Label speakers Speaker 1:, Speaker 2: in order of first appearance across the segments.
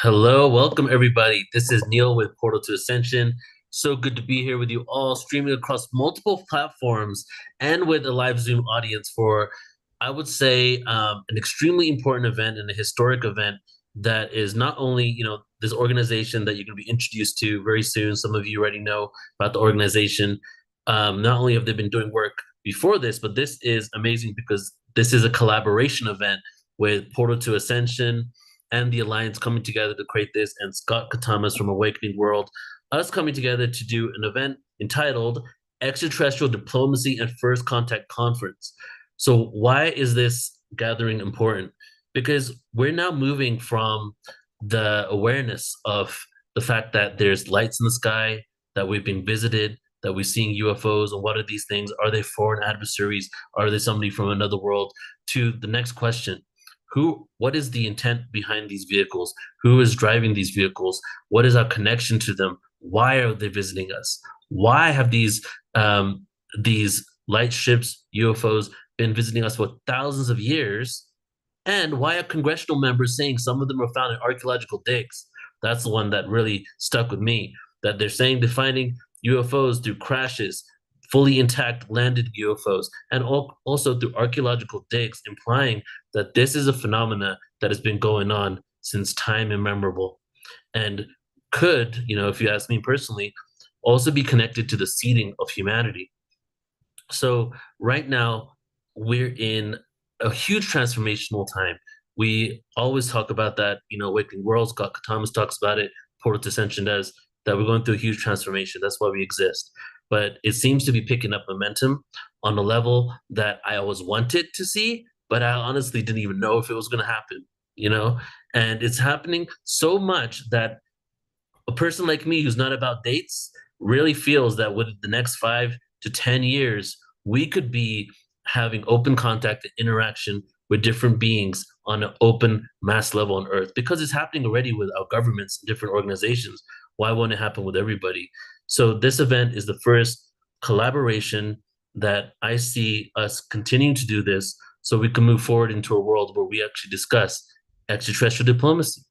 Speaker 1: Hello, welcome everybody. This is Neil with Portal to Ascension. So good to be here with you all, streaming across multiple platforms and with a live Zoom audience for, I would say, an extremely important event and a historic event that is not only, this organization that you're going to be introduced to very soon. Some of you already know about the organization. Not only have they been doing work before this, but this is amazing because this is a collaboration event with Portal to Ascension and the Alliance coming together to create this, and Scott Katamas from Awakening World, us coming together to do an event entitled Extraterrestrial Diplomacy and First Contact Conference. So, why is this gathering important? Because we're now moving from the awareness of the fact that there's lights in the sky, that we've been visited, that we're seeing UFOs, and what are these things? Are they foreign adversaries? Are they somebody from another world? To the next question, what is the intent behind these vehicles? Who is driving these vehicles? What is our connection to them? Why are they visiting us? Why have these light ships, UFOs, been visiting us for thousands of years? And why are congressional members saying some of them are found in archaeological digs? That's the one that really stuck with me. That they're saying they're finding UFOs through crashes, fully intact landed UFOs, and also through archaeological digs, implying that this is a phenomena that has been going on since time immemorable and could, if you ask me personally, also be connected to the seeding of humanity. So right now, we're in a huge transformational time. We always talk about that, Awakening World, Scott Thomas talks about it, Portal to Ascension does, that we're going through a huge transformation. That's why we exist. But it seems to be picking up momentum on a level that I always wanted to see, but I honestly didn't even know if it was going to happen, you know? And it's happening so much that a person like me who's not about dates really feels that within the next 5 to 10 years, we could be having open contact and interaction with different beings on an open mass level on Earth because it's happening already with our governments and different organizations. Why won't it happen with everybody? So, this event is the first collaboration that I see us continuing to do this so we can move forward into a world where we actually discuss extraterrestrial diplomacy.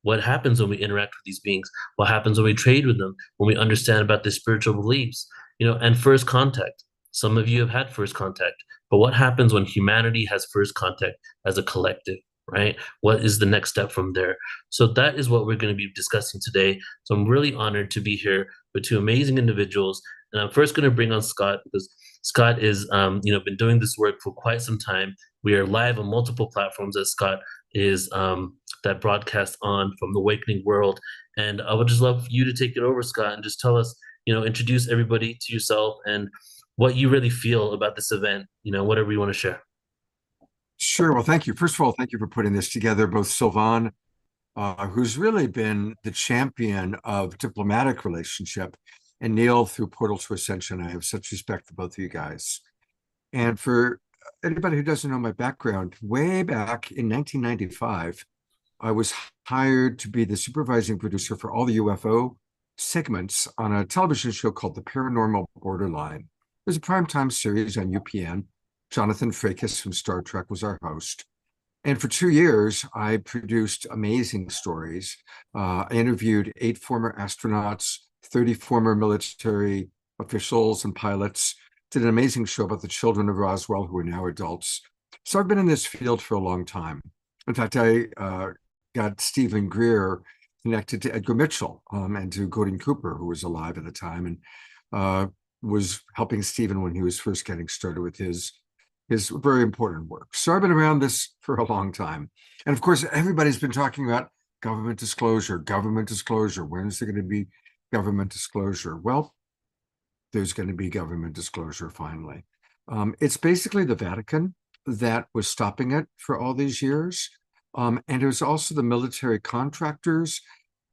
Speaker 1: What happens when we interact with these beings? What happens when we trade with them? When we understand about their spiritual beliefs? And first contact. Some of you have had first contact, but what happens when humanity has first contact as a collective, right? What is the next step from there? So that is what we're going to be discussing today. So I'm really honored to be here with two amazing individuals. And I'm first going to bring on Scott because Scott is, been doing this work for quite some time. We are live on multiple platforms that Scott is that broadcast on from the Awakening World. And I would just love you to take it over, Scott, and just tell us, introduce everybody to yourself and what you really feel about this event, whatever you want to share.
Speaker 2: Sure. Well, thank you. First of all, thank you for putting this together, both Sylvan, who's really been the champion of diplomatic relationship, and Neil through Portal to Ascension. I have such respect for both of you guys. And for anybody who doesn't know my background, way back in 1995, I was hired to be the supervising producer for all the UFO segments on a television show called The Paranormal Borderline. It was a primetime series on UPN. Jonathan Frakes from Star Trek was our host. And for 2 years, I produced amazing stories. I interviewed 8 former astronauts, 30 former military officials and pilots, did an amazing show about the children of Roswell who are now adults. So I've been in this field for a long time. In fact, I got Stephen Greer connected to Edgar Mitchell and to Gordon Cooper, who was alive at the time, and was helping Stephen when he was first getting started with his very important work. So I've been around this for a long time. And of course, everybody's been talking about government disclosure, government disclosure. When is there going to be government disclosure? Well, there's going to be government disclosure finally. It's basically the Vatican that was stopping it for all these years. And it was also the military contractors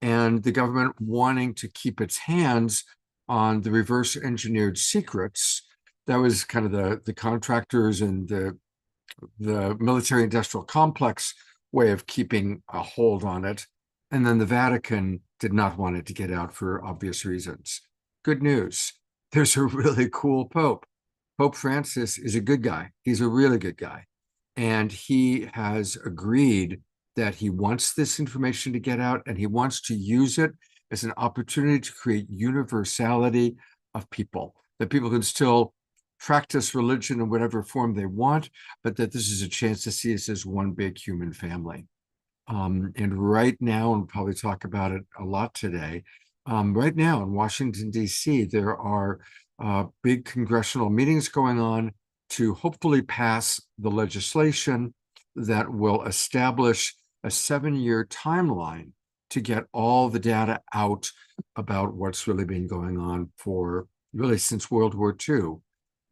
Speaker 2: and the government wanting to keep its hands on the reverse engineered secrets. That was kind of the contractors and the military industrial complex way of keeping a hold on it. And then the Vatican did not want it to get out for obvious reasons. Good news. There's a really cool Pope. Pope Francis is a good guy. He's a really good guy. And he has agreed that he wants this information to get out, and he wants to use it as an opportunity to create universality of people, that people can still practice religion in whatever form they want, but that this is a chance to see us as one big human family. And right now, and we'll probably talk about it a lot today, right now in Washington, D.C., there are big congressional meetings going on to hopefully pass the legislation that will establish a 7-year timeline to get all the data out about what's really been going on for really since World War II.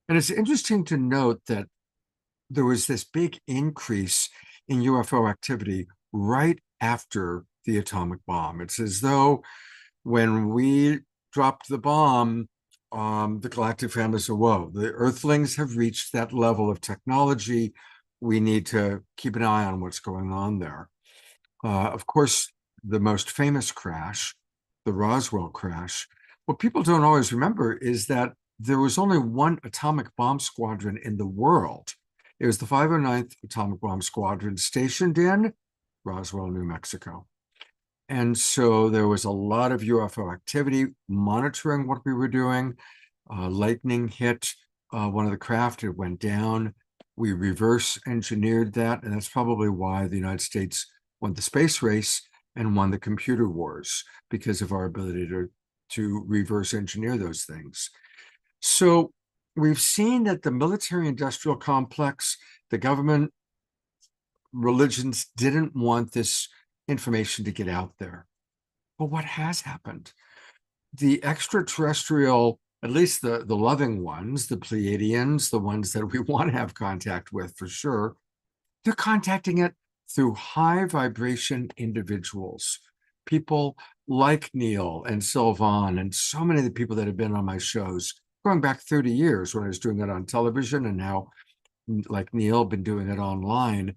Speaker 2: And it's interesting to note that there was this big increase in UFO activity right after the atomic bomb. It's as though when we dropped the bomb, the galactic family said, whoa, the Earthlings have reached that level of technology. We need to keep an eye on what's going on there. Of course, the most famous crash, the Roswell crash, what people don't always remember is that there was only one atomic bomb squadron in the world. It was the 509th Atomic Bomb Squadron stationed in Roswell, New Mexico. And so there was a lot of UFO activity monitoring what we were doing. Lightning hit one of the craft, it went down. We reverse engineered that, and that's probably why the United States won the space race and won the computer wars, because of our ability to reverse engineer those things. So we've seen that the military-industrial complex, the government, religions didn't want this information to get out there. But what has happened? The extraterrestrial, at least the loving ones, the Pleiadians, the ones that we want to have contact with for sure, they're contacting it through high vibration individuals. People like Neil and Sylvan and so many of the people that have been on my shows going back 30 years when I was doing it on television, and now, like Neil, been doing it online.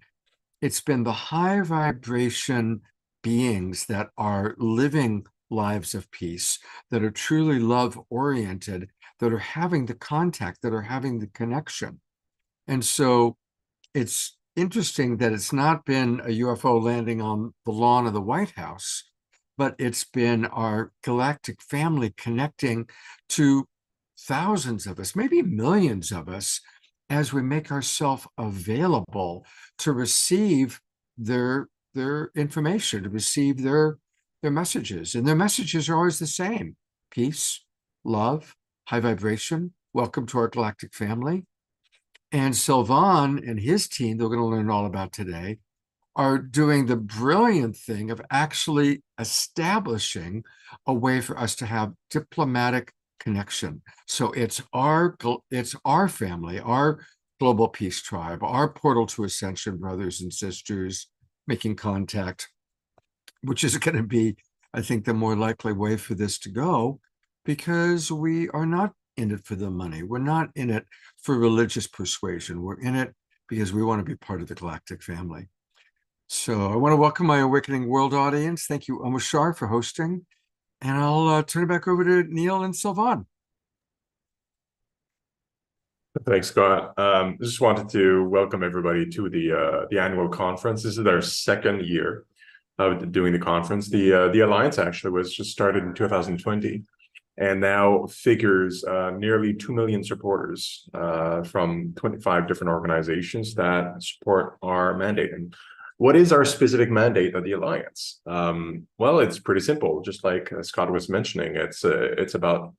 Speaker 2: It's been the high vibration beings that are living lives of peace, that are truly love oriented, that are having the contact, that are having the connection. And so it's interesting that it's not been a UFO landing on the lawn of the White House, but it's been our galactic family connecting to thousands of us, maybe millions of us, as we make ourselves available to receive their information, to receive their messages. And their messages are always the same: peace, love, high vibration, welcome to our galactic family. And Sylvan and his team, they're going to learn all about today, are doing the brilliant thing of actually establishing a way for us to have diplomatic connection. So it's our family, our global peace tribe, our portal to ascension brothers and sisters making contact, which is going to be, I think, the more likely way for this to go, because we are not in it for the money. We're not in it for religious persuasion. We're in it because we want to be part of the galactic family. So I want to welcome my Awakening World audience. Thank you, Omashar, for hosting. And I'll turn it back over to Neil and Sylvan.
Speaker 3: Thanks, Scott. Just wanted to welcome everybody to the annual conference. This is our second year of doing the conference. The Alliance actually was just started in 2020, and now figures nearly 2 million supporters from 25 different organizations that support our mandate. And what is our specific mandate of the Alliance? Well, it's pretty simple. Just like Scott was mentioning, it's about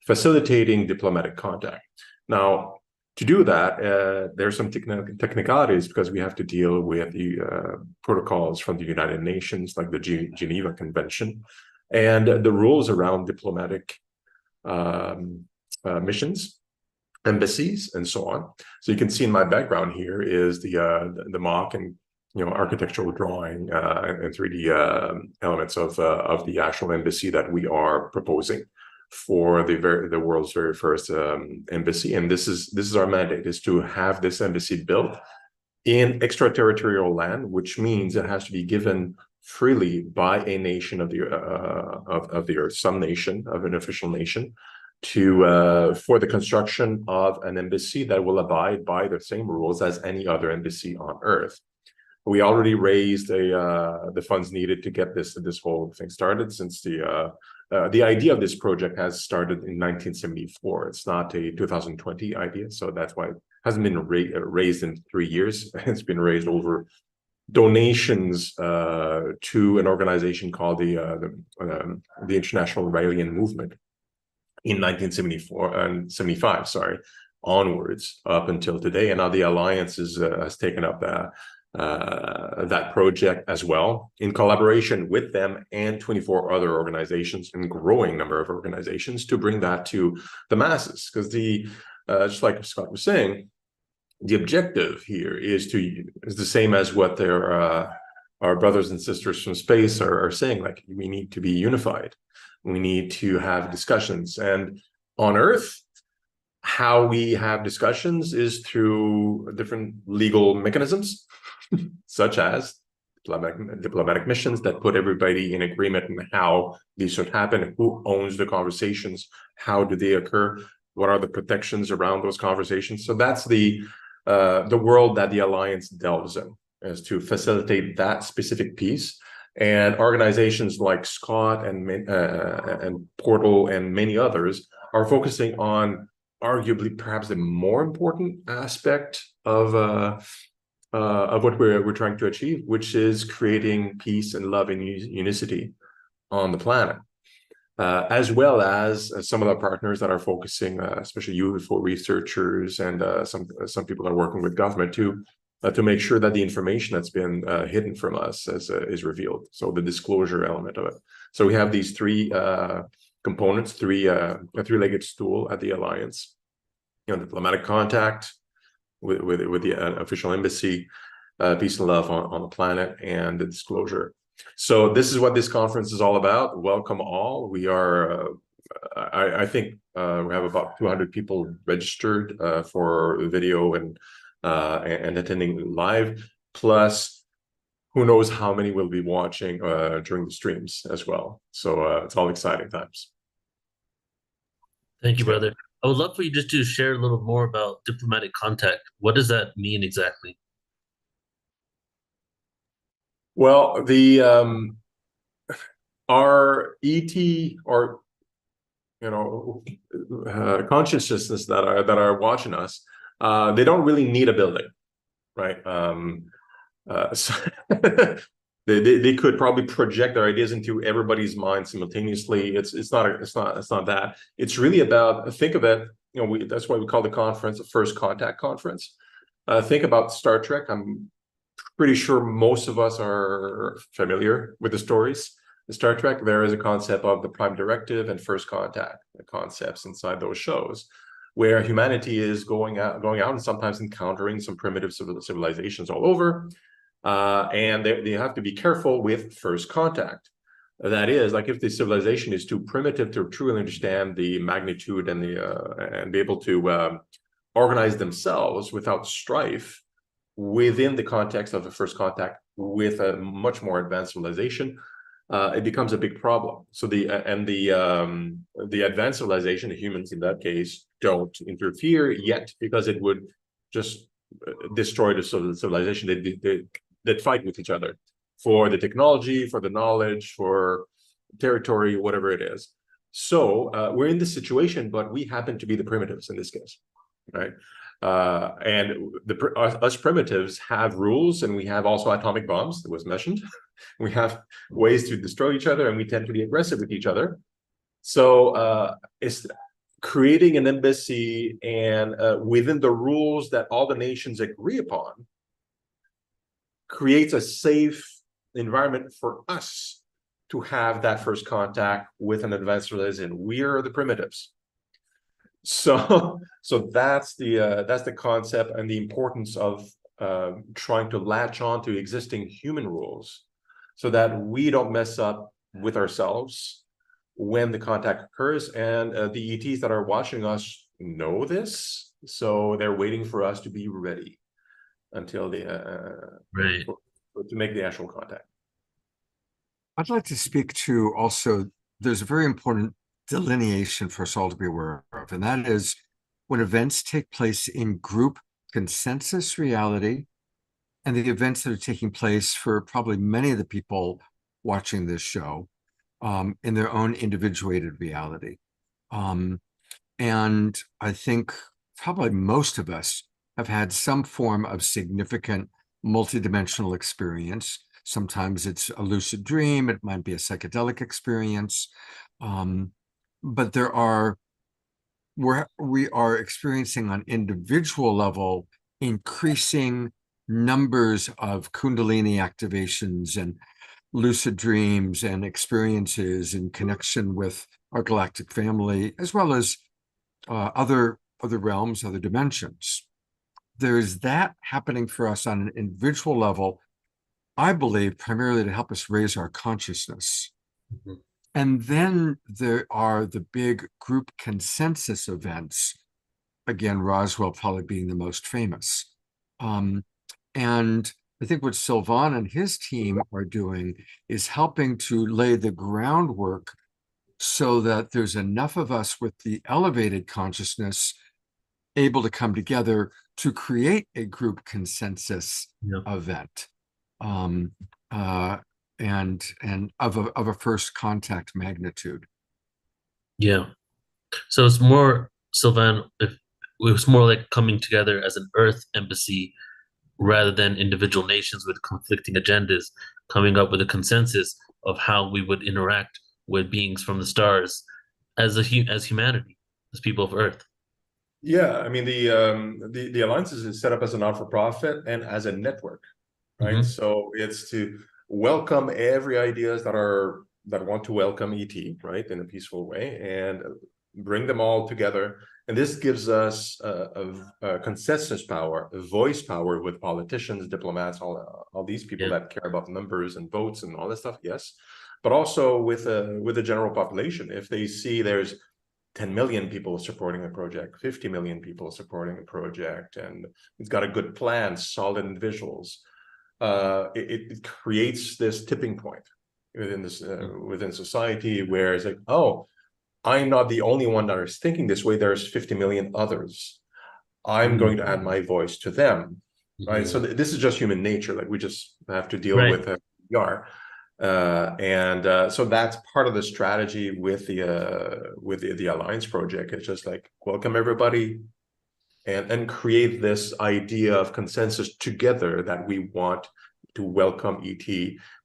Speaker 3: facilitating diplomatic contact. Now, to do that, there's some technicalities, because we have to deal with the protocols from the United Nations, like the Geneva Convention, and the rules around diplomatic missions, embassies, and so on. So you can see in my background here is the mock and architectural drawing and 3D elements of the actual embassy that we are proposing for the world's very first embassy. And this is our mandate, is to have this embassy built in extraterritorial land, which means it has to be given freely by a nation of the earth, some nation, of an official nation, for the construction of an embassy that will abide by the same rules as any other embassy on Earth. We already raised the funds needed to get this whole thing started, since the idea of this project has started in 1974. It's not a 2020 idea, so that's why it hasn't been raised in 3 years. It's been raised over donations to an organization called the International Raelian Movement in 1974 and 75, sorry, onwards up until today. And now the Alliance has taken up that project as well, in collaboration with them and 24 other organizations, and growing number of organizations, to bring that to the masses. Because just like Scott was saying, the objective here is the same as what our brothers and sisters from space are saying. Like, we need to be unified. We need to have discussions. And on Earth, how we have discussions is through different legal mechanisms, such as diplomatic missions that put everybody in agreement on how these should happen, who owns the conversations, how do they occur, what are the protections around those conversations. So that's the world that the Alliance delves in, is to facilitate that specific piece. And organizations like Scott and Portal and many others are focusing on arguably perhaps the more important aspect of what we're trying to achieve, which is creating peace and love and unicity on the planet. As well as some of the partners that are focusing, especially UFO researchers and some people are working with government to make sure that the information that's been hidden from us is revealed. So the disclosure element of it. So we have these three components, a three-legged stool at the Alliance. Diplomatic contact with the official embassy, peace and love on the planet, and the disclosure. So this is what this conference is all about. Welcome all. We are, I think we have about 200 people registered for video and attending live, plus who knows how many will be watching during the streams as well. So it's all exciting times.
Speaker 1: Thank you, brother. I would love for you just to share a little more about diplomatic contact. What does that mean exactly?
Speaker 3: Well, our ET, or consciousness that are watching us, they don't really need a building, right? So they could probably project their ideas into everybody's mind simultaneously. It's not that. It's really about, think of it, that's why we call the conference a First Contact Conference. Think about Star Trek. I'm pretty sure most of us are familiar with the stories. In Star Trek, there is a concept of the Prime Directive and First Contact, the concepts inside those shows, where humanity is going out and sometimes encountering some primitive civilizations all over, and they have to be careful with first contact. That is, like, if the civilization is too primitive to truly understand the magnitude and be able to organize themselves without strife within the context of the first contact with a much more advanced civilization, it becomes a big problem. So the advanced civilization, the humans in that case, don't interfere yet, because it would just destroy the civilization. They'd fight with each other for the technology, for the knowledge, for territory, whatever it is. So we're in this situation, but we happen to be the primitives in this case, right? And us primitives have rules, and we have also atomic bombs that was mentioned. We have ways to destroy each other, and we tend to be aggressive with each other. So it's creating an embassy, and within the rules that all the nations agree upon, creates a safe environment for us to have that first contact with an advanced civilization. We are the primitives. So that's the concept and the importance of trying to latch on to existing human rules, so that we don't mess up with ourselves when the contact occurs. And the ETs that are watching us know this, so they're waiting for us to be ready until
Speaker 1: right.
Speaker 3: to make the actual contact.
Speaker 2: I'd like to speak to also, there's a very important delineation for us all to be aware of, and that is when events take place in group consensus reality and the events that are taking place for probably many of the people watching this show in their own individuated reality. And I think probably most of us have had some form of significant multidimensional experience. Sometimes it's a lucid dream, it might be a psychedelic experience. But we are experiencing on individual level increasing numbers of Kundalini activations and lucid dreams and experiences in connection with our galactic family, as well as other realms, other dimensions. There's that happening for us on an individual level, I believe, primarily to help us raise our consciousness. Mm-hmm. And then there are the big group consensus events, again, Roswell probably being the most famous. And I think what Sylvan and his team are doing is helping to lay the groundwork so that there's enough of us with the elevated consciousness able to come together to create a group consensus event. And of a first contact magnitude.
Speaker 1: Yeah. So it's more, Sylvan, if it was more like coming together as an Earth embassy rather than individual nations with conflicting agendas, coming up with a consensus of how we would interact with beings from the stars as humanity, as people of Earth.
Speaker 3: Yeah, I mean the Alliance is set up as a not-for-profit and as a network, right? Mm-hmm. So it's to welcome every ideas that want to welcome ET, right, in a peaceful way, and bring them all together. And this gives us a consensus power, a voice power with politicians, diplomats, all these people that care about numbers and votes and all this stuff. Yes, but also with the general population. If they see there's 10 million people supporting a project, 50 million people supporting a project, and it's got a good plan, solid visuals. It creates this tipping point within society where it's like, oh, I'm not the only one that is thinking this way. There's 50 million others. I'm going to add my voice to them, right? So this is just human nature. Like we just have to deal with who we are. So that's part of the strategy with the Alliance project. It's just like welcome everybody and create this idea of consensus together that we want to welcome ET.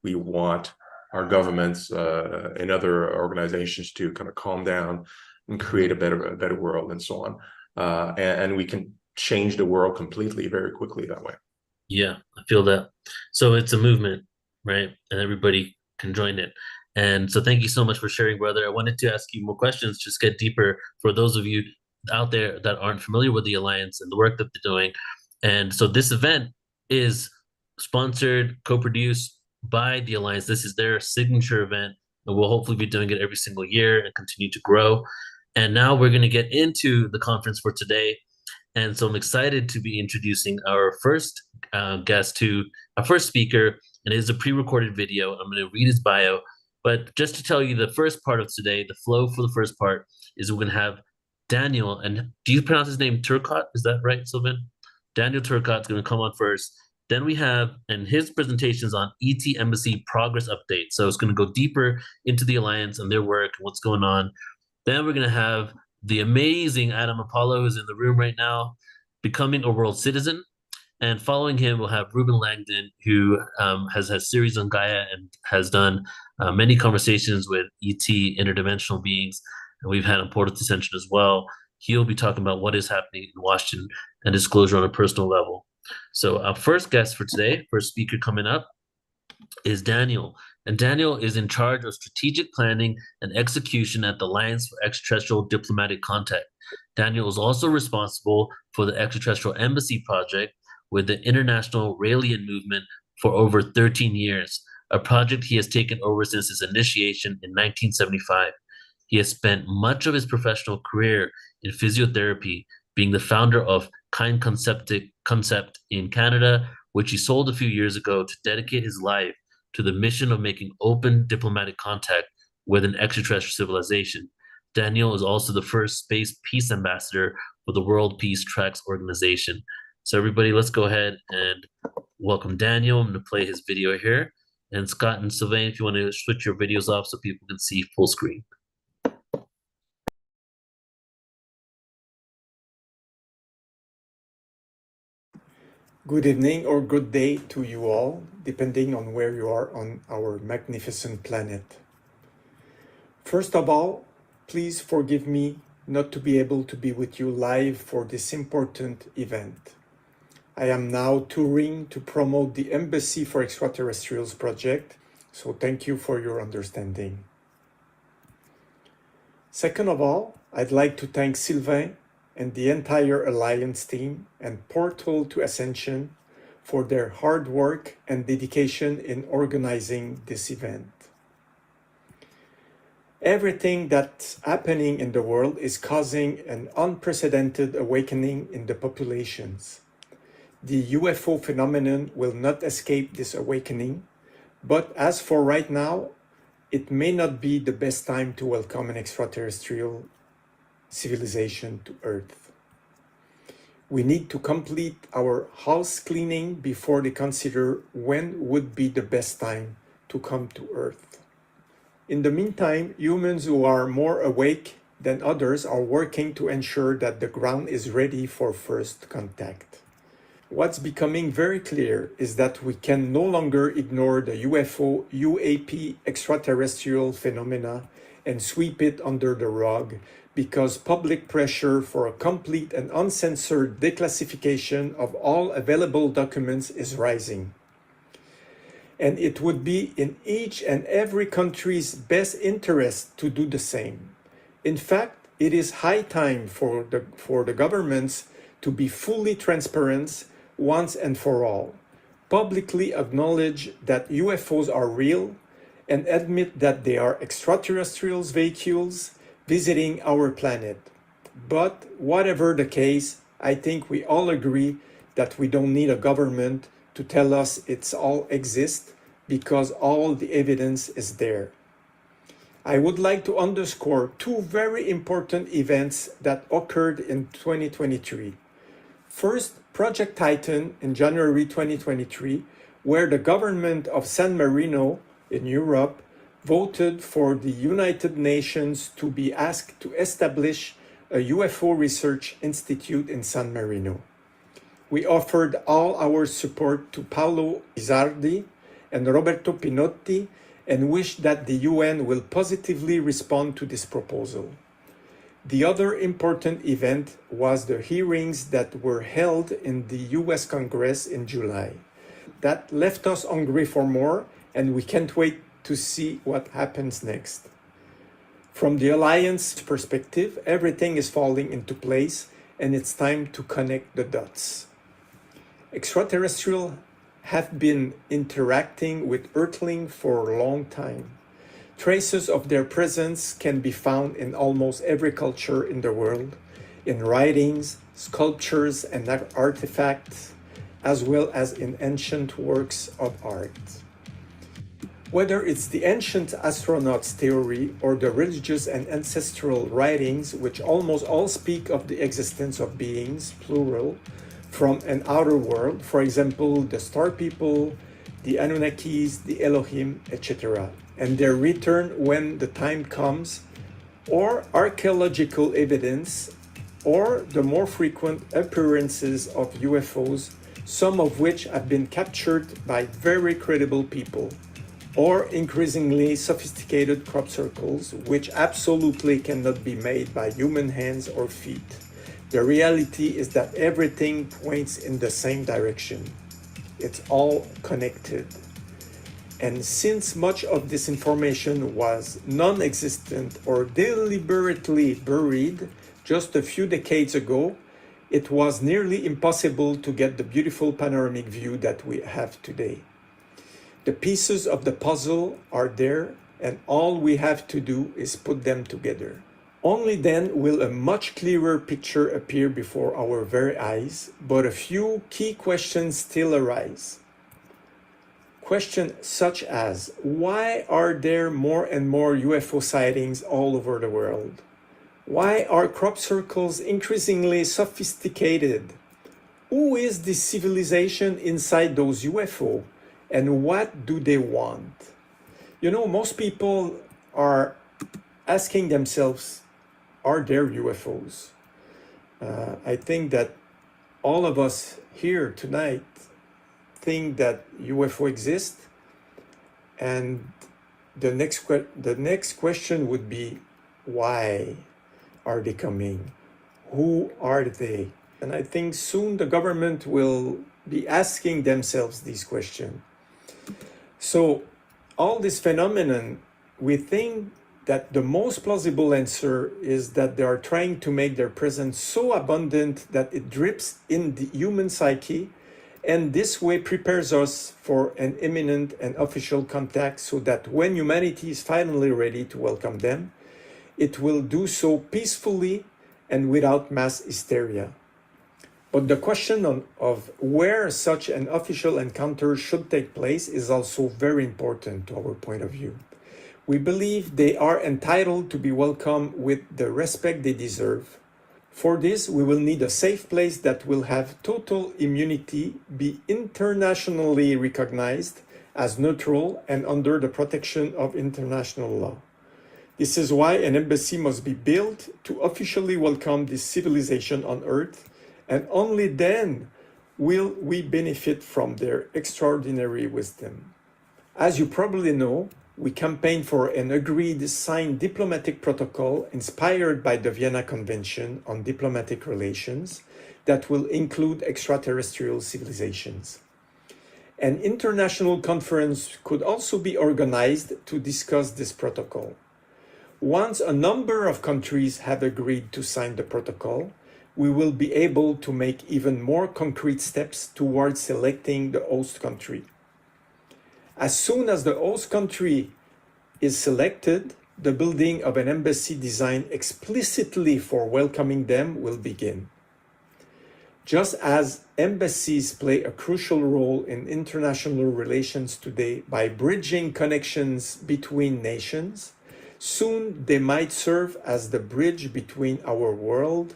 Speaker 3: We want our governments and other organizations to kind of calm down and create a better world and so on. And we can change the world completely very quickly that way.
Speaker 1: Yeah, I feel that. So it's a movement, right? And everybody can join it. And so thank you so much for sharing, brother. I wanted to ask you more questions, just get deeper for those of you out there that aren't familiar with the Alliance and the work that they're doing. And so this event is sponsored, co-produced by the Alliance. This is their signature event, and we'll hopefully be doing it every single year and continue to grow. And now we're going to get into the conference for today. And so I'm excited to be introducing our first guest to our first speaker. And it is a pre-recorded video. I'm going to read his bio. But just to tell you the first part of today, the flow for the first part is we're going to have Daniel, and do you pronounce his name Turcotte? Is that right, Sylvan? Daniel Turcotte is going to come on first. Then we have, and his presentations on ET Embassy progress update. So it's going to go deeper into the Alliance and their work and what's going on. Then we're going to have the amazing Adam Apollo, who's in the room right now, becoming a world citizen. And following him, we'll have Reuben Langdon, who has had series on Gaia and has done many conversations with ET, interdimensional beings. And we've had on PortalToAscension as well. He'll be talking about what is happening in Washington and disclosure on a personal level. So our first guest for today, first speaker coming up, is Daniel. And Daniel is in charge of strategic planning and execution at the Alliance for Extraterrestrial Diplomatic Contact. Daniel is also responsible for the Extraterrestrial Embassy Project with the International Raelian Movement for over 13 years, a project he has taken over since its initiation in 1975. He has spent much of his professional career in physiotherapy, being the founder of Kind Concept in Canada, which he sold a few years ago to dedicate his life to the mission of making open diplomatic contact with an extraterrestrial civilization. Daniel is also the first space peace ambassador for the World Peace Tracks organization. So everybody, let's go ahead and welcome Daniel. I'm going to play his video here. And Scott and Sylvain, if you want to switch your videos off so people can see full screen.
Speaker 4: Good evening or good day to you all, depending on where you are on our magnificent planet. First of all, please forgive me not to be able to be with you live for this important event. I am now touring to promote the Embassy for Extraterrestrials project, so thank you for your understanding. Second of all, I'd like to thank Sylvain and the entire Alliance team and PortalToAscension for their hard work and dedication in organizing this event. Everything that's happening in the world is causing an unprecedented awakening in the populations. The UFO phenomenon will not escape this awakening, but as for right now, it may not be the best time to welcome an extraterrestrial civilization to Earth. We need to complete our house cleaning before they consider when would be the best time to come to Earth. In the meantime, humans who are more awake than others are working to ensure that the ground is ready for first contact. What's becoming very clear is that we can no longer ignore the UFO, UAP extraterrestrial phenomena and sweep it under the rug because public pressure for a complete and uncensored declassification of all available documents is rising. And it would be in each and every country's best interest to do the same. In fact, it is high time for the governments to be fully transparent once and for all, publicly acknowledge that UFOs are real, and admit that they are extraterrestrial vehicles visiting our planet. But whatever the case, I think we all agree that we don't need a government to tell us it's all exists because all the evidence is there. I would like to underscore two very important events that occurred in 2023. First, Project Titan in January 2023, where the government of San Marino in Europe voted for the United Nations to be asked to establish a UFO research institute in San Marino. We offered all our support to Paolo Izzardi and Roberto Pinotti and wish that the UN will positively respond to this proposal. The other important event was the hearings that were held in the US Congress in July. That left us hungry for more, and we can't wait to see what happens next. From the Alliance perspective, everything is falling into place, and it's time to connect the dots. Extraterrestrials have been interacting with Earthlings for a long time. Traces of their presence can be found in almost every culture in the world, in writings, sculptures, and artifacts, as well as in ancient works of art. Whether it's the ancient astronauts theory or the religious and ancestral writings, which almost all speak of the existence of beings, plural, from an outer world, for example, the Star People, the Anunnakis, the Elohim, etc., and their return when the time comes, or archaeological evidence, or the more frequent appearances of UFOs, some of which have been captured by very credible people, or increasingly sophisticated crop circles, which absolutely cannot be made by human hands or feet. The reality is that everything points in the same direction. It's all connected. And since much of this information was non-existent or deliberately buried just a few decades ago, it was nearly impossible to get the beautiful panoramic view that we have today. The pieces of the puzzle are there, and all we have to do is put them together. Only then will a much clearer picture appear before our very eyes, but a few key questions still arise. Questions such as, why are there more and more UFO sightings all over the world? Why are crop circles increasingly sophisticated? Who is this civilization inside those UFO, and what do they want? You know, most people are asking themselves, are there UFOs? I think that all of us here tonight think that UFO exist, and the next question would be, why are they coming? Who are they? And I think soon the government will be asking themselves these questions. So all this phenomenon, we think that the most plausible answer is that they are trying to make their presence so abundant that it drips in the human psyche, and this way prepares us for an imminent and official contact, so that when humanity is finally ready to welcome them, it will do so peacefully and without mass hysteria. But the question of where such an official encounter should take place is also very important to our point of view. We believe they are entitled to be welcomed with the respect they deserve. For this, we will need a safe place that will have total immunity, be internationally recognized as neutral and under the protection of international law. This is why an embassy must be built to officially welcome this civilization on Earth, and only then will we benefit from their extraordinary wisdom. As you probably know, we campaign for an agreed signed diplomatic protocol inspired by the Vienna Convention on Diplomatic Relations that will include extraterrestrial civilizations. An international conference could also be organized to discuss this protocol. Once a number of countries have agreed to sign the protocol, we will be able to make even more concrete steps towards selecting the host country. As soon as the host country is selected, the building of an embassy designed explicitly for welcoming them will begin. Just as embassies play a crucial role in international relations today by bridging connections between nations, soon they might serve as the bridge between our world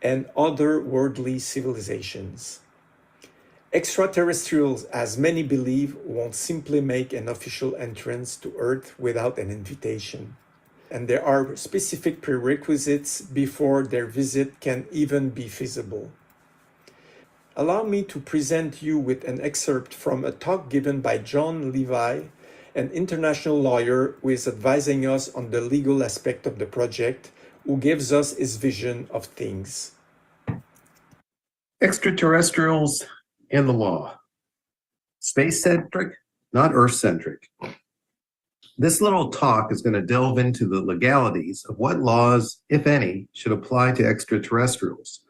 Speaker 4: and other worldly civilizations. Extraterrestrials, as many believe, won't simply make an official entrance to Earth without an invitation. And there are specific prerequisites before their visit can even be feasible. Allow me to present you with an excerpt from a talk given by John Levi, an international lawyer who is advising us on the legal aspect of the project, who gives us his vision of things.
Speaker 5: Extraterrestrials and the law. Space-centric, not Earth-centric. This little talk is going to delve into the legalities of what laws, if any, should apply to extraterrestrials,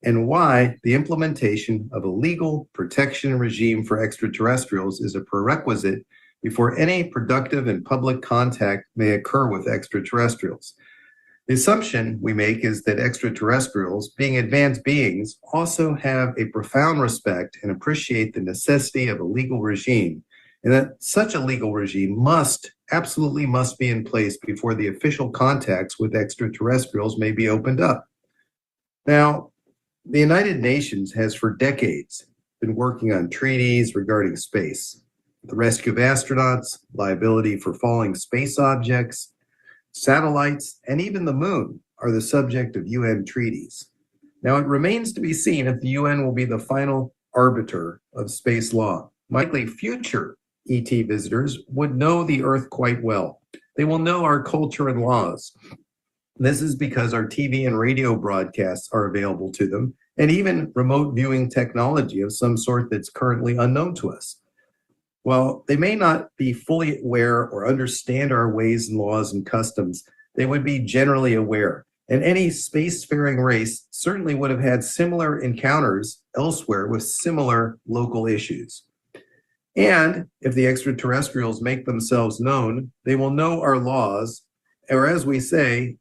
Speaker 5: and why the implementation of a legal protection regime for extraterrestrials is a prerequisite before any productive and public contact may occur with extraterrestrials. The assumption we make is that extraterrestrials, being advanced beings, also have a profound respect and appreciate the necessity of a legal regime, and that such a legal regime absolutely must be in place before the official contacts with extraterrestrials may be opened up. Now, the United Nations has for decades been working on treaties regarding space. The rescue of astronauts, liability for falling space objects, satellites, and even the moon are the subject of UN treaties. Now, it remains to be seen if the UN will be the final arbiter of space law. Likely future ET visitors would know the Earth quite well. They will know our culture and laws. This is because our TV and radio broadcasts are available to them, and even remote viewing technology of some sort that's currently unknown to us. While they may not be fully aware or understand our ways and laws and customs, they would be generally aware. And any spacefaring race certainly would have had similar encounters elsewhere with similar local issues. And if the extraterrestrials make themselves known, they will know our laws, or as we say,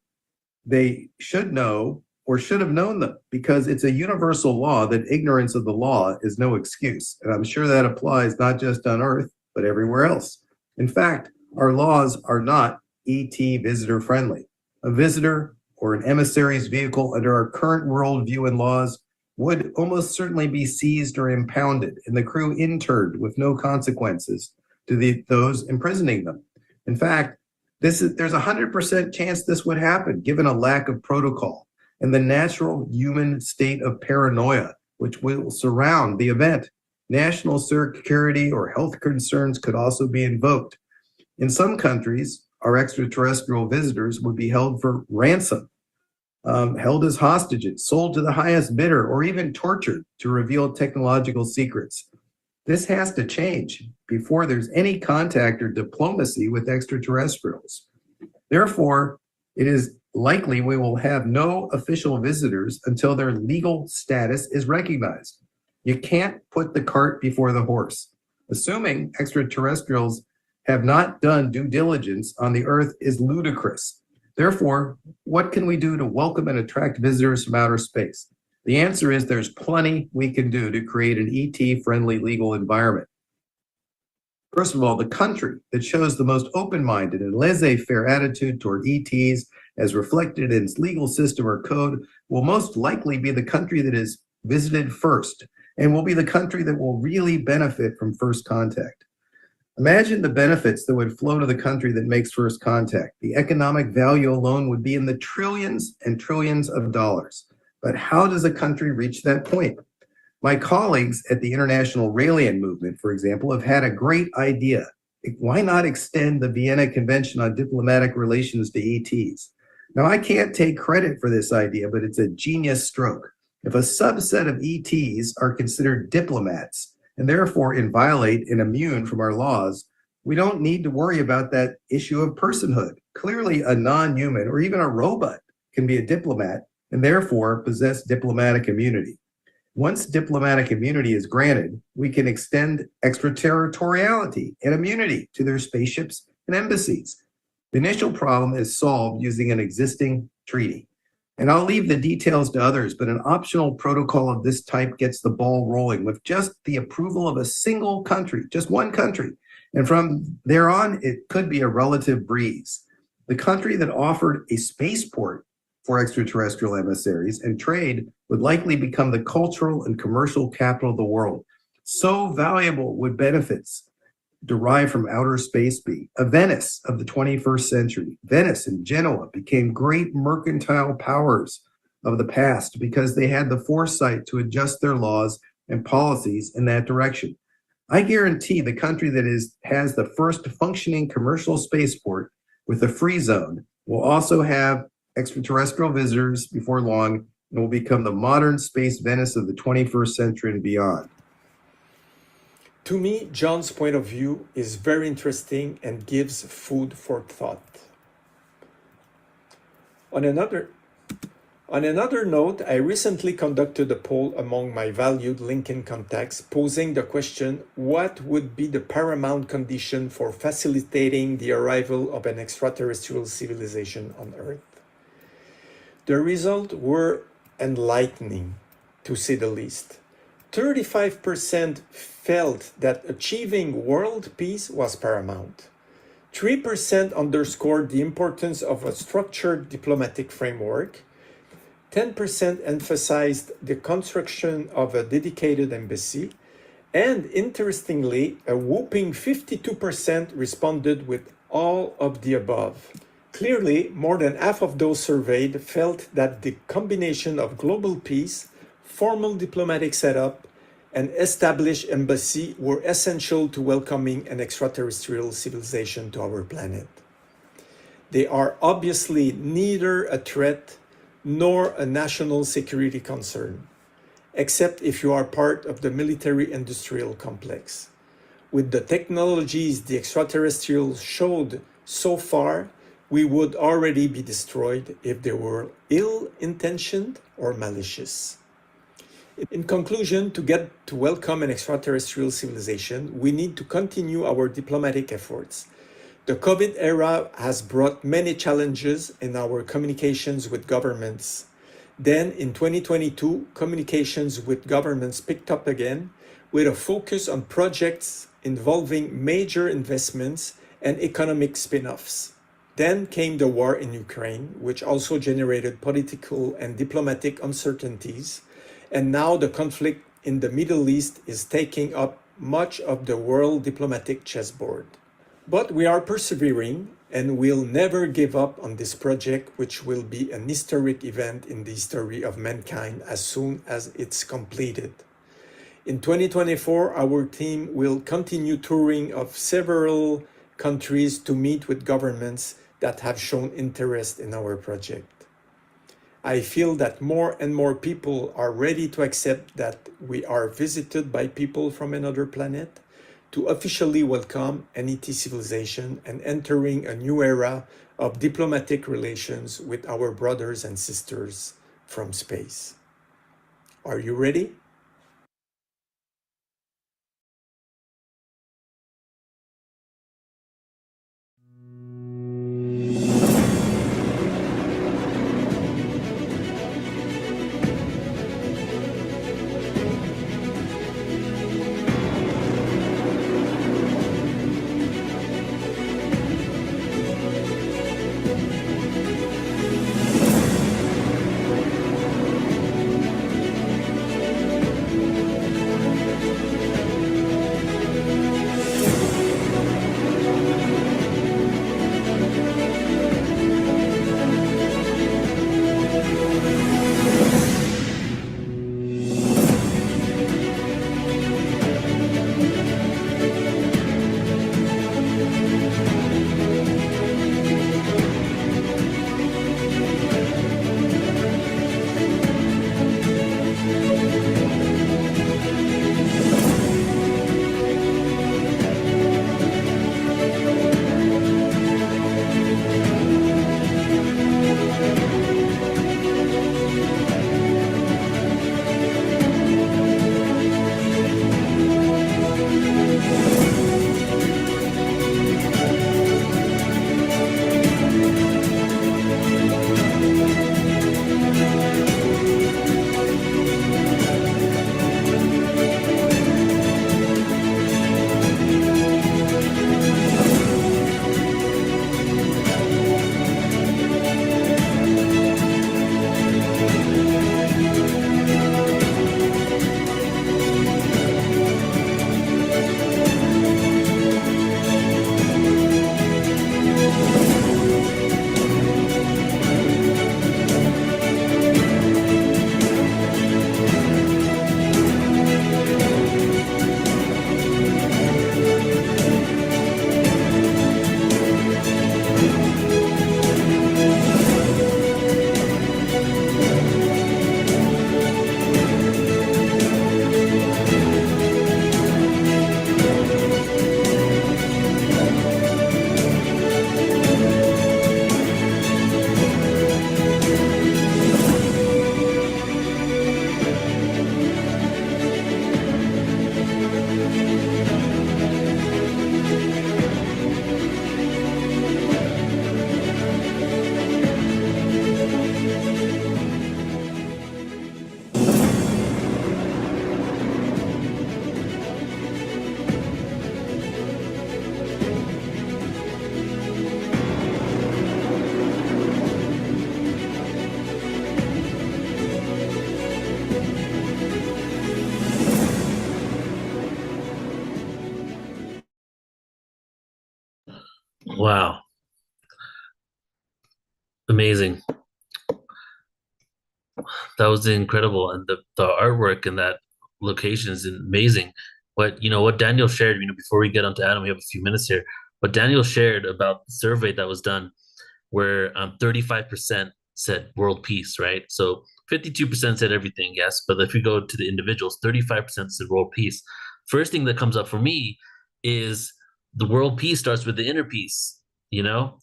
Speaker 5: they should know or should have known them, because it's a universal law that ignorance of the law is no excuse. And I'm sure that applies not just on Earth, but everywhere else. In fact, our laws are not ET visitor friendly. A visitor or an emissary's vehicle under our current worldview and laws would almost certainly be seized or impounded, and the crew interned with no consequences to those imprisoning them. In fact, there's a 100% chance this would happen, given a lack of protocol and the natural human state of paranoia, which will surround the event. National security or health concerns could also be invoked. In some countries, our extraterrestrial visitors would be held for ransom, held as hostages, sold to the highest bidder, or even tortured to reveal technological secrets. This has to change before there's any contact or diplomacy with extraterrestrials. Therefore, it is likely we will have no official visitors until their legal status is recognized. You can't put the cart before the horse. Assuming extraterrestrials have not done due diligence on the Earth is ludicrous. Therefore, what can we do to welcome and attract visitors from outer space? The answer is there's plenty we can do to create an ET-friendly legal environment. First of all, the country that shows the most open-minded and laissez-faire attitude toward ETs as reflected in its legal system or code will most likely be the country that is visited first and will be the country that will really benefit from first contact. Imagine the benefits that would flow to the country that makes first contact. The economic value alone would be in the trillions and trillions of dollars. But how does a country reach that point? My colleagues at the International Raelian Movement, for example, have had a great idea. Why not extend the Vienna Convention on Diplomatic Relations to ETs? Now, I can't take credit for this idea, but it's a genius stroke. If a subset of ETs are considered diplomats, and therefore inviolate and immune from our laws, we don't need to worry about that issue of personhood. Clearly, a non-human or even a robot can be a diplomat and therefore possess diplomatic immunity. Once diplomatic immunity is granted, we can extend extraterritoriality and immunity to their spaceships and embassies. The initial problem is solved using an existing treaty. And I'll leave the details to others, but an optional protocol of this type gets the ball rolling with just the approval of a single country, just one country. And from there on, it could be a relative breeze. The country that offered a spaceport for extraterrestrial emissaries and trade would likely become the cultural and commercial capital of the world. So valuable would benefits derived from outer space be. A Venice of the 21st century. Venice and Genoa became great mercantile powers of the past because they had the foresight to adjust their laws and policies in that direction. I guarantee the country that has the first functioning commercial spaceport with a free zone will also have extraterrestrial visitors before long and will become the modern space Venice of the 21st century and beyond.
Speaker 4: To me, John's point of view is very interesting and gives food for thought. On another note, I recently conducted a poll among my valued LinkedIn contacts posing the question, what would be the paramount condition for facilitating the arrival of an extraterrestrial civilization on Earth? The results were enlightening, to say the least. 35% felt that achieving world peace was paramount. 3% underscored the importance of a structured diplomatic framework. 10% emphasized the construction of a dedicated embassy. And interestingly, a whopping 52% responded with all of the above. Clearly, more than half of those surveyed felt that the combination of global peace, formal diplomatic setup, and established embassy were essential to welcoming an extraterrestrial civilization to our planet. They are obviously neither a threat nor a national security concern, except if you are part of the military-industrial complex. With the technologies the extraterrestrials showed so far, we would already be destroyed if they were ill-intentioned or malicious. In conclusion, to get to welcome an extraterrestrial civilization, we need to continue our diplomatic efforts. The COVID era has brought many challenges in our communications with governments. Then, in 2022, communications with governments picked up again with a focus on projects involving major investments and economic spin-offs. Then came the war in Ukraine, which also generated political and diplomatic uncertainties. And now the conflict in the Middle East is taking up much of the world diplomatic chessboard. But we are persevering and will never give up on this project, which will be an historic event in the history of mankind as soon as it's completed. In 2024, our team will continue touring of several countries to meet with governments that have shown interest in our project. I feel that more and more people are ready to accept that we are visited by people from another planet, to officially welcome NET civilization and entering a new era of diplomatic relations with our brothers and sisters from space. Are you ready?
Speaker 1: Wow. Amazing. That was incredible. And the artwork in that location is amazing. But what Daniel shared, before we get onto Adam, we have a few minutes here. What Daniel shared about the survey that was done, where 35% said world peace, right? So 52% said everything, yes. But if we go to the individuals, 35% said world peace. First thing that comes up for me is the world peace starts with the inner peace,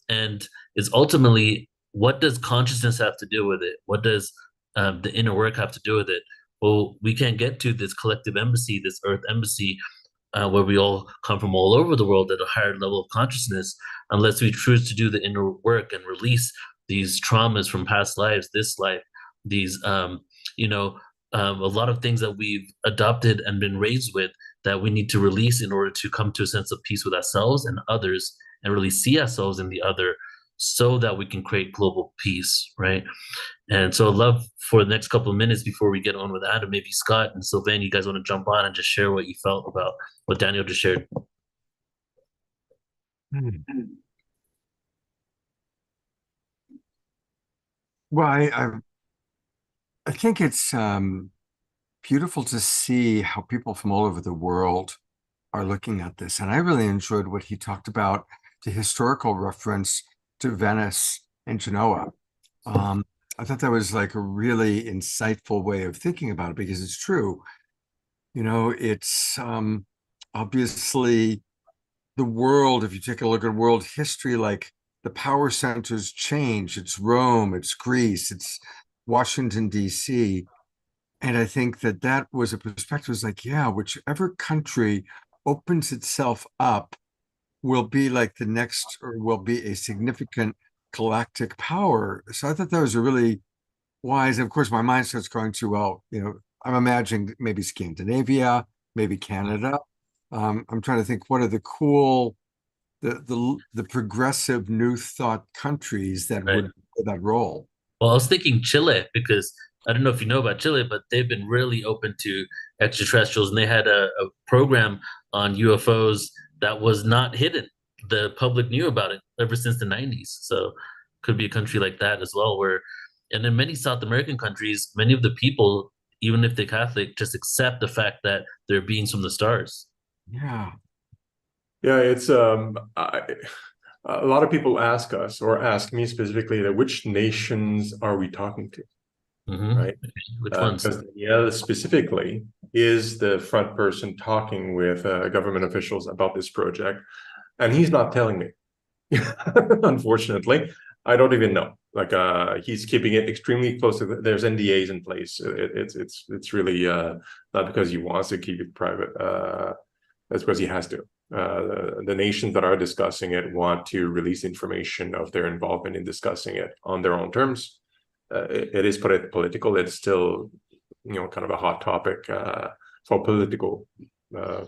Speaker 1: and is ultimately, what does consciousness have to do with it? What does the inner work have to do with it? Well, we can't get to this collective embassy, this earth embassy, where we all come from all over the world at a higher level of consciousness, unless we choose to do the inner work and release these traumas from past lives, this life, these, a lot of things that we've adopted and been raised with that we need to release in order to come to a sense of peace with ourselves and others, and really see ourselves in the other, so that we can create global peace, right? And so I'd love for the next couple of minutes before we get on with Adam, maybe Scott and Sylvain, you guys want to jump on and just share what you felt about what Daniel just shared.
Speaker 2: Well, I think it's beautiful to see how people from all over the world are looking at this. And I really enjoyed what he talked about, the historical reference to Venice and Genoa. I thought that was like a really insightful way of thinking about it, because it's true. You know, it's obviously the world, if you take a look at world history, like the power centers change. It's Rome, it's Greece, it's Washington, D.C. And I think that that was a perspective. It's like, yeah, whichever country opens itself up will be like the next, or will be a significant galactic power. So I thought that was a really wise. Of course, my mind starts going to, well, you know, I'm imagining maybe Scandinavia, maybe Canada. I'm trying to think, what are the cool, the progressive new thought countries that
Speaker 1: Right.
Speaker 2: would play that role?
Speaker 1: Well, I was thinking Chile, because I don't know if you know about Chile, but they've been really open to extraterrestrials, and they had a program on UFOs that was not hidden. The public knew about it ever since the 90s. So could be a country like that as well, where, and in many South American countries, many of the people, even if they're Catholic, just accept the fact that they're beings from the stars.
Speaker 2: Yeah.
Speaker 3: Yeah, it's a lot of people ask us, or ask me specifically, that which nations are we talking to, right?
Speaker 1: Which ones?
Speaker 3: Because Danielle specifically is the front person talking with government officials about this project, and he's not telling me. Unfortunately, I don't even know. Like, he's keeping it extremely close to. There's NDAs in place. It's really not because he wants to keep it private. That's because he has to. The nations that are discussing it want to release information of their involvement in discussing it on their own terms. It is political. It's still, you know, kind of a hot topic from a political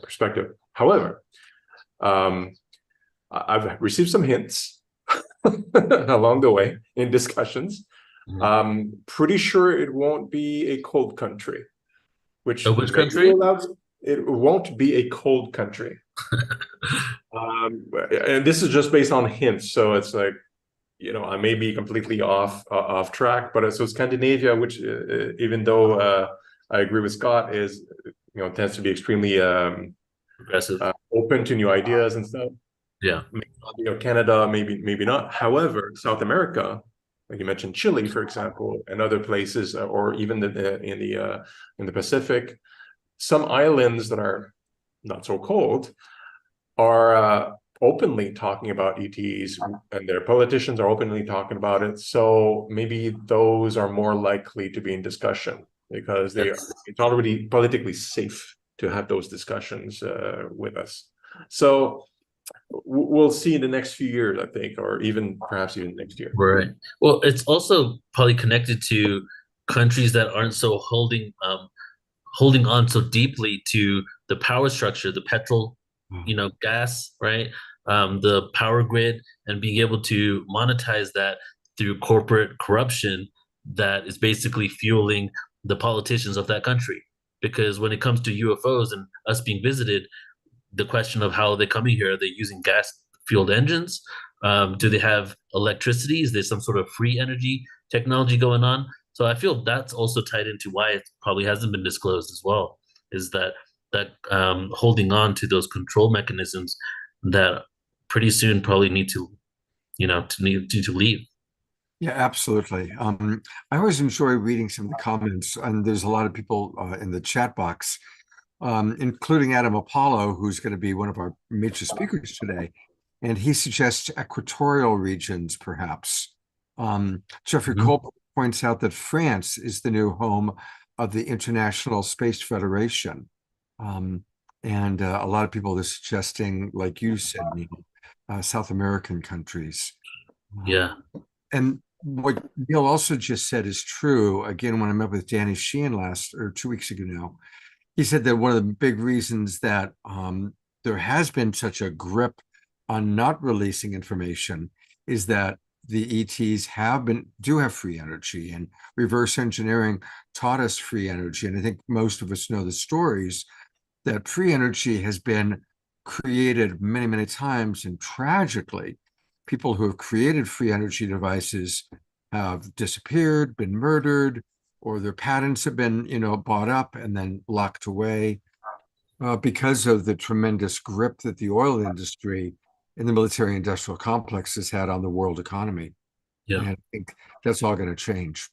Speaker 3: perspective. However, I've received some hints along the way in discussions. Pretty sure it won't be a cold country.
Speaker 1: Which country?
Speaker 3: It won't be a cold country. And this is just based on hints, so it's like, you know, I may be completely off track, but so Scandinavia, which even though I agree with Scott, is, you know, tends to be extremely
Speaker 1: progressive,
Speaker 3: open to new ideas and stuff.
Speaker 1: Yeah,
Speaker 3: you know, Canada, maybe not. However, South America, like you mentioned, Chile, for example, and other places, or even in the Pacific, some islands that are not so cold are openly talking about ETs, and their politicians are openly talking about it. So maybe those are more likely to be in discussion, because it's already politically safe to have those discussions with us. So we'll see in the next few years, I think, or perhaps even next year.
Speaker 1: Right. Well, it's also probably connected to countries that aren't so holding on so deeply to the power structure, the petrol, gas, right? The power grid, and being able to monetize that through corporate corruption that is basically fueling the politicians of that country. Because when it comes to UFOs and us being visited, the question of how they're coming here, are they using gas fueled engines? Do they have electricity? Is there some sort of free energy technology going on? So I feel that's also tied into why it probably hasn't been disclosed as well, is that holding on to those control mechanisms that pretty soon probably need to leave.
Speaker 2: Yeah, absolutely. I always enjoy reading some of the comments, and there's a lot of people in the chat box, including Adam Apollo, who's going to be one of our major speakers today. And he suggests equatorial regions, perhaps. Jeffrey Cole points out that France is the new home of the International Space Federation. And a lot of people are suggesting, like you said, South American countries.
Speaker 1: Yeah.
Speaker 2: And what Neil also just said is true. Again, when I met with Danny Sheehan 2 weeks ago now, he said that one of the big reasons that there has been such a grip on not releasing information is that the ETs do have free energy, and reverse engineering taught us free energy. And I think most of us know the stories that free energy has been created many, many times, and tragically, people who have created free energy devices have disappeared, been murdered, or their patents have been, bought up and then locked away because of the tremendous grip that the oil industry and the military industrial complex has had on the world economy.
Speaker 1: Yeah.
Speaker 2: And I think that's all going to change.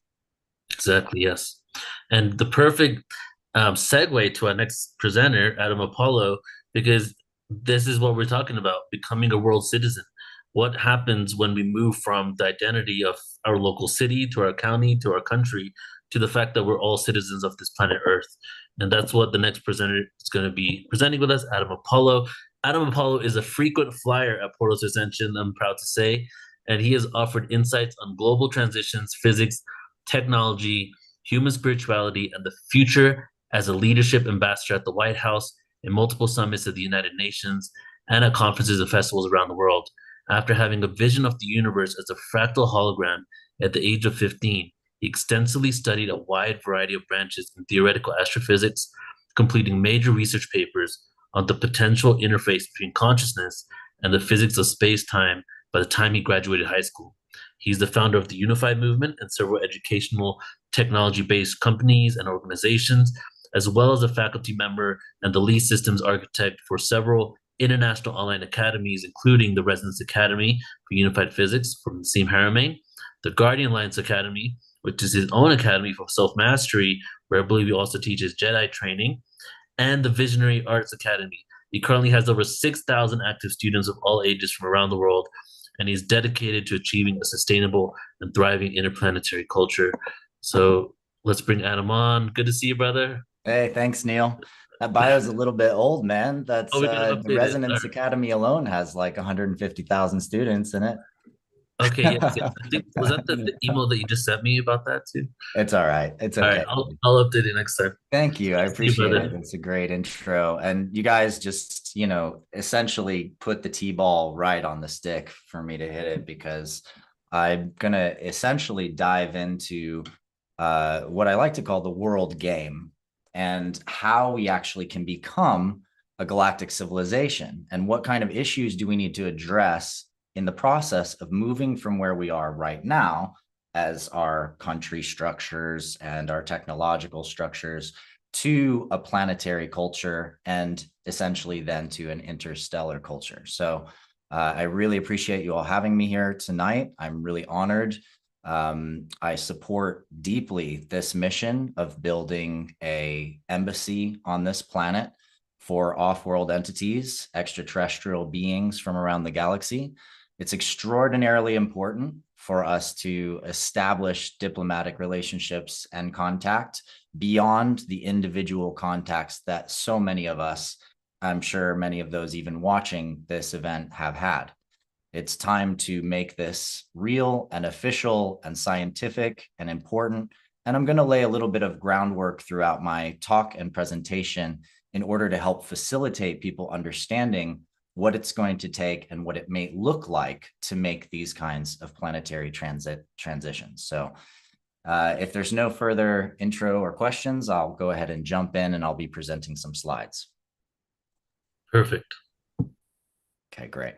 Speaker 1: Exactly, yes. And the perfect segue to our next presenter, Adam Apollo, because this is what we're talking about, becoming a world citizen. What happens when we move from the identity of our local city to our county to our country to the fact that we're all citizens of this planet Earth? And that's what the next presenter is going to be presenting with us, Adam Apollo. Adam Apollo is a frequent flyer at PortalToAscension, I'm proud to say, and he has offered insights on global transitions, physics, technology, human spirituality, and the future as a leadership ambassador at the White House, in multiple summits of the United Nations, and at conferences and festivals around the world. After having a vision of the universe as a fractal hologram at the age of 15, he extensively studied a wide variety of branches in theoretical astrophysics, completing major research papers on the potential interface between consciousness and the physics of space-time by the time he graduated high school. He's the founder of the Unified Movement and several educational technology-based companies and organizations, as well as a faculty member and the lead systems architect for several international online academies, including the Resonance Academy for Unified Physics from Nassim Haramein, the Guardian Alliance Academy, which is his own academy for self-mastery, where I believe he also teaches Jedi training, and the Visionary Arts Academy. He currently has over 6,000 active students of all ages from around the world, and he's dedicated to achieving a sustainable and thriving interplanetary culture. So let's bring Adam on. Good to see you, brother.
Speaker 6: Hey, thanks, Neil. That bio is a little bit old, man. That's
Speaker 1: we gotta
Speaker 6: the
Speaker 1: update it.
Speaker 6: Resonance Academy alone has like 150,000 students in it.
Speaker 1: Okay, yes. I think, was that the email that you just sent me about that too?
Speaker 6: It's all right. It's
Speaker 1: All
Speaker 6: okay.
Speaker 1: right, I'll update it next time.
Speaker 6: Thank you. I
Speaker 1: See you,
Speaker 6: appreciate
Speaker 1: brother.
Speaker 6: it. It's a great intro. And you guys just, essentially put the T-ball right on the stick for me to hit it, because I'm going to essentially dive into what I like to call the world game, and how we actually can become a galactic civilization, and what kind of issues do we need to address in the process of moving from where we are right now as our country structures and our technological structures to a planetary culture, and essentially then to an interstellar culture. So I really appreciate you all having me here tonight. I'm really honored. I support deeply this mission of building an embassy on this planet for off-world entities, extraterrestrial beings from around the galaxy. It's extraordinarily important for us to establish diplomatic relationships and contact beyond the individual contacts that so many of us, I'm sure many of those even watching this event, have had. It's time to make this real and official and scientific and important. And I'm going to lay a little bit of groundwork throughout my talk and presentation in order to help facilitate people understanding what it's going to take and what it may look like to make these kinds of planetary transitions. So if there's no further intro or questions, I'll go ahead and jump in, and I'll be presenting some slides.
Speaker 1: Perfect.
Speaker 6: Okay, great.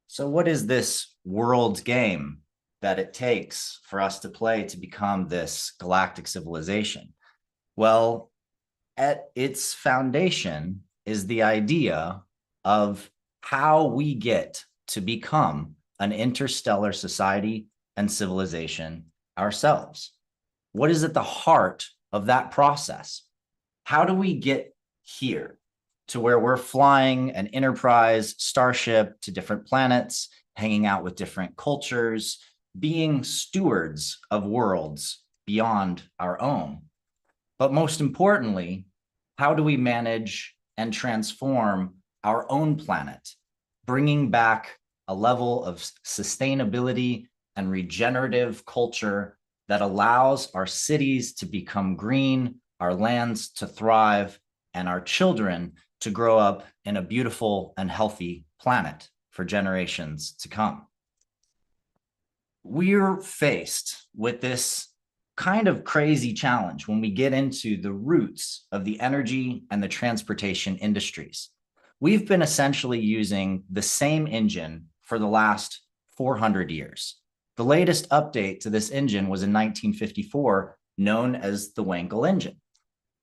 Speaker 6: So what is this world game that it takes for us to play to become this galactic civilization? Well, at its foundation is the idea of how we get to become an interstellar society and civilization ourselves. What is at the heart of that process? How do we get here to where we're flying an Enterprise starship to different planets, hanging out with different cultures, being stewards of worlds beyond our own? But most importantly, how do we manage and transform our own planet, bringing back a level of sustainability and regenerative culture that allows our cities to become green, our lands to thrive, and our children to grow up in a beautiful and healthy planet for generations to come. We're faced with this kind of crazy challenge when we get into the roots of the energy and the transportation industries. We've been essentially using the same engine for the last 400 years. The latest update to this engine was in 1954, known as the Wankel engine.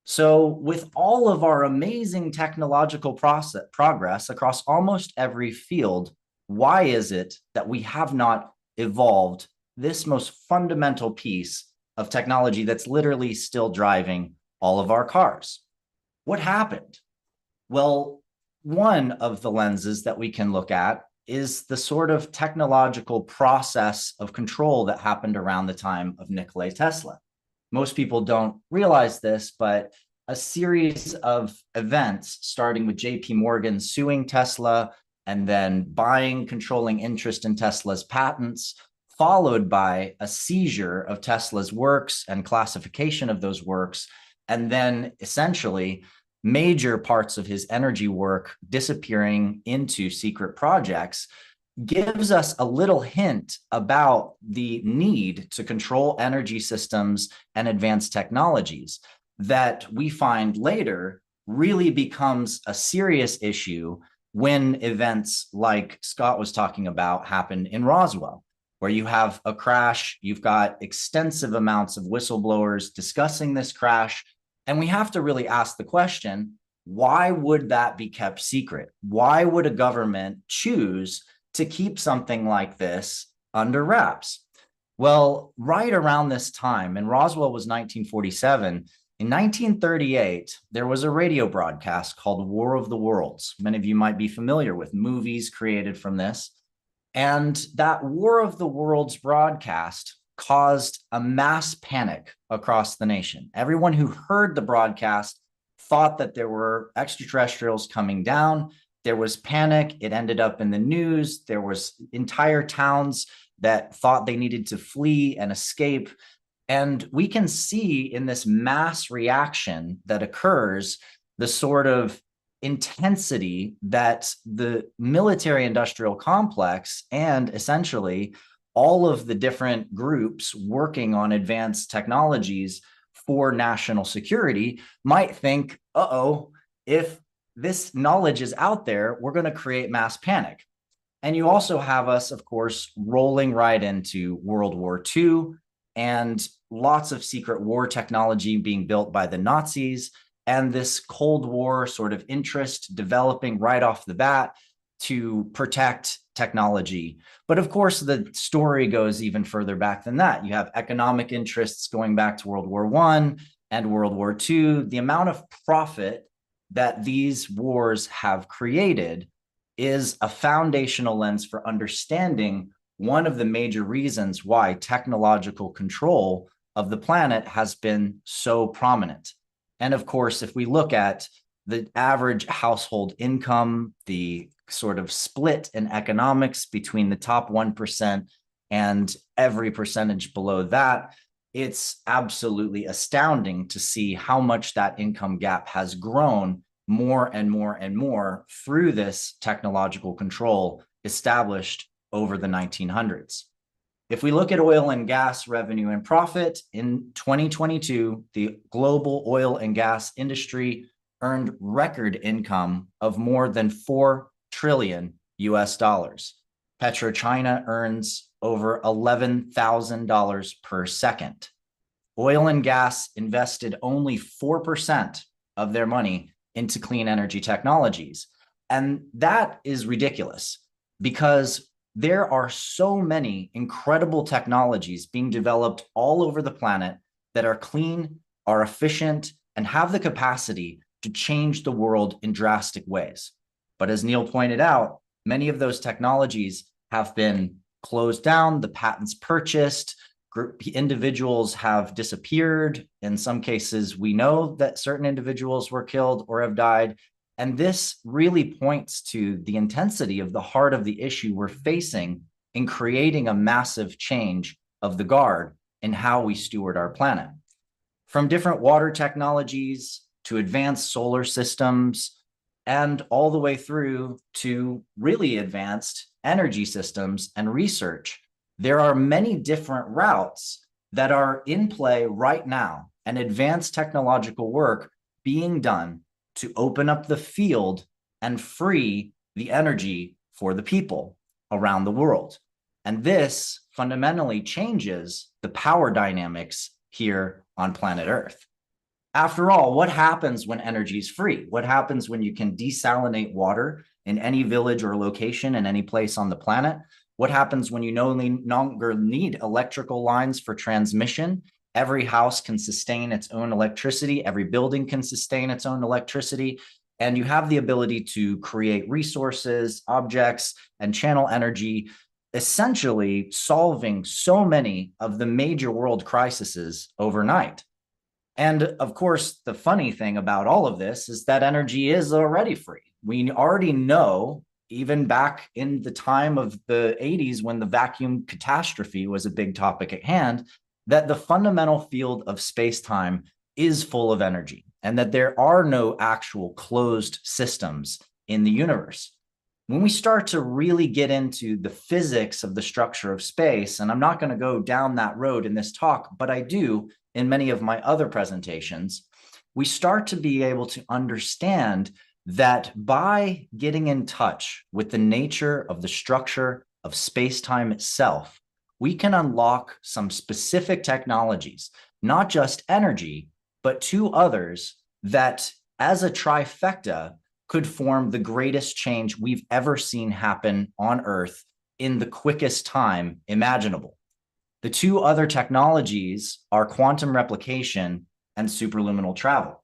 Speaker 6: So with all of our amazing technological progress across almost every field, why is it that we have not evolved this most fundamental piece of technology that's literally still driving all of our cars? What happened? Well, one of the lenses that we can look at is the sort of technological process of control that happened around the time of Nikola Tesla. Most people don't realize this, but a series of events, starting with JP Morgan suing Tesla and then buying controlling interest in Tesla's patents, followed by a seizure of Tesla's works and classification of those works, and then essentially major parts of his energy work disappearing into secret projects, gives us a little hint about the need to control energy systems and advanced technologies that we find later really becomes a serious issue when events like Scott was talking about happen in Roswell, where you have a crash, you've got extensive amounts of whistleblowers discussing this crash, and we have to really ask the question, why would that be kept secret? Why would a government choose to keep something like this under wraps? Well, right around this time, and Roswell was 1947, in 1938, there was a radio broadcast called War of the Worlds. Many of you might be familiar with movies created from this. And that War of the Worlds broadcast caused a mass panic across the nation. Everyone who heard the broadcast thought that there were extraterrestrials coming down. There was panic. It ended up in the news. There was entire towns that thought they needed to flee and escape. And we can see in this mass reaction that occurs the sort of intensity that the military industrial complex and essentially all of the different groups working on advanced technologies for national security might think, if this knowledge is out there, we're going to create mass panic. And you also have us, of course, rolling right into World War II and lots of secret war technology being built by the Nazis, and this Cold War sort of interest developing right off the bat to protect technology. But of course, the story goes even further back than that. You have economic interests going back to World War I and World War II. The amount of profit that these wars have created is a foundational lens for understanding one of the major reasons why technological control of the planet has been so prominent. And of course, if we look at the average household income, the sort of split in economics between the top 1% and every percentage below that, it's absolutely astounding to see how much that income gap has grown more and more and more through this technological control established over the 1900s. If we look at oil and gas revenue and profit in 2022, the global oil and gas industry earned record income of more than 4 trillion US dollars. PetroChina earns over $11,000 per second. Oil and gas invested only 4% of their money into clean energy technologies. And that is ridiculous because there are so many incredible technologies being developed all over the planet that are clean, are efficient, and have the capacity to change the world in drastic ways. But as Neil pointed out, many of those technologies have been closed down, the patents purchased, individuals have disappeared. In some cases, we know that certain individuals were killed or have died. And this really points to the intensity of the heart of the issue we're facing in creating a massive change of the guard in how we steward our planet. From different water technologies to advanced solar systems, and all the way through to really advanced energy systems and research. There are many different routes that are in play right now, and advanced technological work being done to open up the field and free the energy for the people around the world. And this fundamentally changes the power dynamics here on planet Earth. After all, what happens when energy is free? What happens when you can desalinate water in any village or location in any place on the planet? What happens when you no longer need electrical lines for transmission? Every house can sustain its own electricity. Every building can sustain its own electricity. And you have the ability to create resources, objects, and channel energy, essentially solving so many of the major world crises overnight. And of course, the funny thing about all of this is that energy is already free. We already know, even back in the time of the 80s when the vacuum catastrophe was a big topic at hand, that the fundamental field of space-time is full of energy and that there are no actual closed systems in the universe. When we start to really get into the physics of the structure of space, and I'm not going to go down that road in this talk, but I do in many of my other presentations, we start to be able to understand that by getting in touch with the nature of the structure of space-time itself, we can unlock some specific technologies, not just energy, but two others that, as a trifecta, could form the greatest change we've ever seen happen on Earth in the quickest time imaginable. The two other technologies are quantum replication and superluminal travel.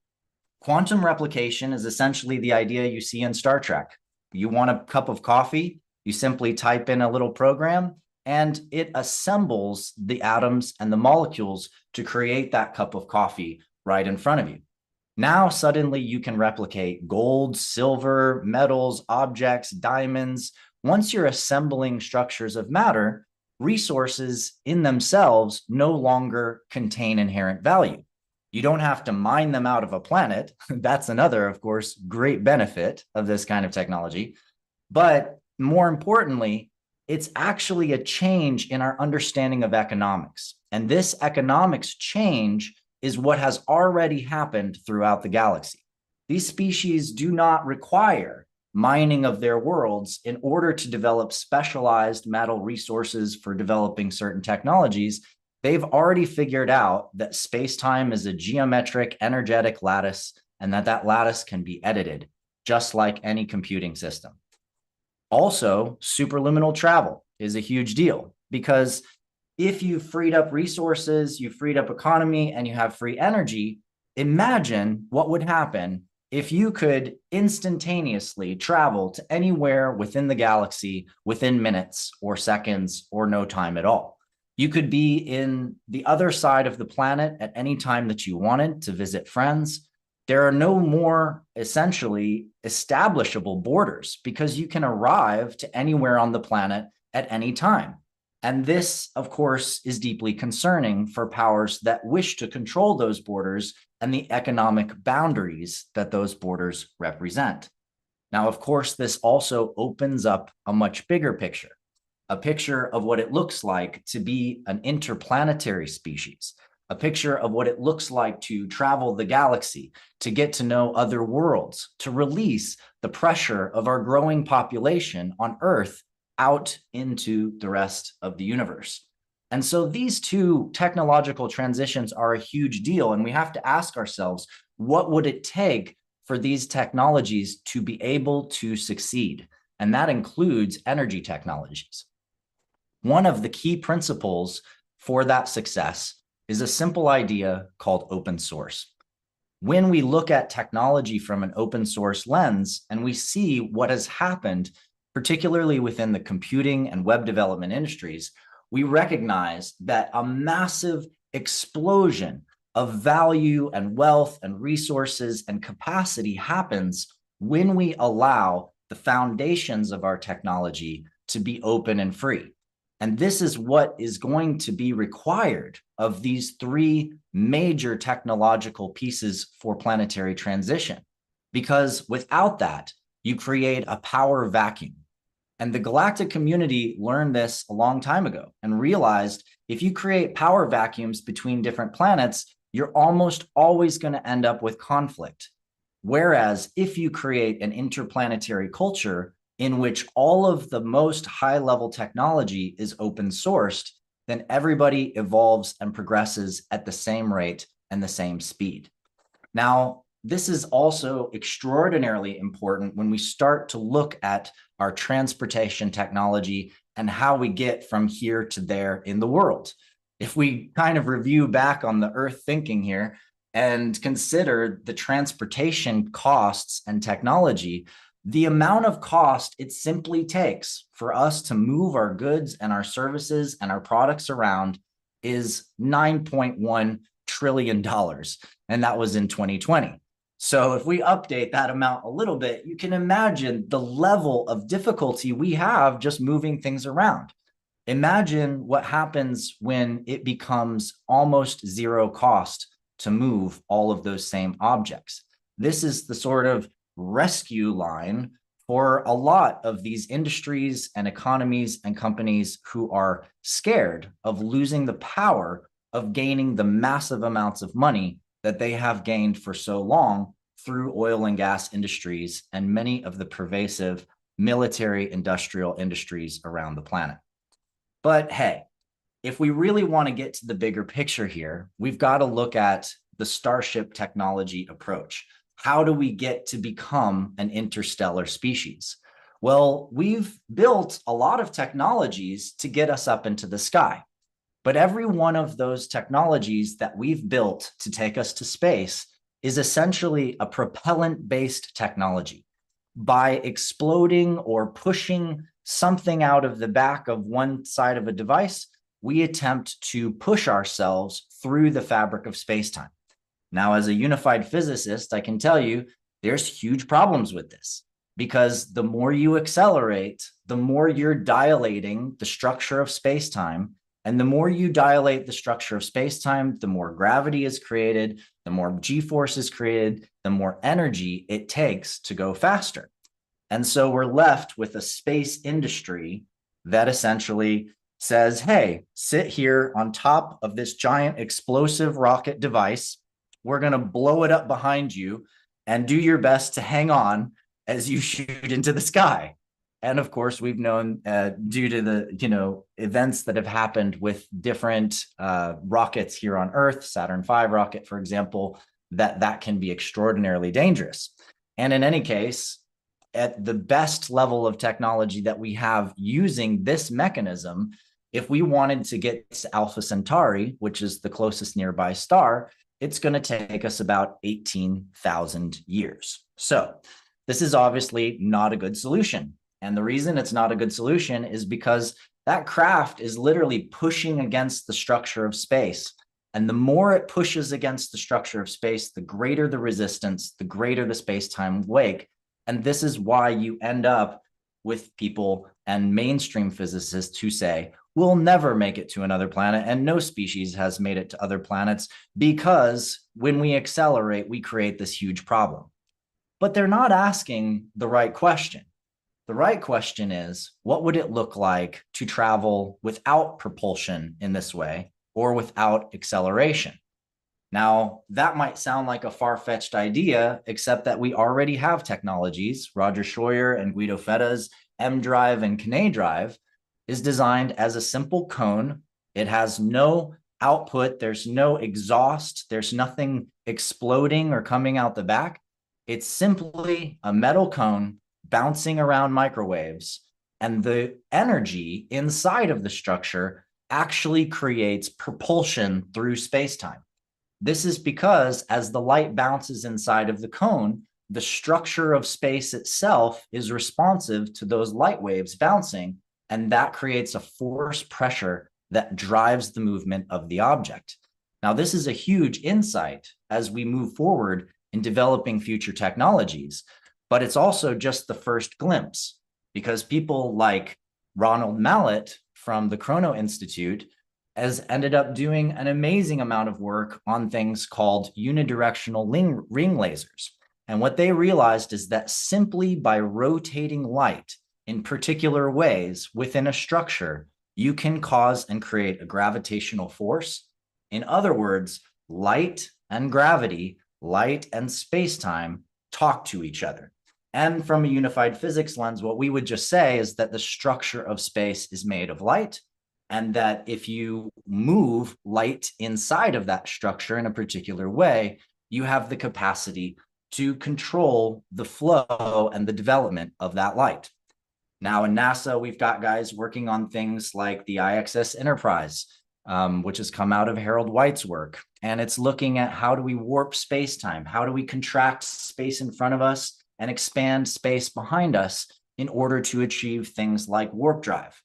Speaker 6: Quantum replication is essentially the idea you see in Star Trek. You want a cup of coffee, you simply type in a little program, and it assembles the atoms and the molecules to create that cup of coffee right in front of you. Now, suddenly you can replicate gold, silver, metals, objects, diamonds. Once you're assembling structures of matter, resources in themselves no longer contain inherent value. You don't have to mine them out of a planet. That's another, of course, great benefit of this kind of technology. But more importantly, it's actually a change in our understanding of economics. And this economics change is what has already happened throughout the galaxy. These species do not require mining of their worlds in order to develop specialized metal resources for developing certain technologies. They've already figured out that space-time is a geometric energetic lattice and that lattice can be edited, just like any computing system. Also, superluminal travel is a huge deal because if you freed up resources, you freed up economy, and you have free energy, imagine what would happen if you could instantaneously travel to anywhere within the galaxy within minutes or seconds or no time at all. You could be in the other side of the planet at any time that you wanted to visit friends. There are no more essentially establishable borders because you can arrive to anywhere on the planet at any time. And this, of course, is deeply concerning for powers that wish to control those borders and the economic boundaries that those borders represent. Now, of course, this also opens up a much bigger picture, a picture of what it looks like to be an interplanetary species, a picture of what it looks like to travel the galaxy, to get to know other worlds, to release the pressure of our growing population on Earth out into the rest of the universe. And so these two technological transitions are a huge deal, and we have to ask ourselves, what would it take for these technologies to be able to succeed? And that includes energy technologies. One of the key principles for that success is a simple idea called open source. When we look at technology from an open source lens and we see what has happened, particularly within the computing and web development industries, we recognize that a massive explosion of value and wealth and resources and capacity happens when we allow the foundations of our technology to be open and free. And this is what is going to be required of these three major technological pieces for planetary transition. because without that, you create a power vacuum. And the galactic community learned this a long time ago and realized if you create power vacuums between different planets, you're almost always going to end up with conflict. Whereas if you create an interplanetary culture in which all of the most high-level technology is open sourced, then everybody evolves and progresses at the same rate and the same speed. Now, this is also extraordinarily important when we start to look at our transportation technology and how we get from here to there in the world. If we kind of review back on the Earth thinking here and consider the transportation costs and technology, the amount of cost it simply takes for us to move our goods and our services and our products around is $9.1 trillion. And that was in 2020. So if we update that amount a little bit, you can imagine the level of difficulty we have just moving things around. Imagine what happens when it becomes almost zero cost to move all of those same objects. This is the sort of rescue line for a lot of these industries and economies and companies who are scared of losing the power of gaining the massive amounts of money that they have gained for so long through oil and gas industries and many of the pervasive military industrial industries around the planet. But hey, if we really want to get to the bigger picture here, we've got to look at the Starship technology approach. How do we get to become an interstellar species? Well, we've built a lot of technologies to get us up into the sky. But every one of those technologies that we've built to take us to space is essentially a propellant-based technology. By exploding or pushing something out of the back of one side of a device, we attempt to push ourselves through the fabric of space-time. Now, as a unified physicist, I can tell you there's huge problems with this, because the more you accelerate, the more you're dilating the structure of space-time. And the more you dilate the structure of space-time, the more gravity is created, the more G-force is created, the more energy it takes to go faster. And so we're left with a space industry that essentially says, hey, sit here on top of this giant explosive rocket device. We're going to blow it up behind you and do your best to hang on as you shoot into the sky. And of course, we've known due to the events that have happened with different rockets here on Earth, Saturn V rocket, for example, that can be extraordinarily dangerous. And in any case, at the best level of technology that we have using this mechanism, if we wanted to get to Alpha Centauri, which is the closest nearby star, it's going to take us about 18,000 years. So this is obviously not a good solution. And the reason it's not a good solution is because that craft is literally pushing against the structure of space. And the more it pushes against the structure of space, the greater the resistance, the greater the space-time wake. And this is why you end up with people and mainstream physicists who say, we'll never make it to another planet, and no species has made it to other planets, because when we accelerate, we create this huge problem. But they're not asking the right question. The right question is, what would it look like to travel without propulsion in this way, or without acceleration? Now, that might sound like a far-fetched idea, except that we already have technologies. Roger Scheuer and Guido Fetta's M-Drive and Kiné Drive is designed as a simple cone. It has no output. There's no exhaust. There's nothing exploding or coming out the back. It's simply a metal cone bouncing around microwaves, and the energy inside of the structure actually creates propulsion through space-time. This is because as the light bounces inside of the cone, the structure of space itself is responsive to those light waves bouncing, and that creates a force pressure that drives the movement of the object. Now, this is a huge insight as we move forward in developing future technologies, but it's also just the first glimpse, because people like Ronald Mallett from the Chrono Institute has ended up doing an amazing amount of work on things called unidirectional ring lasers. And what they realized is that simply by rotating light in particular ways within a structure, you can cause and create a gravitational force. In other words, light and gravity, light and space-time talk to each other. And from a unified physics lens, what we would just say is that the structure of space is made of light, and that if you move light inside of that structure in a particular way, you have the capacity to control the flow and the development of that light. Now in NASA, we've got guys working on things like the IXS Enterprise, which has come out of Harold White's work. And it's looking at how do we warp space-time? How do we contract space in front of us and expand space behind us in order to achieve things like warp drive?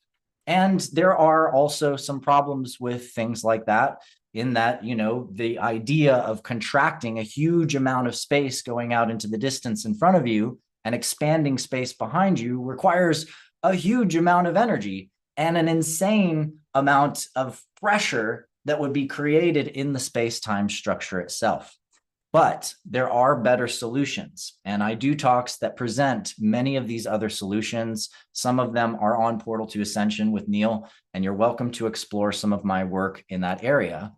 Speaker 6: And there are also some problems with things like that, in that, you know, the idea of contracting a huge amount of space going out into the distance in front of you and expanding space behind you requires a huge amount of energy and an insane amount of pressure that would be created in the space-time structure itself. But there are better solutions, and I do talks that present many of these other solutions. Some of them are on Portal to Ascension with Neil, and you're welcome to explore some of my work in that area.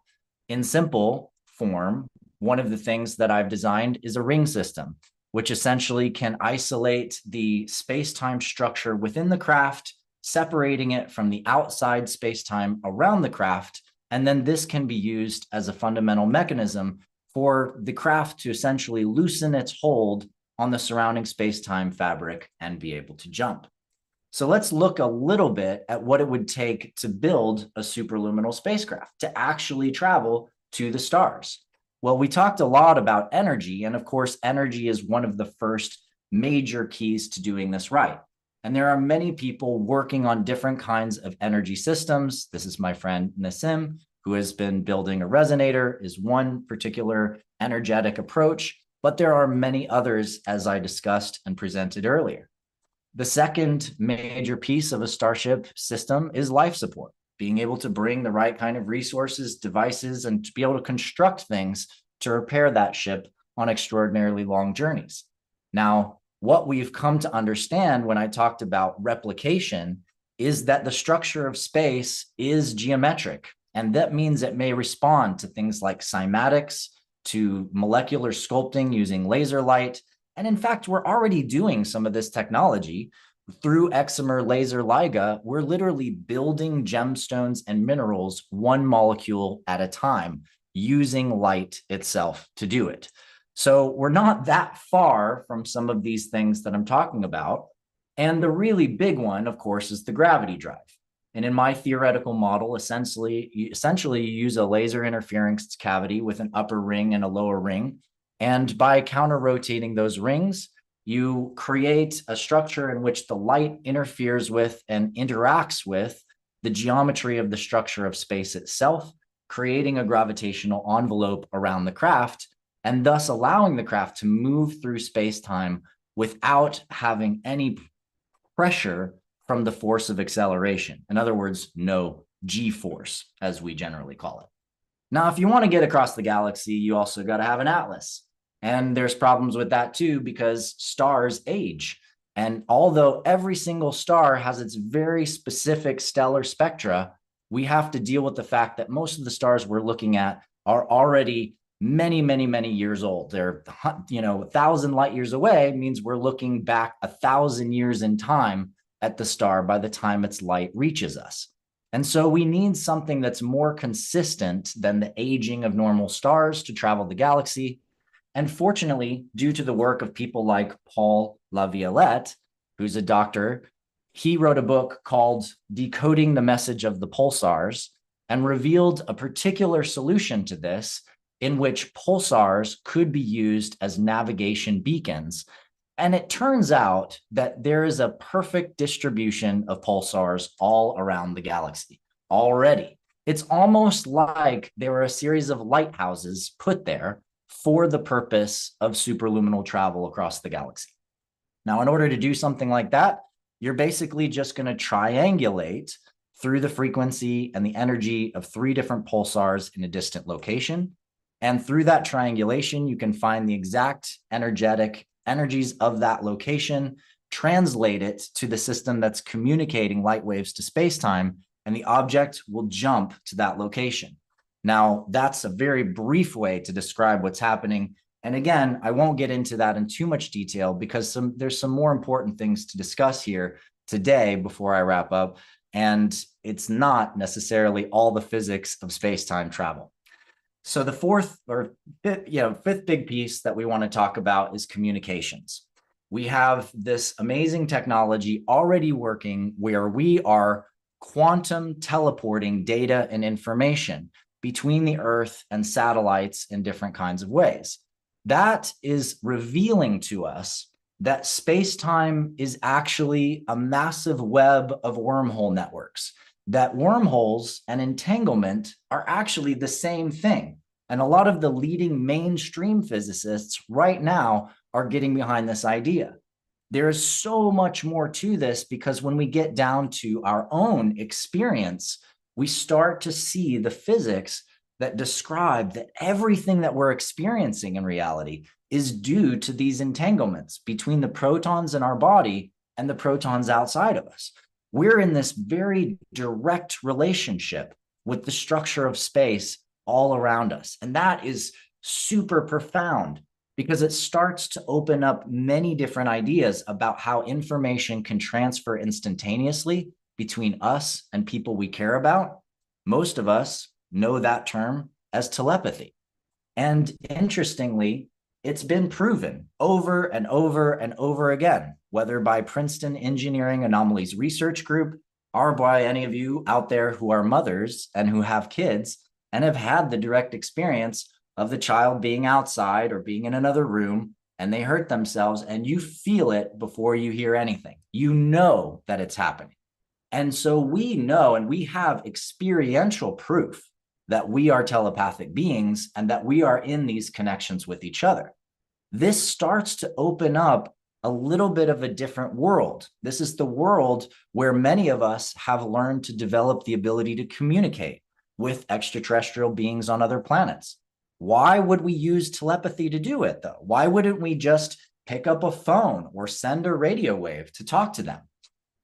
Speaker 6: In simple form, one of the things that I've designed is a ring system, which essentially can isolate the space-time structure within the craft, separating it from the outside space-time around the craft, and then this can be used as a fundamental mechanism for the craft to essentially loosen its hold on the surrounding space-time fabric and be able to jump. So let's look a little bit at what it would take to build a superluminal spacecraft to actually travel to the stars. Well, we talked a lot about energy, and of course, energy is one of the first major keys to doing this right. And there are many people working on different kinds of energy systems. This is my friend Nassim, who has been building a resonator, is one particular energetic approach, but there are many others, as I discussed and presented earlier. The second major piece of a Starship system is life support, being able to bring the right kind of resources, devices, and to be able to construct things to repair that ship on extraordinarily long journeys. Now, what we've come to understand when I talked about replication is that the structure of space is geometric. And that means it may respond to things like cymatics, to molecular sculpting using laser light. And in fact, we're already doing some of this technology through Excimer Laser LIGA. We're literally building gemstones and minerals one molecule at a time, using light itself to do it. So we're not that far from some of these things that I'm talking about. And the really big one, of course, is the gravity drive. And in my theoretical model, essentially you use a laser interference cavity with an upper ring and a lower ring. And by counter-rotating those rings, you create a structure in which the light interferes with and interacts with the geometry of the structure of space itself, creating a gravitational envelope around the craft, and thus allowing the craft to move through space-time without having any pressure from the force of acceleration. In other words, no G-force, as we generally call it. Now, if you want to get across the galaxy, you also got to have an atlas. And there's problems with that too, because stars age. And although every single star has its very specific stellar spectra, we have to deal with the fact that most of the stars we're looking at are already many, many, many years old. They're, 1,000 light years away means we're looking back 1,000 years in time at the star by the time its light reaches us. And so we need something that's more consistent than the aging of normal stars to travel the galaxy. And fortunately, due to the work of people like Paul LaViolette, who's a doctor, he wrote a book called Decoding the Message of the Pulsars and revealed a particular solution to this in which pulsars could be used as navigation beacons. And it turns out that there is a perfect distribution of pulsars all around the galaxy already. It's almost like there were a series of lighthouses put there for the purpose of superluminal travel across the galaxy. Now, in order to do something like that, you're basically just going to triangulate through the frequency and the energy of 3 different pulsars in a distant location. And through that triangulation, you can find the exact energetic energies of that location, translate it to the system that's communicating light waves to space-time, and the object will jump to that location. Now, that's a very brief way to describe what's happening. And again, I won't get into that in too much detail because there's some more important things to discuss here today before I wrap up. And it's not necessarily all the physics of space-time travel. So the fifth big piece that we want to talk about is communications. We have this amazing technology already working where we are quantum teleporting data and information between the Earth and satellites in different kinds of ways. That is revealing to us that space-time is actually a massive web of wormhole networks, that wormholes and entanglement are actually the same thing. And a lot of the leading mainstream physicists right now are getting behind this idea. There is so much more to this because when we get down to our own experience, we start to see the physics that describe that everything that we're experiencing in reality is due to these entanglements between the protons in our body and the protons outside of us. We're in this very direct relationship with the structure of space all around us. And that is super profound because it starts to open up many different ideas about how information can transfer instantaneously between us and people we care about. Most of us know that term as telepathy. And interestingly, it's been proven over and over and over again, whether by Princeton Engineering Anomalies Research Group or by any of you out there who are mothers and who have kids and have had the direct experience of the child being outside or being in another room and they hurt themselves and you feel it before you hear anything. You know that it's happening. And so we know and we have experiential proof that we are telepathic beings and that we are in these connections with each other. This starts to open up a little bit of a different world. This is the world where many of us have learned to develop the ability to communicate with extraterrestrial beings on other planets. Why would we use telepathy to do it, though? Why wouldn't we just pick up a phone or send a radio wave to talk to them?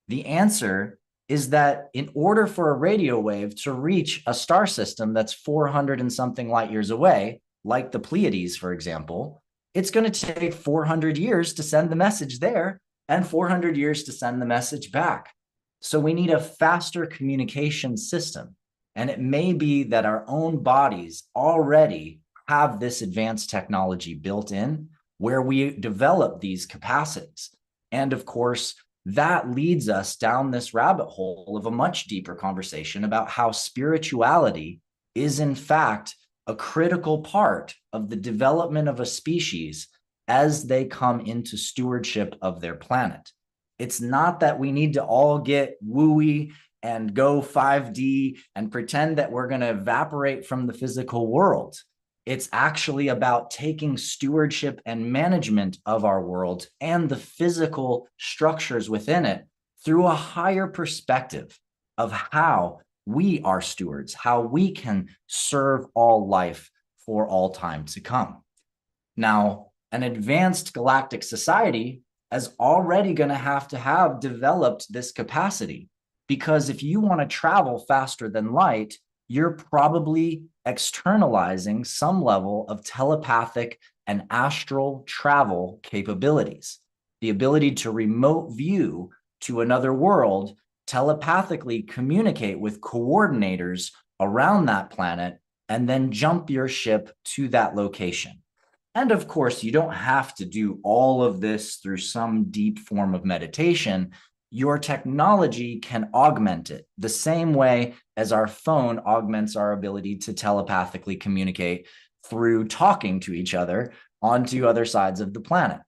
Speaker 6: The answer is that in order for a radio wave to reach a star system that's 400 and something light years away, like the Pleiades, for example, it's going to take 400 years to send the message there and 400 years to send the message back. So we need a faster communication system. And it may be that our own bodies already have this advanced technology built in where we develop these capacities. And of course, that leads us down this rabbit hole of a much deeper conversation about how spirituality is in fact a critical part of the development of a species as they come into stewardship of their planet. It's not that we need to all get wooey and go 5D and pretend that we're going to evaporate from the physical world. It's actually about taking stewardship and management of our world and the physical structures within it through a higher perspective of how we are stewards, how we can serve all life for all time to come. Now, an advanced galactic society is already going to have developed this capacity, because if you want to travel faster than light, you're probably externalizing some level of telepathic and astral travel capabilities. The ability to remote view to another world, telepathically communicate with coordinators around that planet, and then jump your ship to that location. And of course, you don't have to do all of this through some deep form of meditation. Your technology can augment it the same way as our phone augments our ability to telepathically communicate through talking to each other onto other sides of the planet.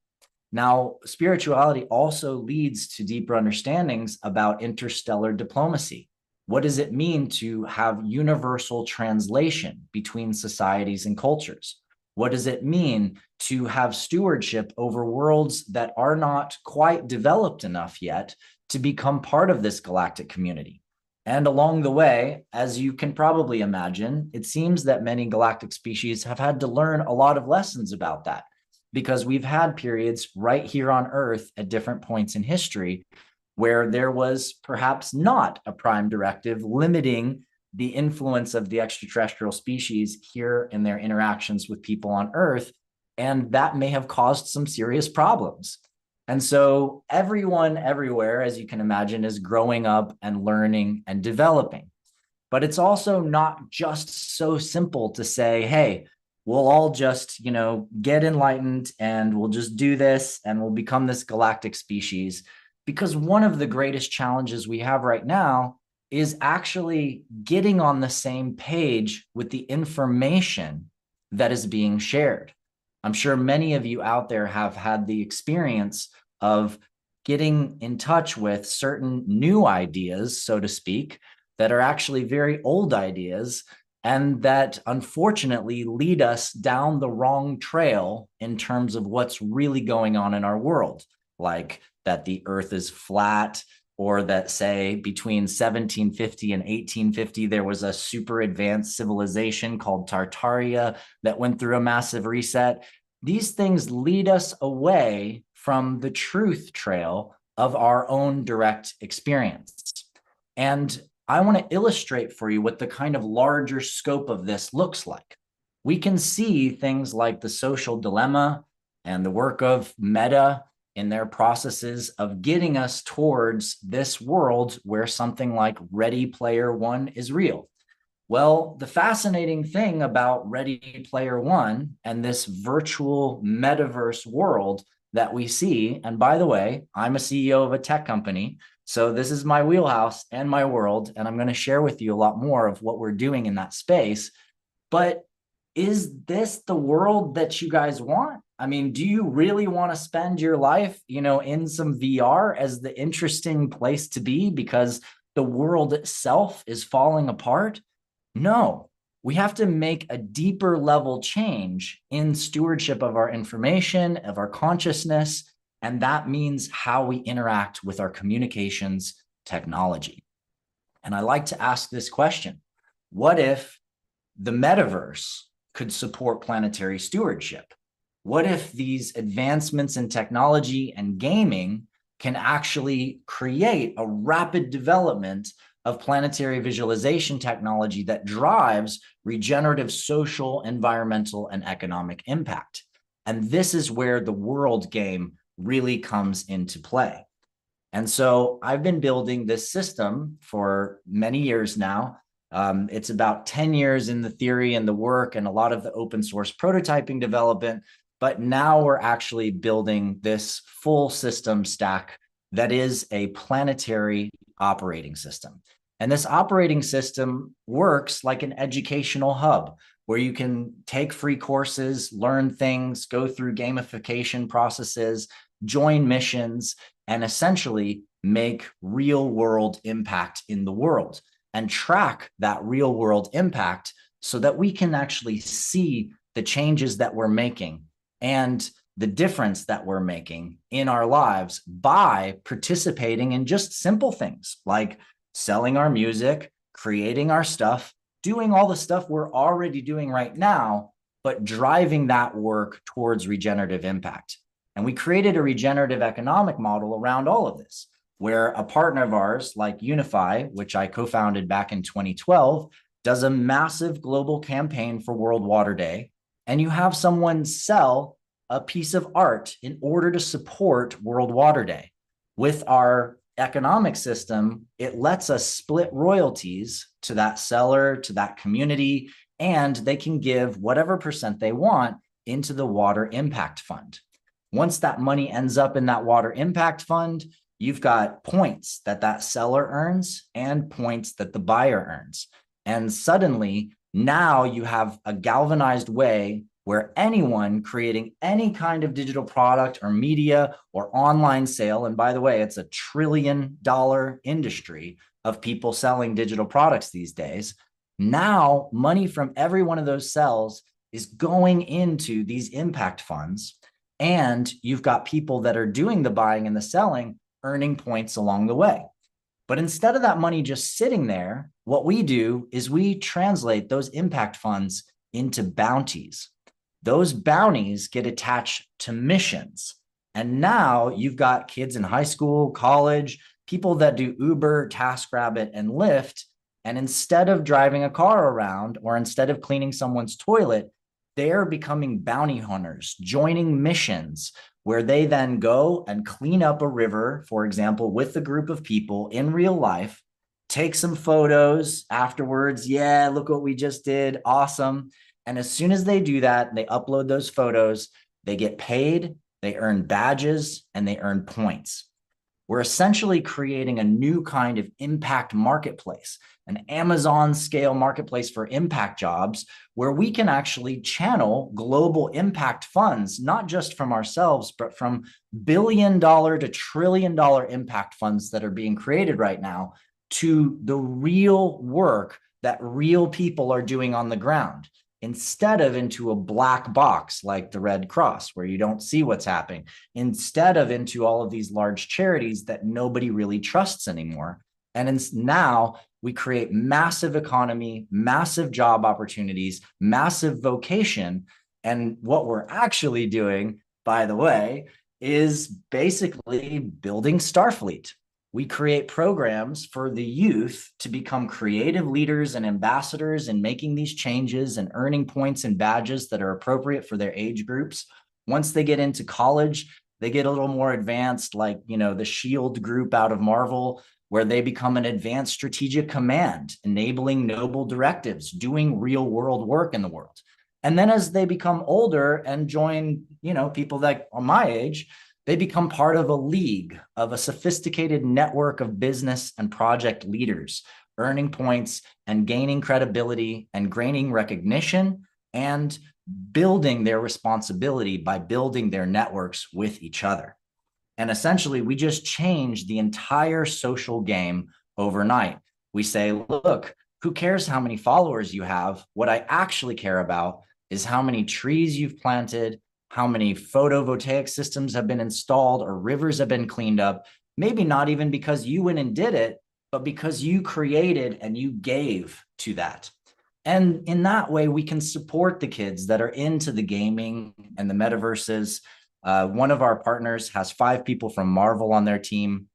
Speaker 6: Now, spirituality also leads to deeper understandings about interstellar diplomacy. What does it mean to have universal translation between societies and cultures? What does it mean to have stewardship over worlds that are not quite developed enough yet to become part of this galactic community? And along the way, as you can probably imagine, it seems that many galactic species have had to learn a lot of lessons about that, because we've had periods right here on Earth at different points in history where there was perhaps not a prime directive limiting the influence of the extraterrestrial species here in their interactions with people on Earth. And that may have caused some serious problems. And so everyone everywhere, as you can imagine, is growing up and learning and developing. But it's also not just so simple to say, hey, we'll all just, get enlightened and we'll just do this and we'll become this galactic species. Because one of the greatest challenges we have right now is actually getting on the same page with the information that is being shared. I'm sure many of you out there have had the experience of getting in touch with certain new ideas, so to speak, that are actually very old ideas and that unfortunately lead us down the wrong trail in terms of what's really going on in our world, like that the Earth is flat, or that, say, between 1750 and 1850, there was a super advanced civilization called Tartaria that went through a massive reset. These things lead us away from the truth trail of our own direct experience. And I want to illustrate for you what the kind of larger scope of this looks like. We can see things like the social dilemma and the work of Meta in their processes of getting us towards this world where something like Ready Player One is real. Well, the fascinating thing about Ready Player One and this virtual metaverse world that we see, and by the way, I'm a CEO of a tech company, so this is my wheelhouse and my world, and I'm going to share with you a lot more of what we're doing in that space. But is this the world that you guys want? I mean, do you really want to spend your life, in some VR as the interesting place to be because the world itself is falling apart? No, we have to make a deeper level change in stewardship of our information, of our consciousness, and that means how we interact with our communications technology. And I like to ask this question: what if the metaverse could support planetary stewardship? What if these advancements in technology and gaming can actually create a rapid development of planetary visualization technology that drives regenerative social, environmental, and economic impact? And this is where the world game really comes into play. And so I've been building this system for many years now. It's about 10 years in the theory and the work and a lot of the open source prototyping development. But now we're actually building this full system stack that is a planetary operating system. And this operating system works like an educational hub where you can take free courses, learn things, go through gamification processes, join missions, and essentially make real world impact in the world and track that real world impact so that we can actually see the changes that we're making and the difference that we're making in our lives by participating in just simple things like selling our music, creating our stuff, doing all the stuff we're already doing right now, but driving that work towards regenerative impact. And we created a regenerative economic model around all of this, where a partner of ours like Unify, which I co-founded back in 2012, does a massive global campaign for World Water Day. And you have someone sell a piece of art in order to support World Water Day. With our economic system, it lets us split royalties to that seller, to that community, and they can give whatever percent they want into the Water Impact Fund. Once that money ends up in that Water Impact Fund, you've got points that that seller earns and points that the buyer earns. And suddenly, now you have a galvanized way where anyone creating any kind of digital product or media or online sale, and by the way, it's $1 trillion industry of people selling digital products these days. Now, money from every one of those sales is going into these impact funds. And you've got people that are doing the buying and the selling earning points along the way. But instead of that money just sitting there, what we do is we translate those impact funds into bounties. Those bounties get attached to missions. And now you've got kids in high school, college, people that do Uber, TaskRabbit, and Lyft. And instead of driving a car around or instead of cleaning someone's toilet, they're becoming bounty hunters, joining missions where they then go and clean up a river, for example, with a group of people in real life, take some photos afterwards. Yeah, look what we just did. Awesome. And as soon as they do that, they upload those photos, they get paid, they earn badges, and they earn points. We're essentially creating a new kind of impact marketplace, an Amazon scale marketplace for impact jobs, where we can actually channel global impact funds, not just from ourselves, but from billion-dollar to trillion-dollar impact funds that are being created right now to the real work that real people are doing on the ground, instead of into a black box like the Red Cross, where you don't see what's happening, instead of into all of these large charities that nobody really trusts anymore. And now we create massive economy, massive job opportunities, massive vocation. And what we're actually doing, by the way, is basically building Starfleet. We create programs for the youth to become creative leaders and ambassadors in making these changes and earning points and badges that are appropriate for their age groups. Once they get into college, they get a little more advanced, like, you know, the SHIELD group out of Marvel, where they become an advanced strategic command, enabling noble directives, doing real world work in the world. And then as they become older and join, you know, people that are my age, they become part of a league, of a sophisticated network of business and project leaders, earning points and gaining credibility and gaining recognition and building their responsibility by building their networks with each other. And essentially, we just change the entire social game overnight. We say, look, who cares how many followers you have? What I actually care about is how many trees you've planted, how many photovoltaic systems have been installed or rivers have been cleaned up, maybe not even because you went and did it, but because you created and you gave to that. And in that way, we can support the kids that are into the gaming and the metaverses. One of our partners has 5 people from Marvel on their team.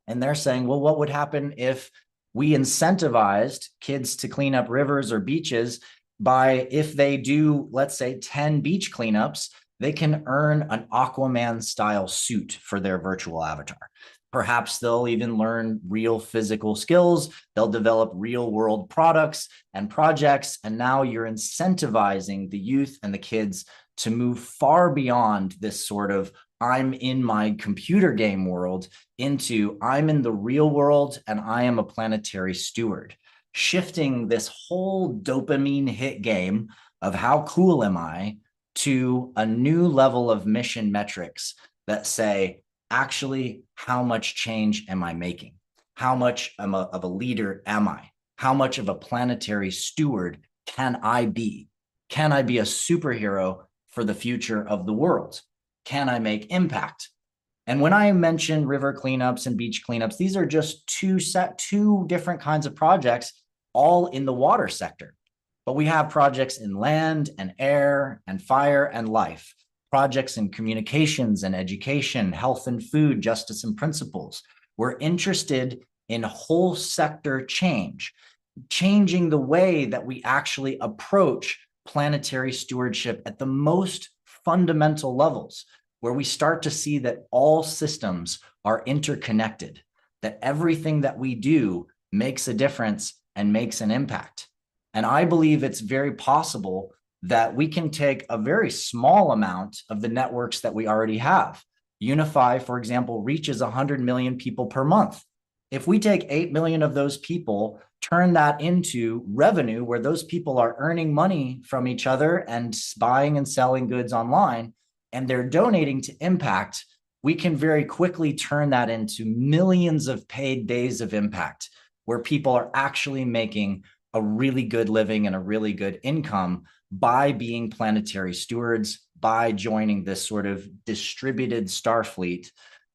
Speaker 6: And they're saying, well, what would happen if we incentivized kids to clean up rivers or beaches by, if they do, let's say, 10 beach cleanups, they can earn an Aquaman style suit for their virtual avatar. Perhaps they'll even learn real physical skills. They'll develop real world products and projects. And now you're incentivizing the youth and the kids to move far beyond this sort of I'm in my computer game world into I'm in the real world and I am a planetary steward, shifting this whole dopamine hit game of how cool am I to a new level of mission metrics that say, actually, how much change am I making? How much of a leader am I? How much of a planetary steward can I be? Can I be a superhero for the future of the world? Can I make impact? And when I mention river cleanups and beach cleanups, these are just two different kinds of projects, all in the water sector. But we have projects in land and air and fire and life, projects in communications and education, health and food, justice and principles. We're interested in whole sector change, changing the way that we actually approach planetary stewardship at the most fundamental levels, where we start to see that all systems are interconnected, that everything that we do makes a difference and makes an impact. And I believe it's very possible that we can take a very small amount of the networks that we already have. Unify, for example, reaches 100 million people per month. If we take 8 million of those people, turn that into revenue where those people are earning money from each other and buying and selling goods online, and they're donating to impact, we can very quickly turn that into millions of paid days of impact, where people are actually making a really good living and a really good income by being planetary stewards, by joining this sort of distributed Starfleet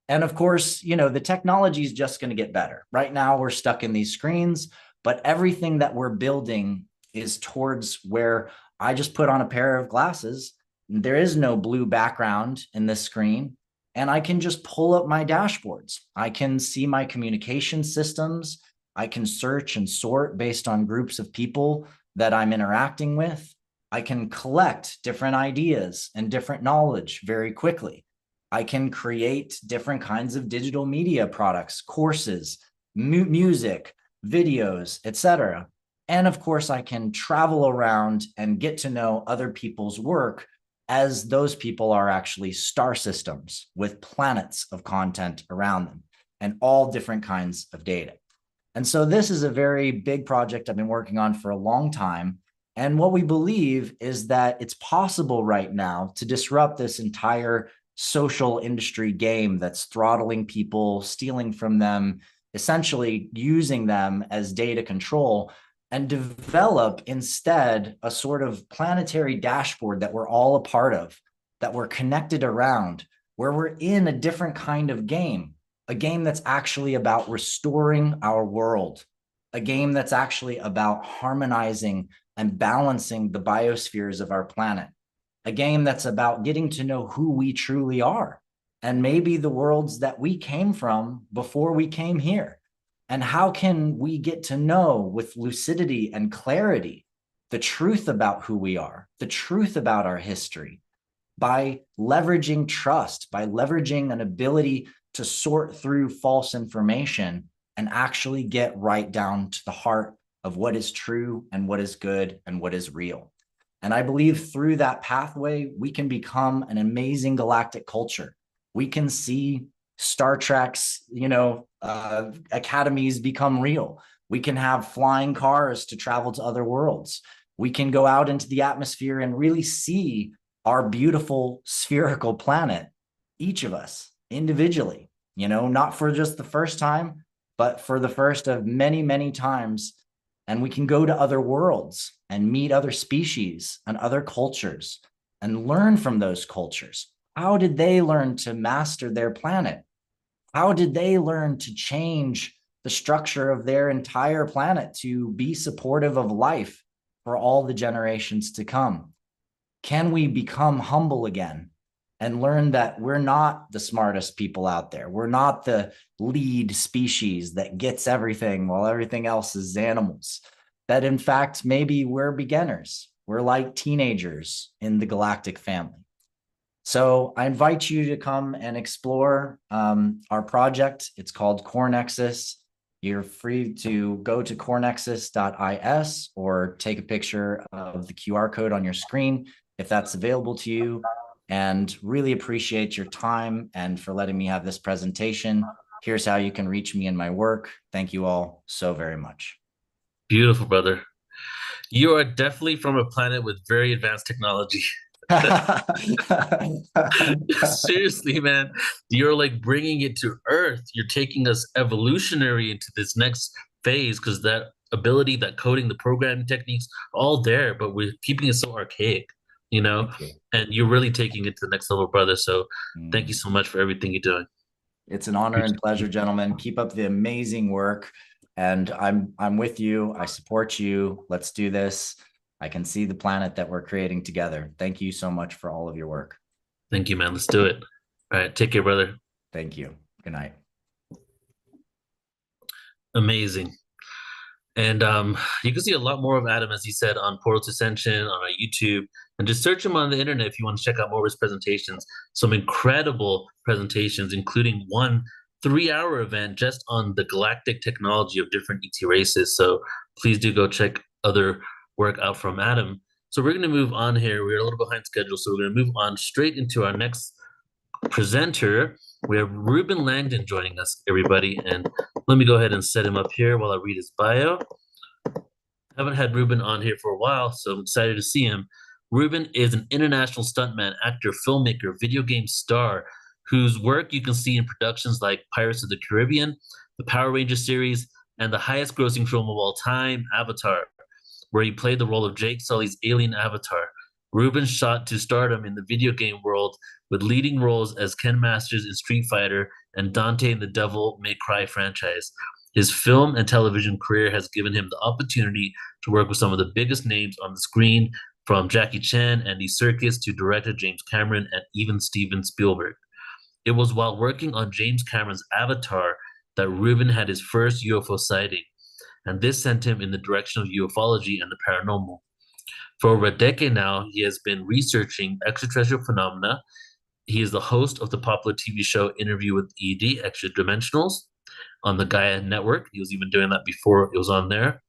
Speaker 6: And of course, the technology is just going to get better. Right now, we're stuck in these screens, but everything that we're building is towards where I just put on a pair of glasses. There is no blue background in this screen, and I can just pull up my dashboards. I can see my communication systems. I can search and sort based on groups of people that I'm interacting with. I can collect different ideas and different knowledge very quickly. I can create different kinds of digital media products, courses, music, videos, etc. And of course, I can travel around and get to know other people's work, as those people are actually star systems with planets of content around them and all different kinds of data. And so this is a very big project I've been working on for a long time. And what we believe is that it's possible right now to disrupt this entire social industry game that's throttling people, stealing from them, essentially using them as data control, and develop instead a sort of planetary dashboard that we're all a part of, that we're connected around, where we're in a different kind of game, a game that's actually about restoring our world, a game that's actually about harmonizing and balancing the biospheres of our planet, a game that's about getting to know who we truly are, and maybe the worlds that we came from before we came here. And how can we get to know with lucidity and clarity the truth about who we are, the truth about our history, by leveraging trust, by leveraging an ability to sort through false information and actually get right down to the heart of what is true and what is good and what is real. And I believe through that pathway, we can become an amazing galactic culture. We can see Star Trek's, academies become real. We can have flying cars to travel to other worlds. We can go out into the atmosphere and really see our beautiful spherical planet, each of us individually, not for just the first time, but for the first of many, many times. And we can go to other worlds and meet other species and other cultures and learn from those cultures. How did they learn to master their planet? How did they learn to change the structure of their entire planet to be supportive of life for all the generations to come? Can we become humble again and learn that we're not the smartest people out there? We're not the lead species that gets everything while everything else is animals. That in fact, maybe we're beginners. We're like teenagers in the galactic family. So I invite you to come and explore our project. It's called CoreNexus. You're free to go to CoreNexus.is or take a picture of the QR code on your screen if that's available to you. And really appreciate your time and for letting me have this presentation. Here's how you can reach me in my work. Thank you all so very much.
Speaker 1: Beautiful, brother. You are definitely from a planet with very advanced technology. Seriously, man, you're like bringing it to Earth. You're taking us evolutionary into this next phase, because that ability, that coding, the programming techniques, all there, but we're keeping it so archaic, and you're really taking it to the next level, brother. So thank you so much for everything you're doing.
Speaker 6: It's an honor and pleasure, gentlemen. Keep up the amazing work, and I'm with you. I support you. Let's do this. I can see the planet that we're creating together. Thank you so much for all of your work.
Speaker 1: Thank you, man. Let's do it. All right. Take care, brother.
Speaker 6: Thank you. Good night.
Speaker 1: Amazing. And you can see a lot more of Adam, as he said, on PortalToAscension, on our YouTube, and just search him on the internet if you want to check out more of his presentations. Some incredible presentations, including one 3-hour event just on the galactic technology of different ET races. So please do go check other work out from Adam. So we're going to move on here. We're a little behind schedule, so we're going to move on straight into our next presenter. We have Reuben Langdon joining us, everybody. And let me go ahead and set him up here while I read his bio. I haven't had Reuben on here for a while, so I'm excited to see him. Reuben is an international stuntman, actor, filmmaker, video game star, whose work you can see in productions like Pirates of the Caribbean, the Power Rangers series, and the highest grossing film of all time, Avatar, where he played the role of Jake Sully's alien avatar. Reuben shot to stardom in the video game world with leading roles as Ken Masters in Street Fighter and Dante and the Devil May Cry franchise. His film and television career has given him the opportunity to work with some of the biggest names on the screen, from Jackie Chan, Andy Serkis, to director James Cameron, and even Steven Spielberg. It was while working on James Cameron's Avatar that Ruben had his first UFO sighting, and this sent him in the direction of ufology and the paranormal. For over a decade now, he has been researching extraterrestrial phenomena. He is the host of the popular TV show Interview with ED, Extra Dimensionals, on the Gaia Network. He was even doing that before it was on there.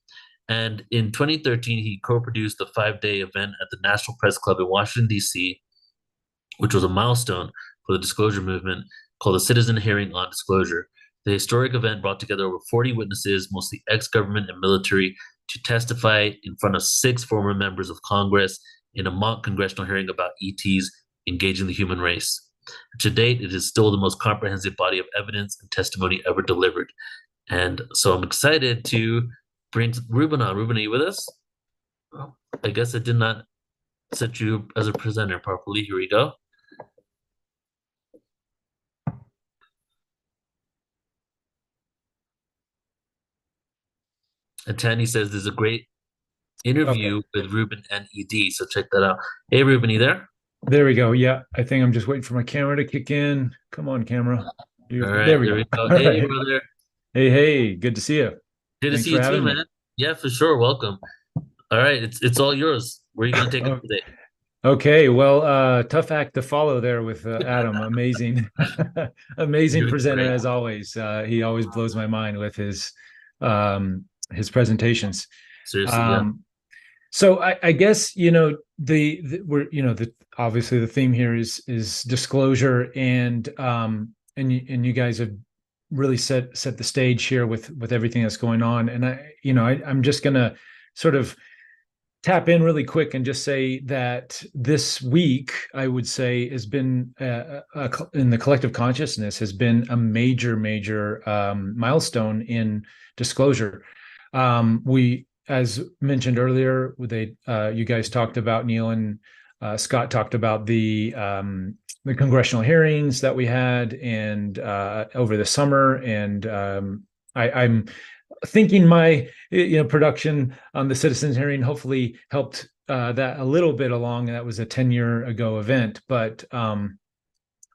Speaker 1: And in 2013, he co-produced the 5-day event at the National Press Club in Washington, D.C., which was a milestone for the disclosure movement, called the Citizen Hearing on Disclosure. The historic event brought together over 40 witnesses, mostly ex-government and military, to testify in front of 6 former members of Congress in a mock congressional hearing about ETs engaging the human race. To date, it is still the most comprehensive body of evidence and testimony ever delivered. And so I'm excited to bring Ruben on. Ruben, are you with us? Well, I guess I did not set you as a presenter properly. Here we go. And Tanny says there's a great interview with Ruben and ED, so check that out. Hey, Ruben, you there?
Speaker 7: There we go. Yeah, I think I'm just waiting for my camera to kick in. Come on, camera.
Speaker 1: All right,
Speaker 7: there we go.
Speaker 1: All hey, right. Brother.
Speaker 7: Hey, good to see you.
Speaker 1: Good to see you too, man. Yeah, for sure. Welcome. All right, it's all yours. Where are you going to take it today?
Speaker 7: Okay, well, tough act to follow there with Adam. Amazing, amazing presenter great. As always. He always blows my mind with his presentations.
Speaker 1: Seriously, yeah.
Speaker 7: So I guess we're obviously the theme here is disclosure, and you guys have really set the stage here with everything that's going on, and I'm just gonna sort of tap in really quick and just say that this week, I would say, has been in the collective consciousness has been a major milestone in disclosure. We, as mentioned earlier, you guys talked about, Neil and Scott talked about the congressional hearings that we had and over the summer, and I'm thinking my production on the citizens hearing hopefully helped that a little bit along. That was a 10-year ago event, but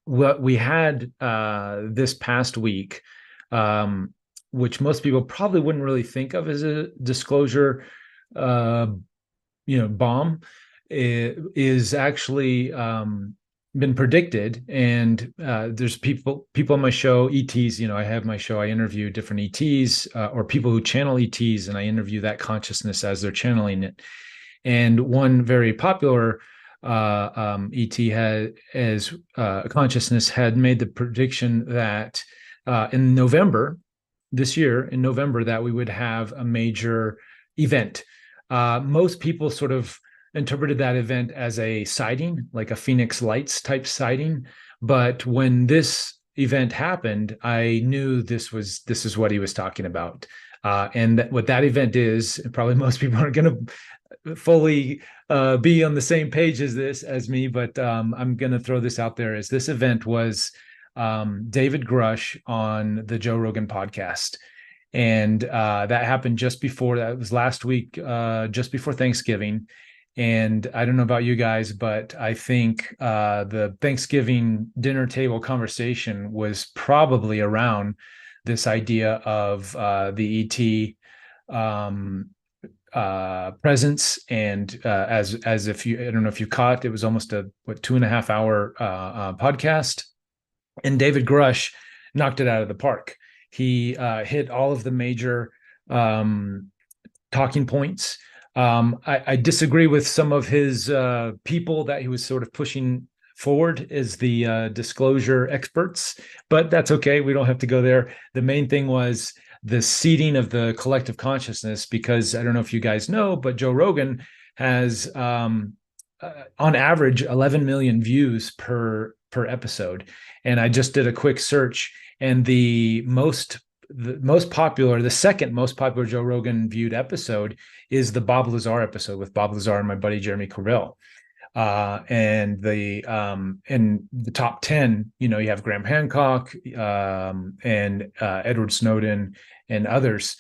Speaker 7: what we had this past week, which most people probably wouldn't really think of as a disclosure bomb, is actually been predicted. And there's people on my show, ETs, I have my show, I interview different ETs or people who channel ETs, and I interview that consciousness as they're channeling it. And one very popular ET consciousness had made the prediction that in November, this year, in November, that we would have a major event. Most people sort of interpreted that event as a sighting, like a Phoenix Lights type sighting. But when this event happened, I knew this is what he was talking about. And what that event is, and probably most people aren't going to fully be on the same page as me, but I'm going to throw this out there, as this event was David Grush on the Joe Rogan podcast. And that happened that was last week, just before Thanksgiving. And I don't know about you guys, but I think the Thanksgiving dinner table conversation was probably around this idea of the ET presence. And as if I don't know if you caught, it was almost a 2.5 hour podcast. And David Grush knocked it out of the park. He hit all of the major talking points. I disagree with some of his people that he was sort of pushing forward as the disclosure experts, but that's okay. We don't have to go there. The main thing was the seeding of the collective consciousness, because I don't know if you guys know, but Joe Rogan has on average 11 million views per episode. And I just did a quick search, and the second most popular Joe Rogan viewed episode is the Bob Lazar episode with Bob Lazar and my buddy Jeremy Corbell. and in the top 10, you have Graham Hancock, and Edward Snowden and others.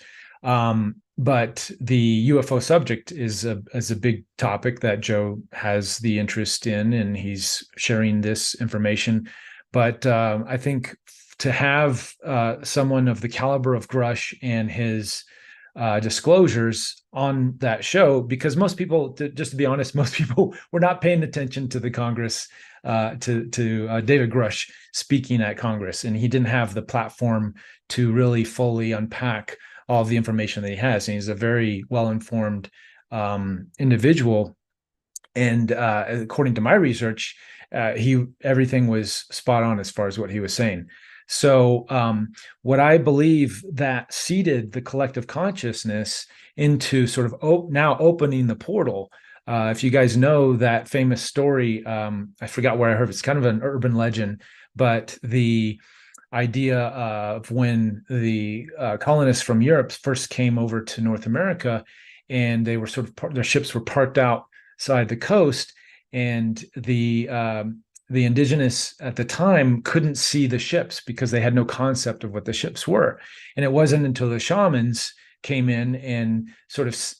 Speaker 7: But the UFO subject is a big topic that Joe has the interest in, and he's sharing this information. But I think to have someone of the caliber of Grush and his disclosures on that show, because most people, just to be honest, most people were not paying attention to the Congress, to David Grush speaking at Congress, and he didn't have the platform to really fully unpack all of the information that he has. And he's a very well-informed individual. And according to my research, everything was spot on as far as what he was saying. So what I believe that seeded the collective consciousness into sort of now opening the portal. If you guys know that famous story, I forgot where I heard it. It's kind of an urban legend, but the idea of when the colonists from Europe first came over to North America, and they were their ships were parked outside the coast, and the indigenous at the time couldn't see the ships because they had no concept of what the ships were. And it wasn't until the shamans came in and sort of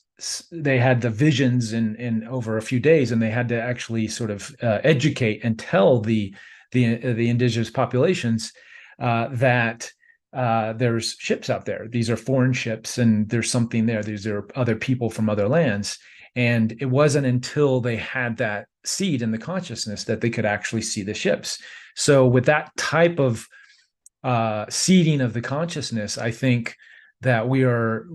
Speaker 7: they had the visions in over a few days, and they had to actually sort of educate and tell the indigenous populations that there's ships out there. These are foreign ships, and there's something there. These are other people from other lands. And it wasn't until they had that seed in the consciousness that they could actually see the ships. So with that type of seeding of the consciousness, I think that we are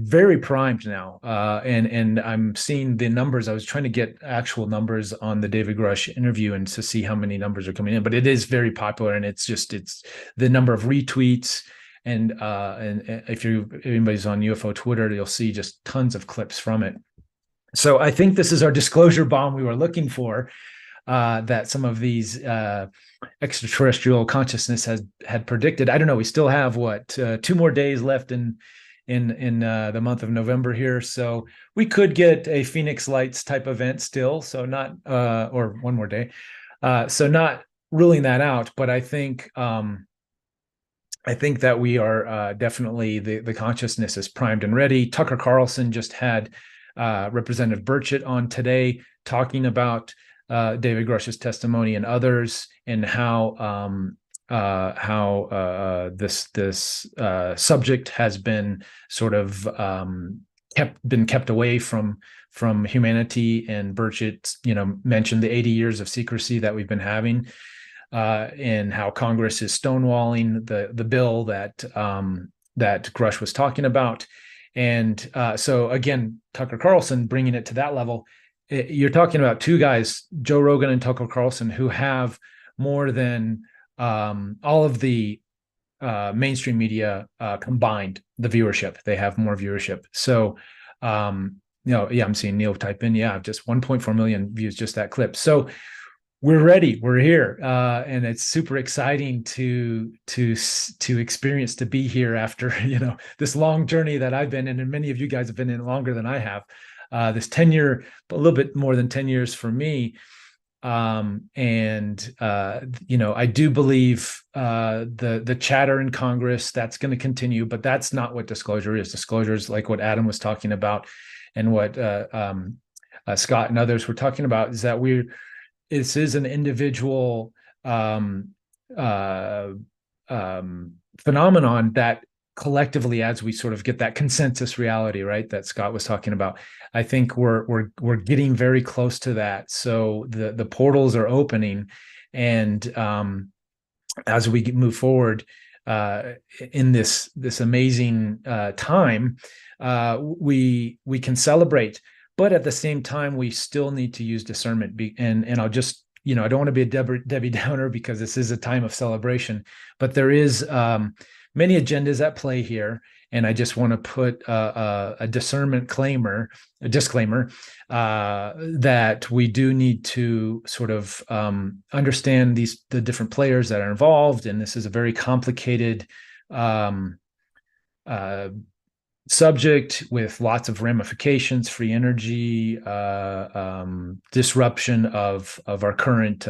Speaker 7: very primed now. And I'm seeing the numbers. I was trying to get actual numbers on the David Grush interview and to see how many numbers are coming in, but it is very popular, and it's the number of retweets. And if anybody's on UFO Twitter, you'll see just tons of clips from it. So I think this is our disclosure bomb we were looking for, that some of these extraterrestrial consciousness had predicted. I don't know. We still have 2 more days left in the month of November here, so we could get a Phoenix Lights type event still. So not or 1 more day. So not ruling that out, but I think that we are definitely the consciousness is primed and ready. Tucker Carlson just had Representative Burchett on today talking about David Grush's testimony and others, and how this subject has been sort of kept away from humanity. And Burchett, mentioned the 80 years of secrecy that we've been having, and how Congress is stonewalling the bill that Grush was talking about. And so again, Tucker Carlson bringing it to that level. You're talking about 2 guys, Joe Rogan and Tucker Carlson, who have more than all of the mainstream media combined. The viewership, they have more viewership. So, I'm seeing Neil type in, just 1.4 million views, just that clip. So we're ready, we're here, and it's super exciting to experience, to be here after this long journey that I've been in, and many of you guys have been in longer than I have. This 10-year, a little bit more than 10 years for me. I do believe the chatter in Congress, that's going to continue, but that's not what disclosure is. Disclosure is like what Adam was talking about, and what Scott and others were talking about, is that this is an individual phenomenon that collectively, as we sort of get that consensus reality, right, that Scott was talking about, I think we're getting very close to that. So the portals are opening, and as we move forward in this amazing time, we can celebrate, but at the same time, we still need to use discernment. And I'll just, I don't want to be a Debbie Downer, because this is a time of celebration, but there is many agendas at play here. And I just want to put a discernment disclaimer, that we do need to sort of understand the different players that are involved. And this is a very complicated subject with lots of ramifications, free energy, disruption of our current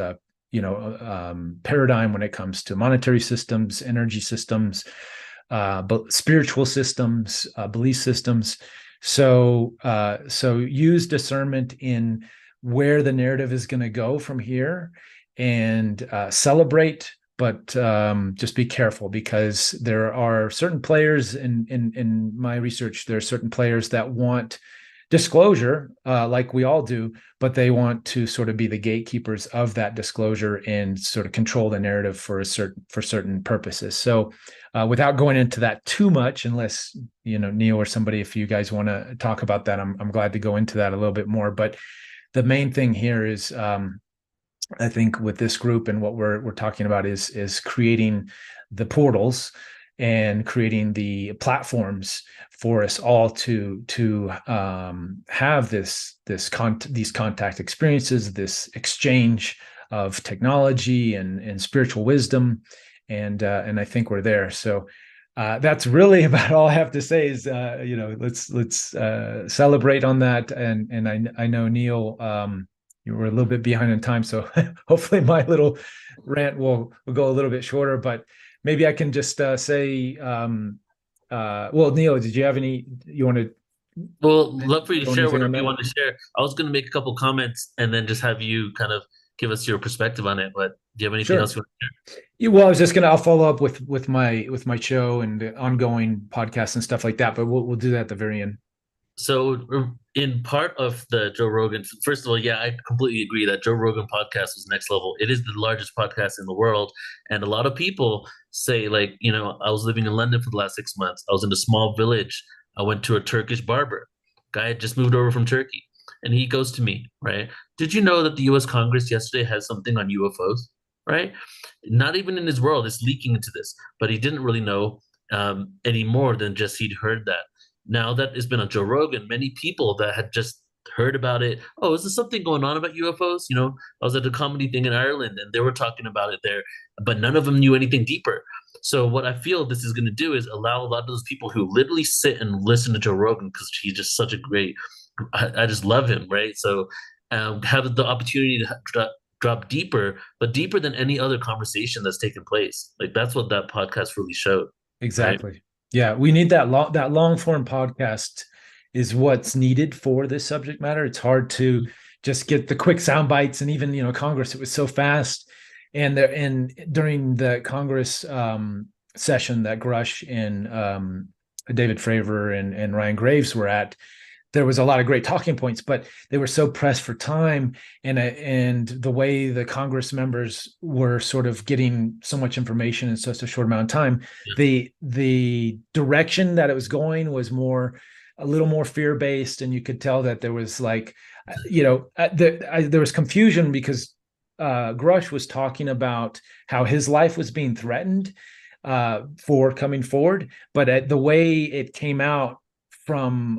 Speaker 7: paradigm when it comes to monetary systems, energy systems, but spiritual systems, belief systems. So use discernment in where the narrative is going to go from here, and celebrate, but just be careful, because there are certain players in my research. There are certain players that want disclosure, like we all do, but they want to sort of be the gatekeepers of that disclosure and sort of control the narrative for certain purposes. So, without going into that too much, unless Neil or somebody, if you guys want to talk about that, I'm glad to go into that a little bit more. But the main thing here is, I think with this group and what we're talking about is creating the portals and creating the platforms for us all to have these contact experiences, this exchange of technology and spiritual wisdom, and I think we're there. So that's really about all I have to say. Is let's celebrate on that, and I know Neil. You were a little bit behind in time, so hopefully my little rant will go a little bit shorter. But maybe I can just say, well, Neil, did you have any you want to?
Speaker 1: Well, love for you to share
Speaker 7: anything on
Speaker 1: whatever you
Speaker 7: that?
Speaker 1: want to share. I was going to make a couple comments and then just have you kind of give us your perspective on it. But do you have anything
Speaker 7: Sure.
Speaker 1: else you want to share?
Speaker 7: Yeah, well, I was just I'll follow up with my show and the ongoing podcasts and stuff like that. But we'll do that at the very end.
Speaker 1: So, in part of the Joe Rogan, first of all, yeah, I completely agree that Joe Rogan podcast was next level. It is the largest podcast in the world. And a lot of people say, like, I was living in London for the last 6 months. I was in a small village. I went to a Turkish barber. Guy had just moved over from Turkey. And he goes to me, right? Did you know that the US Congress yesterday has something on UFOs, right? Not even in his world, it's leaking into this. But he didn't really know any more than just he'd heard that. Now that it's been on Joe Rogan, many people that had just heard about it, oh, is there something going on about UFOs? I was at a comedy thing in Ireland and they were talking about it there, but none of them knew anything deeper. So what I feel this is going to do is allow a lot of those people who literally sit and listen to Joe Rogan, because he's just such a great, I just love him, right? So have the opportunity to drop deeper, but deeper than any other conversation that's taken place. Like that's what that podcast really showed.
Speaker 7: Exactly.
Speaker 1: Right?
Speaker 7: Yeah, we need that long form podcast is what's needed for this subject matter. It's hard to just get the quick sound bites, and even Congress, it was so fast. And during the Congress session that Grush and David Fravor and Ryan Graves were at, there was a lot of great talking points, but they were so pressed for time, and the way the Congress members were sort of getting so much information in such a short amount of time, the direction that it was going was a little more fear-based, and you could tell that there was there was confusion because Grush was talking about how his life was being threatened for coming forward, but the way it came out from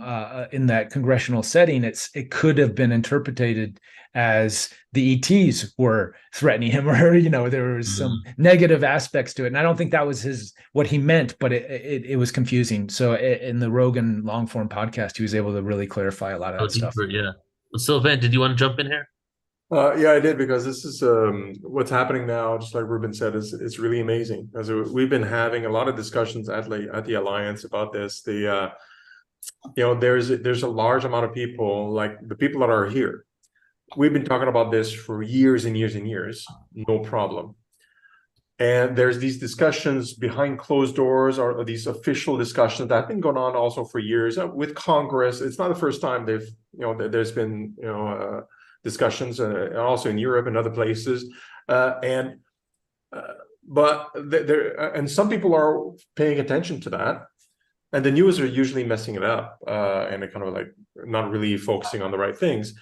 Speaker 7: in that congressional setting, it could have been interpreted as the ETs were threatening him, or there was some negative aspects to it. And I don't think that was what he meant, but it was confusing. So in the Rogan long form podcast, he was able to really clarify a lot of that stuff.
Speaker 1: Yeah. Sylvain, did you want to jump in here?
Speaker 3: Yeah, I did, because this is what's happening now. Just like Ruben said, is really amazing. Because we've been having a lot of discussions at the Alliance about this. There's a large amount of people, like the people that are here. We've been talking about this for years and years and years, no problem. And there's these discussions behind closed doors, or these official discussions that have been going on also for years with Congress. It's not the first time there's been discussions, and also in Europe and other places, but and some people are paying attention to that. And the news are usually messing it up, and it kind of like not really focusing on the right things.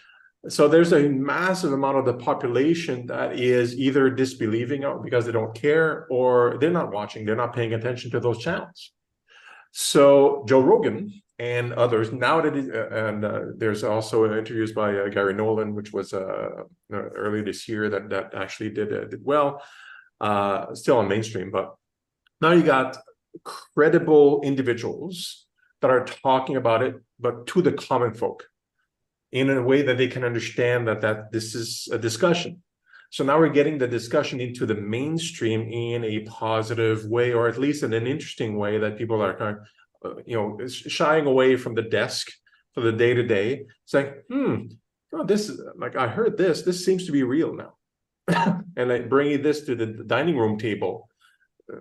Speaker 3: So there's a massive amount of the population that is either disbelieving because they don't care, or they're not watching, they're not paying attention to those channels. So Joe Rogan and others now and there's also interviews by Gary Nolan, which was early this year that actually did well, still on mainstream, but now you got credible individuals that are talking about it, but to the common folk in a way that they can understand that this is a discussion. So now we're getting the discussion into the mainstream in a positive way, or at least in an interesting way that people are kind of, shying away from the desk for the day-to-day, saying, oh, this is like, I heard this seems to be real now. And like bringing this to the dining room table,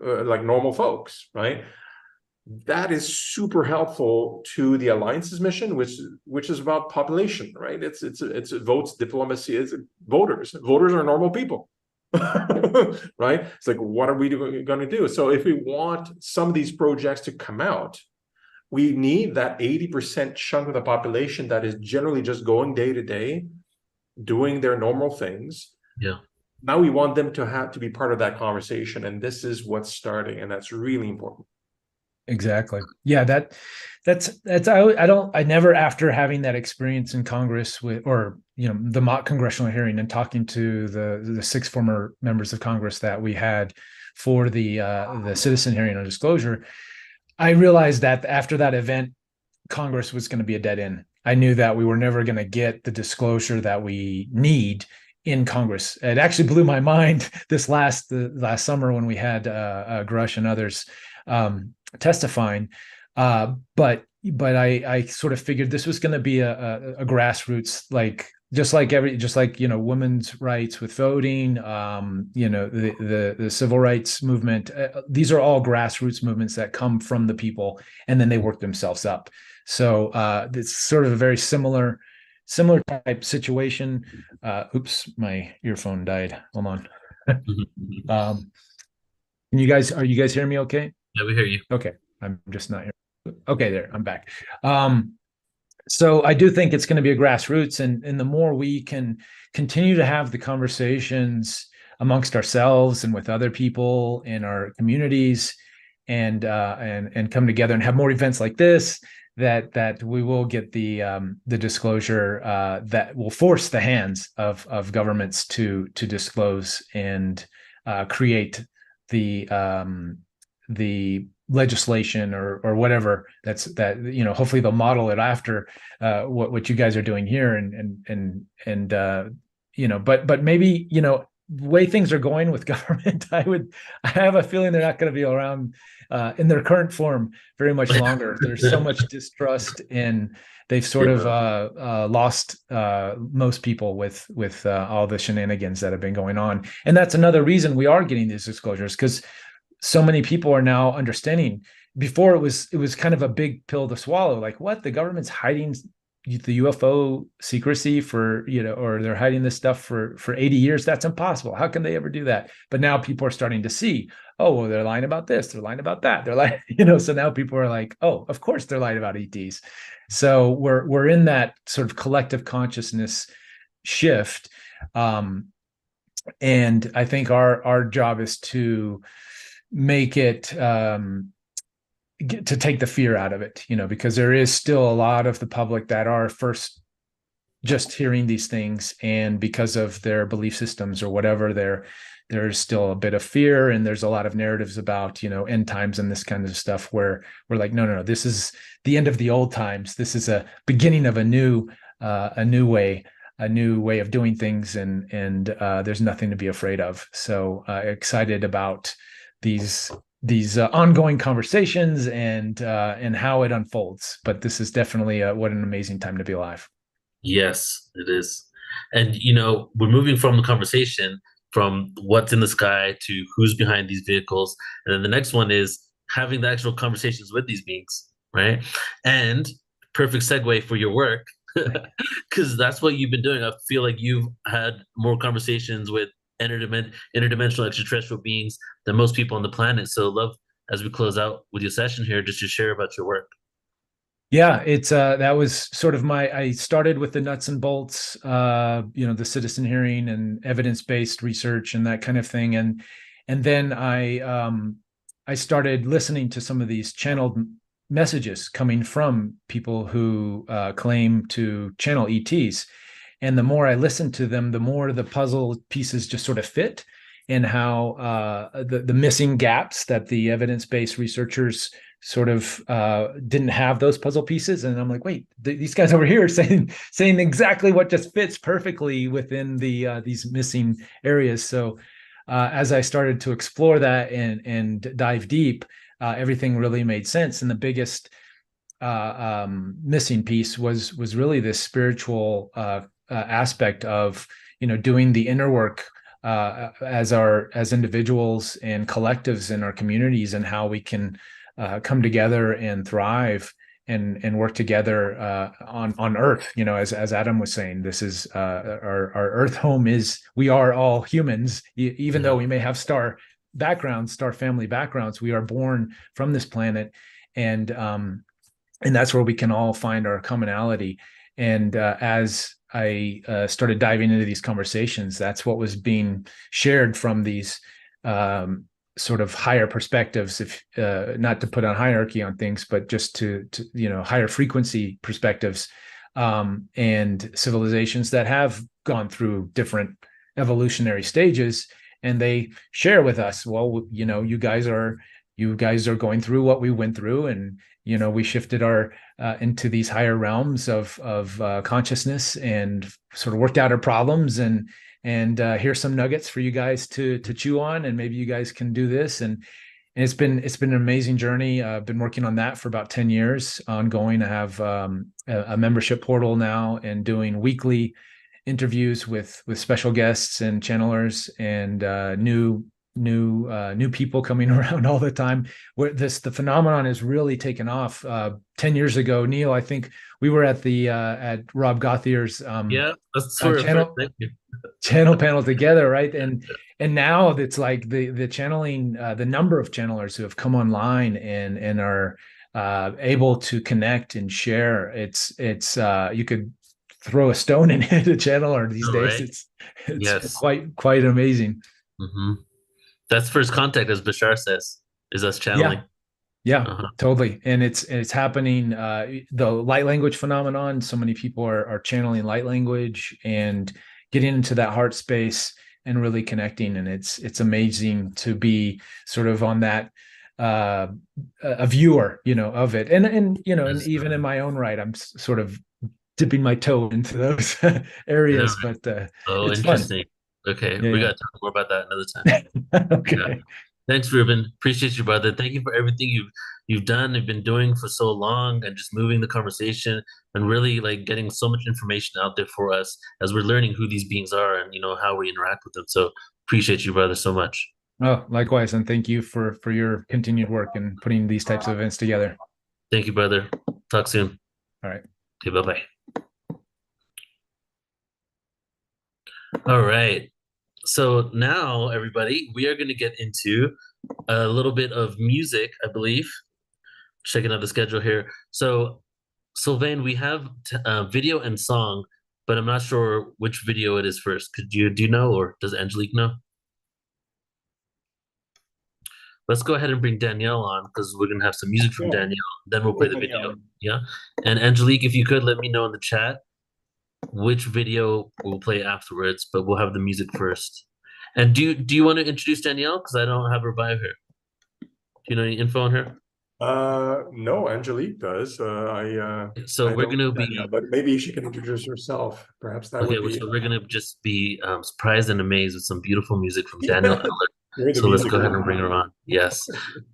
Speaker 3: like normal folks, right? That is super helpful to the Alliance's mission, which is about population, right? It's votes, diplomacy, it's voters. Voters are normal people, right? It's like, what are we going to do? So if we want some of these projects to come out, we need that 80% chunk of the population that is generally just going day to day, doing their normal things.
Speaker 1: Yeah.
Speaker 3: Now we want them to have to be part of that conversation, and this is what's starting, and that's really important.
Speaker 7: Exactly. Yeah, I never, after having that experience in Congress or the mock congressional hearing and talking to the 6 former members of Congress that we had for the citizen hearing on disclosure, I realized that after that event, Congress was going to be a dead end. I knew that we were never going to get the disclosure that we need in Congress. It actually blew my mind the last summer when we had Grush and others testifying, but I sort of figured this was going to be a grassroots, just like women's rights with voting, the civil rights movement. These are all grassroots movements that come from the people, and then they work themselves up. So it's sort of a very similar type situation. Oops, my earphone died. Hold on. Are you guys hearing me okay?
Speaker 1: Yeah, we hear you.
Speaker 7: Okay. I'm just not here. Okay, there, I'm back. So I do think it's going to be a grassroots, and the more we can continue to have the conversations amongst ourselves and with other people in our communities, and come together and have more events like this, that we will get the disclosure that will force the hands of governments to disclose and create the legislation or whatever hopefully they'll model it after what you guys are doing here, but maybe the way things are going with government, I have a feeling they're not going to be around in their current form very much longer. There's so much distrust, and they've sort of lost most people with all the shenanigans that have been going on. And that's another reason we are getting these disclosures, because so many people are now understanding. Before it was kind of a big pill to swallow, like, what, the government's hiding the UFO secrecy or they're hiding this stuff for 80 years. That's impossible. How can they ever do that? But now people are starting to see, oh, well, they're lying about this, they're lying about that, they're lying, so now people are like, oh, of course they're lying about ETs. So we're in that sort of collective consciousness shift. And I think our job is to make it to take the fear out of it, because there is still a lot of the public that are first just hearing these things, and because of their belief systems or whatever, there's still a bit of fear, and there's a lot of narratives about end times and this kind of stuff where we're like, no, this is the end of the old times. This is a beginning of a new way of doing things, and there's nothing to be afraid of. So excited about these ongoing conversations and how it unfolds. But this is definitely what an amazing time to be alive.
Speaker 1: Yes, it is. And we're moving from the conversation from what's in the sky to who's behind these vehicles, and then the next one is having the actual conversations with these beings, right? And perfect segue for your work, because that's what you've been doing. I feel like you've had more conversations with interdimensional extraterrestrial beings than most people on the planet. So love, as we close out with your session here, just to share about your work.
Speaker 7: Yeah, it's that was sort of I started with the nuts and bolts, the citizen hearing and evidence-based research and that kind of thing, and then I started listening to some of these channeled messages coming from people who claim to channel ETs. And the more I listened to them, the more the puzzle pieces just sort of fit, and how the missing gaps that the evidence-based researchers sort of didn't have those puzzle pieces, and I'm like, wait, these guys over here are saying exactly what just fits perfectly within these missing areas. So as I started to explore that and dive deep, everything really made sense. And the biggest missing piece was really this spiritual aspect of, doing the inner work as individuals and collectives in our communities, and how we can come together and thrive and work together on Earth. As Adam was saying, this is our Earth home. We are all humans, even though we may have star family backgrounds. We are born from this planet, and that's where we can all find our commonality. And as I started diving into these conversations, that's what was being shared from these sort of higher perspectives, if not to put a hierarchy on things, but just to higher frequency perspectives, and civilizations that have gone through different evolutionary stages, and they share with us, well, you guys are going through what we went through, and we shifted our into these higher realms of consciousness, and sort of worked out our problems, and here's some nuggets for you guys to chew on, and maybe you guys can do this. And it's been an amazing journey. I've been working on that for about 10 years ongoing. I have a membership portal now, and doing weekly interviews with special guests and channelers, and new people coming around all the time, where the phenomenon is really taken off. 10 years ago, Neil, I think we were at Rob Gauthier's channel panel together, right? And now it's like the channeling, the number of channelers who have come online and are able to connect and share. It's you could throw a stone and hit a channeler these days. Right. It's quite amazing.
Speaker 1: Mm-hmm. That's first contact, as Bashar says, is us channeling.
Speaker 7: Yeah, totally. And it's happening. The light language phenomenon. So many people are channeling light language and getting into that heart space and really connecting. And it's amazing to be sort of on that a viewer, of it. And even in my own right, I'm sort of dipping my toe into those areas.
Speaker 1: Yeah.
Speaker 7: But
Speaker 1: it's interesting. Fun. Okay, we got to talk more about that another time.
Speaker 7: Okay. Yeah.
Speaker 1: Thanks, Ruben. Appreciate you, brother. Thank you for everything you've done and been doing for so long, and just moving the conversation and really like getting so much information out there for us as we're learning who these beings are and how we interact with them. So appreciate you, brother, so much.
Speaker 7: Oh, likewise, and thank you for your continued work and putting these types of events together.
Speaker 1: Thank you, brother. Talk soon.
Speaker 7: All right.
Speaker 1: Okay, bye-bye. All right. So now, everybody, we are going to get into a little bit of music, I believe. Checking out the schedule here. So, Sylvain, we have video and song, but I'm not sure which video it is first. Do you know, or does Angelique know? Let's go ahead and bring Danielle on, because we're going to have some music from Danielle. Then we'll play the video. Yeah. And Angelique, if you could let me know in the chat which video we'll play afterwards, but we'll have the music first. And do you want to introduce Danielle? Because I don't have her bio here. Do you know any info on her?
Speaker 3: No, Angelique does.
Speaker 1: So we're gonna be,
Speaker 3: but maybe she can introduce herself. Perhaps that would be.
Speaker 1: So we're gonna just be surprised and amazed with some beautiful music from Danielle. So let's go ahead and bring her on. Yes,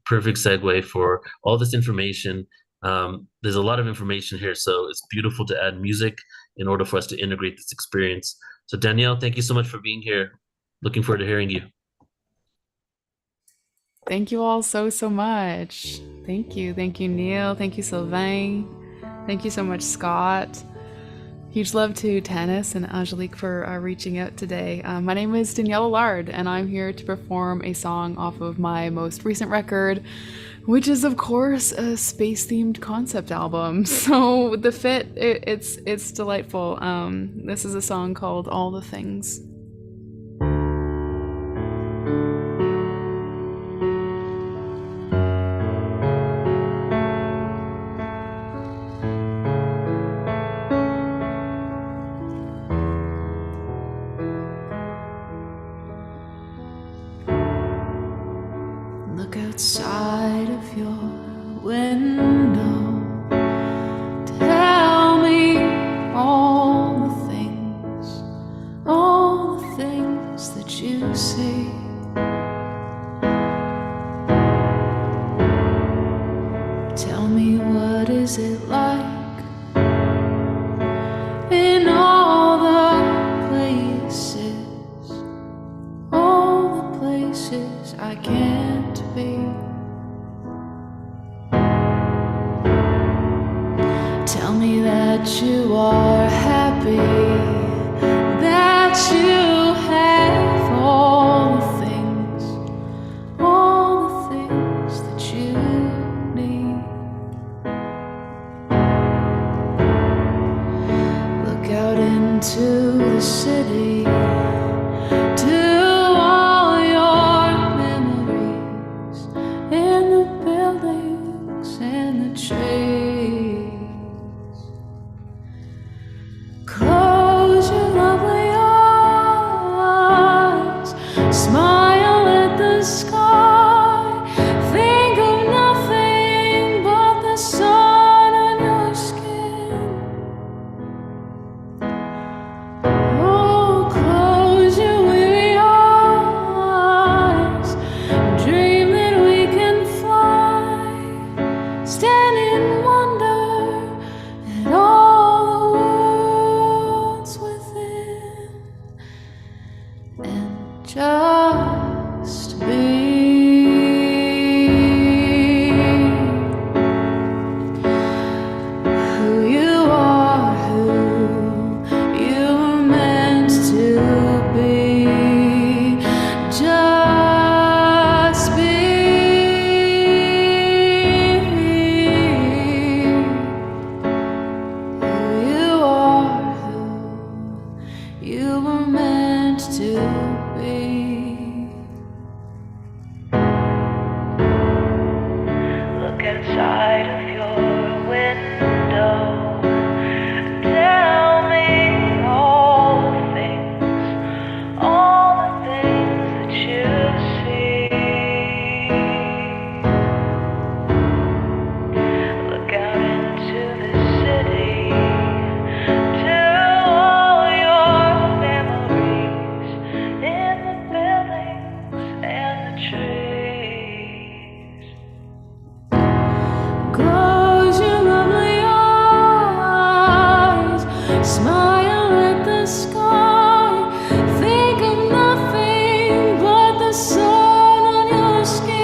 Speaker 1: perfect segue for all this information. There's a lot of information here, so it's beautiful to add music in order for us to integrate this experience. So Danielle, thank you so much for being here. Looking forward to hearing you.
Speaker 8: Thank you all so much. Thank you, Neil. Thank you, Sylvain. Thank you so much, Scott. Huge love to Tanis and Angelique for reaching out today. My name is Danielle Allard, and I'm here to perform a song off of my most recent record, which is, of course, a space-themed concept album. So the fit, it's delightful. This is a song called All the Things. Outside of your window. Tell me all the things that you see. Tell me, what is it like in all the places I can't be? Tell me that you are happy, that you have all the things that you need. Look out into the city, to all your memories in the buildings and the trees. Close your lovely eyes, smile at the sky, think of nothing but the sun on your skin. Oh, close your weary eyes, dream that we can fly, stand in wonder at all the worlds within, and just be who you are, who you were meant to be. Just be who you are, who you were meant to be. Look inside of your window. Tell me all the things that you see. Look out into the city, to all your memories in the buildings and the trees. Close your lovely eyes, smile at the sky, think of nothing but the sun on your skin.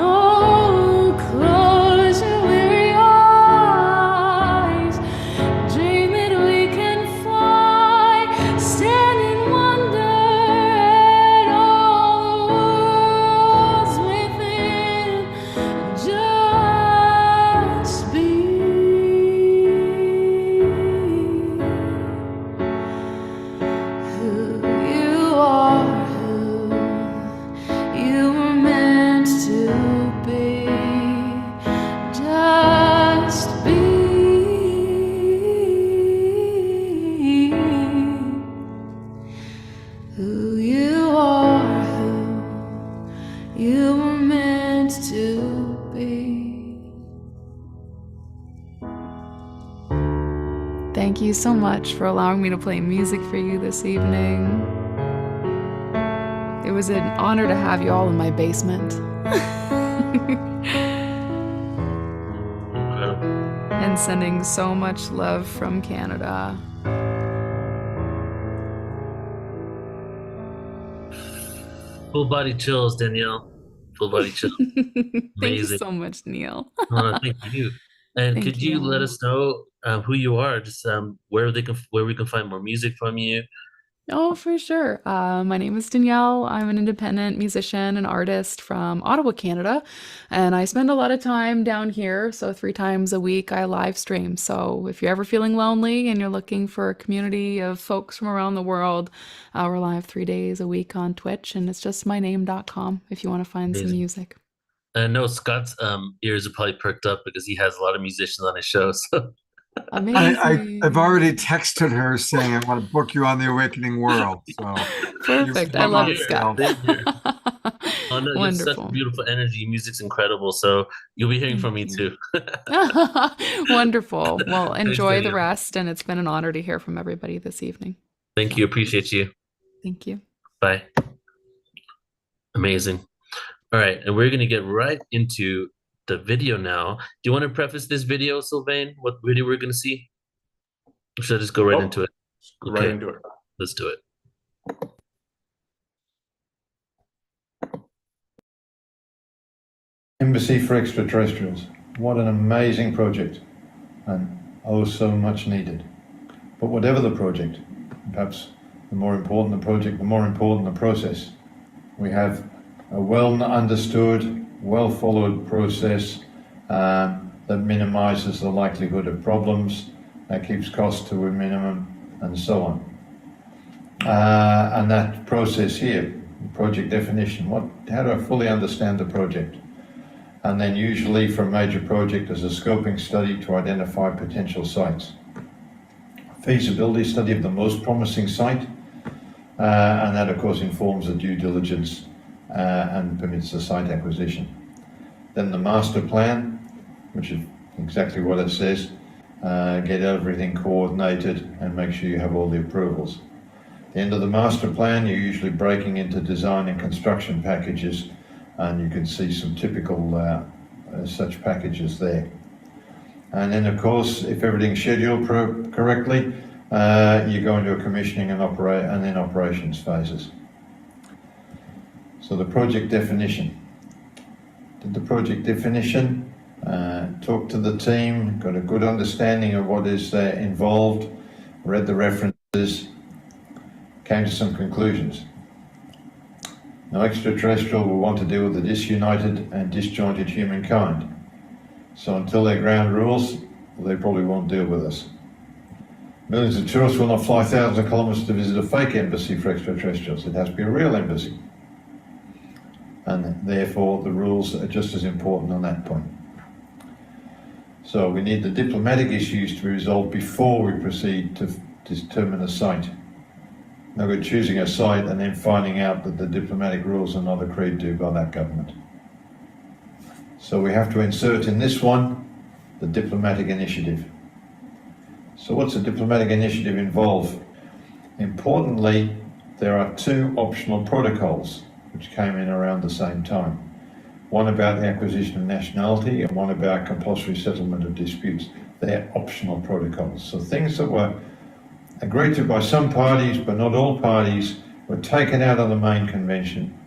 Speaker 8: Oh, close your weary eyes, dream that we can fly, stand in wonder at all the worlds within. Just be who you are, who you were meant to be. Just be who you are, who you were meant to be. Thank you so much for allowing me to play music for you this evening. It was an honor to have you all in my basement. And sending so much love from Canada.
Speaker 1: Full body chills, Danielle. Full body chills.
Speaker 8: Thank you
Speaker 1: Amazing.
Speaker 8: so much, Neil.
Speaker 1: Thank you. And
Speaker 8: Thank
Speaker 1: could you let
Speaker 8: you.
Speaker 1: us know who you are? Just where we can find more music from you.
Speaker 8: Oh, for sure. My name is Danielle. I'm an independent musician and artist from Ottawa, Canada, and I spend a lot of time down here. So 3 times a week I live stream. So if you're ever feeling lonely and you're looking for a community of folks from around the world, we're live 3 days a week on Twitch, and it's just myname.com if you want to find some
Speaker 1: Amazing.
Speaker 8: music.
Speaker 1: I know Scott's ears are probably perked up because he has a lot of musicians on his show. So
Speaker 8: Amazing.
Speaker 2: I've already texted her saying I want to book you on the Awakening World. So
Speaker 8: Perfect. I love it, Scott.
Speaker 1: Oh, No, you have such
Speaker 8: Wonderful.
Speaker 1: beautiful energy. Music's incredible. So you'll be hearing from me
Speaker 8: Thank you.
Speaker 1: too.
Speaker 8: Wonderful. Well,
Speaker 1: Thanks,
Speaker 8: enjoy the
Speaker 1: Daniel.
Speaker 8: rest, and it's been an honor to hear from everybody this evening.
Speaker 1: Thank you. Appreciate you.
Speaker 8: Thank you.
Speaker 1: Bye. Amazing. All right. And we're going to get right into the video now. Do you want to preface this video, Sylvain? What video we're going to see? Or should I just go right into it?
Speaker 3: Right
Speaker 1: Okay.
Speaker 3: into it.
Speaker 1: Let's do it.
Speaker 9: Embassy for Extraterrestrials. What an amazing project, and oh, so much needed. But whatever the project, perhaps the more important the project, the more important the process. We have a well understood, well followed process that minimizes the likelihood of problems, that keeps costs to a minimum, and so on. And that process here, project definition, how do I fully understand the project? And then usually for a major project as a scoping study to identify potential sites. Feasibility study of the most promising site, and that of course informs the due diligence and permits the site acquisition. Then the master plan, which is exactly what it says, get everything coordinated and make sure you have all the approvals. At the end of the master plan, you're usually breaking into design and construction packages, and you can see some typical such packages there. And then of course, if everything's scheduled correctly, you go into a commissioning and then operations phases. So the project definition. Did the project definition, talk to the team, got a good understanding of what is involved, read the references, came to some conclusions. No extraterrestrial will want to deal with the disunited and disjointed humankind. So until their ground rules, they probably won't deal with us. Millions of tourists will not fly thousands of kilometers to visit a fake embassy for extraterrestrials. It has to be a real embassy. And therefore the rules are just as important on that point. So we need the diplomatic issues to be resolved before we proceed to determine a site. No good choosing a site and then finding out that the diplomatic rules are not agreed to by that government. So we have to insert in this one the diplomatic initiative. So what's a diplomatic initiative involve? Importantly, there are two optional protocols which came in around the same time. One about the acquisition of nationality and one about compulsory settlement of disputes. They're optional protocols. So things that were agreed to by some parties, but not all parties, were taken out of the main convention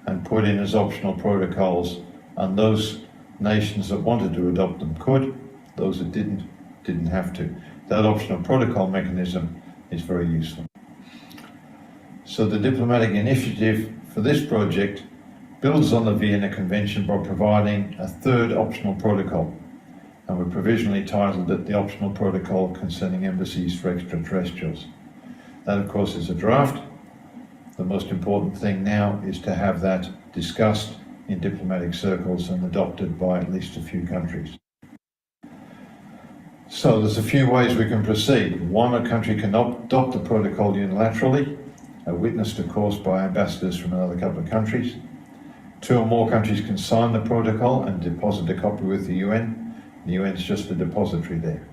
Speaker 9: and put in as optional protocols, and those nations that wanted to adopt them could, those that didn't have to. That optional protocol mechanism is very useful. So the diplomatic initiative for this project builds on the Vienna Convention by providing a third optional protocol, and we provisionally titled it the Optional Protocol Concerning Embassies for Extraterrestrials. That, of course, is a draft. The most important thing now is to have that discussed in diplomatic circles and adopted by at least a few countries. So there's a few ways we can proceed. One, a country can adopt the protocol unilaterally, witnessed, of course, by ambassadors from another couple of countries. Two or more countries can sign the protocol and deposit a copy with the UN. The UN is just a depository there.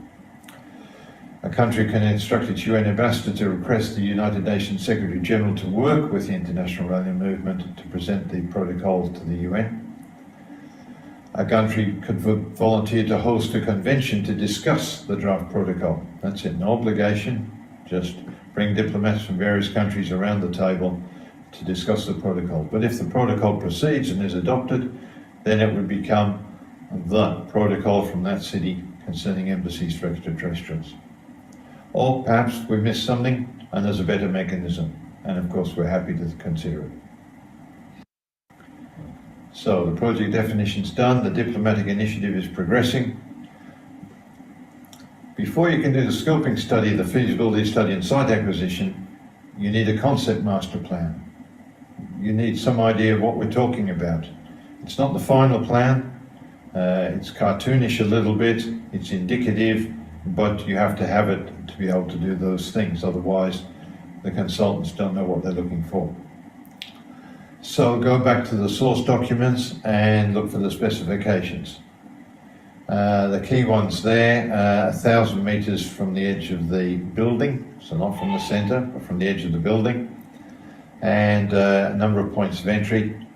Speaker 9: A country can instruct its UN ambassador to request the United Nations Secretary General to work with the International Alien Movement to present the protocol to the UN. A country could volunteer to host a convention to discuss the draft protocol. That's it, no obligation, just bring diplomats from various countries around the table to discuss the protocol. But if the protocol proceeds and is adopted, then it would become the protocol from that city concerning embassies for extraterrestrials. Or perhaps we missed something and there's a better mechanism, and of course we're happy to consider it. So the project definition's done, the diplomatic initiative is progressing. Before you can do the scoping study, the feasibility study and site acquisition, you need a concept master plan. You need some idea of what we're talking about. It's not the final plan, it's cartoonish a little bit, it's indicative, but you have to have it to be able to do those things, otherwise the consultants don't know what they're looking for. So go back to the source documents and look for the specifications. The key ones there, 1,000 meters from the edge of the building, so not from the center, but from the edge of the building, and a number of points of entry,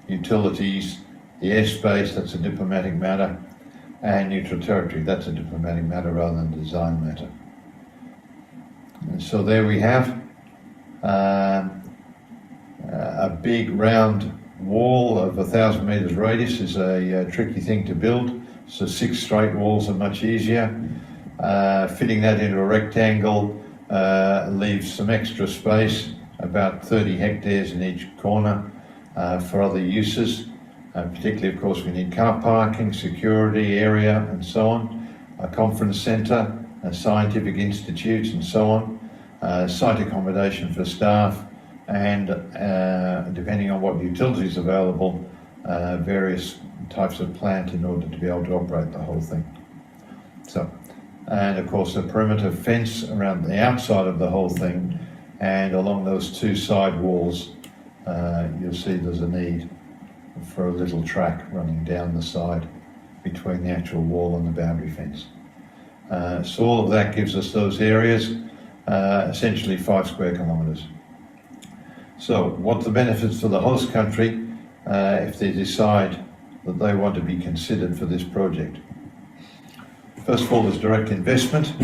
Speaker 9: utilities, the airspace, that's a diplomatic matter, and neutral territory, that's a diplomatic matter rather than design matter. And so there we have a big round wall of 1,000 meters radius is a tricky thing to build. So 6 straight walls are much easier. Fitting that into a rectangle leaves some extra space, about 30 hectares in each corner for other uses. Particularly, of course, we need car parking, security area, and so on. A conference centre, scientific institutes, and so on. Site accommodation for staff, and depending on what utilities available, various types of plant in order to be able to operate the whole thing. So, and of course a perimeter fence around the outside of the whole thing, and along those 2 side walls you'll see there's a need for a little track running down the side between the actual wall and the boundary fence. So all of that gives us those areas, essentially 5 square kilometres. So what's the benefits for the host country if they decide that they want to be considered for this project? First of all, there's direct investment.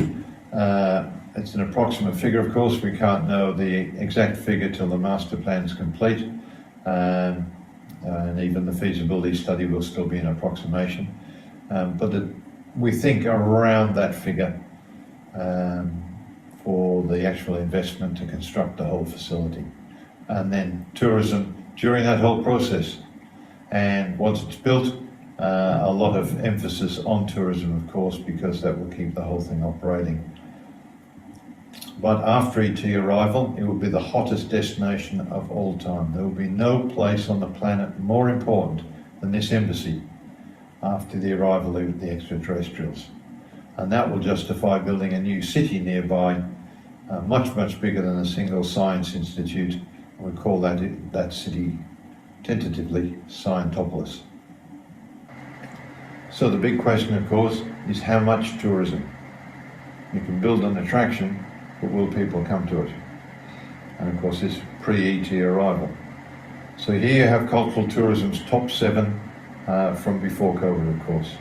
Speaker 9: It's an approximate figure, of course. We can't know the exact figure till the master plan is complete, and even the feasibility study will still be an approximation. But we think around that figure for the actual investment to construct the whole facility. And then tourism during that whole process. And once it's built, a lot of emphasis on tourism, of course, because that will keep the whole thing operating. But after ET arrival, it will be the hottest destination of all time. There will be no place on the planet more important than this embassy after the arrival of the extraterrestrials. And that will justify building a new city nearby, much, much bigger than a single science institute. We call that city tentatively Scientopolis. So the big question, of course, is how much tourism? You can build an attraction, but will people come to it? And of course, this pre-ET arrival. So here you have cultural tourism's top 7 from before COVID, of course.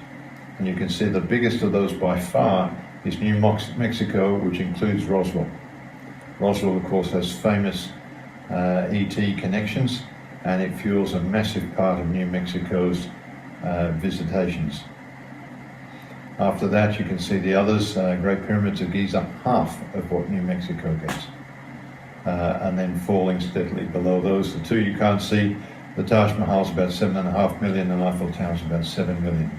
Speaker 9: And you can see the biggest of those by far is New Mexico, which includes Roswell. Roswell, of course, has famous ET connections, and it fuels a massive part of New Mexico's visitations. After that, you can see the others, Great Pyramids of Giza, half of what New Mexico gets. And then falling steadily below those. The 2 you can't see, the Taj Mahal's about 7.5 million and Eiffel Tower's about 7 million.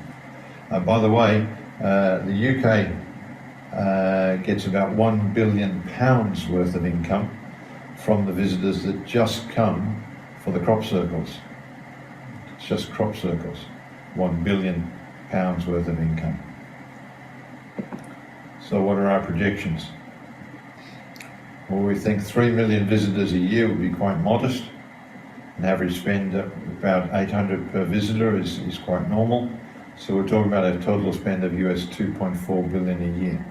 Speaker 9: By the way, the UK gets about £1 billion worth of income from the visitors that just come for the crop circles. It's just crop circles. £1 billion worth of income. So what are our projections? Well, we think 3 million visitors a year would be quite modest. An average spend of about 800 per visitor is quite normal. So we're talking about a total spend of US 2.4 billion a year,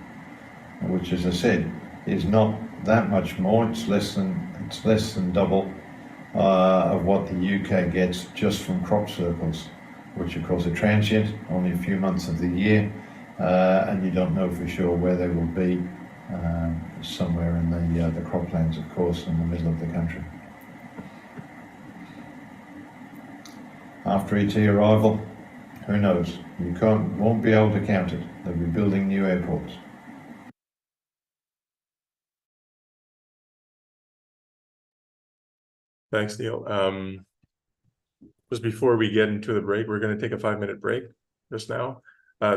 Speaker 9: which, as I said, is not that much more. It's less than double of what the UK gets just from crop circles, which of course are transient, only a few months of the year, and you don't know for sure where they will be, somewhere in the croplands, of course, in the middle of the country. After ET arrival, who knows? You won't be able to count it. They'll be building new airports.
Speaker 3: Thanks, Neil. Just before we get into the break, we're going to take a 5-minute break just now.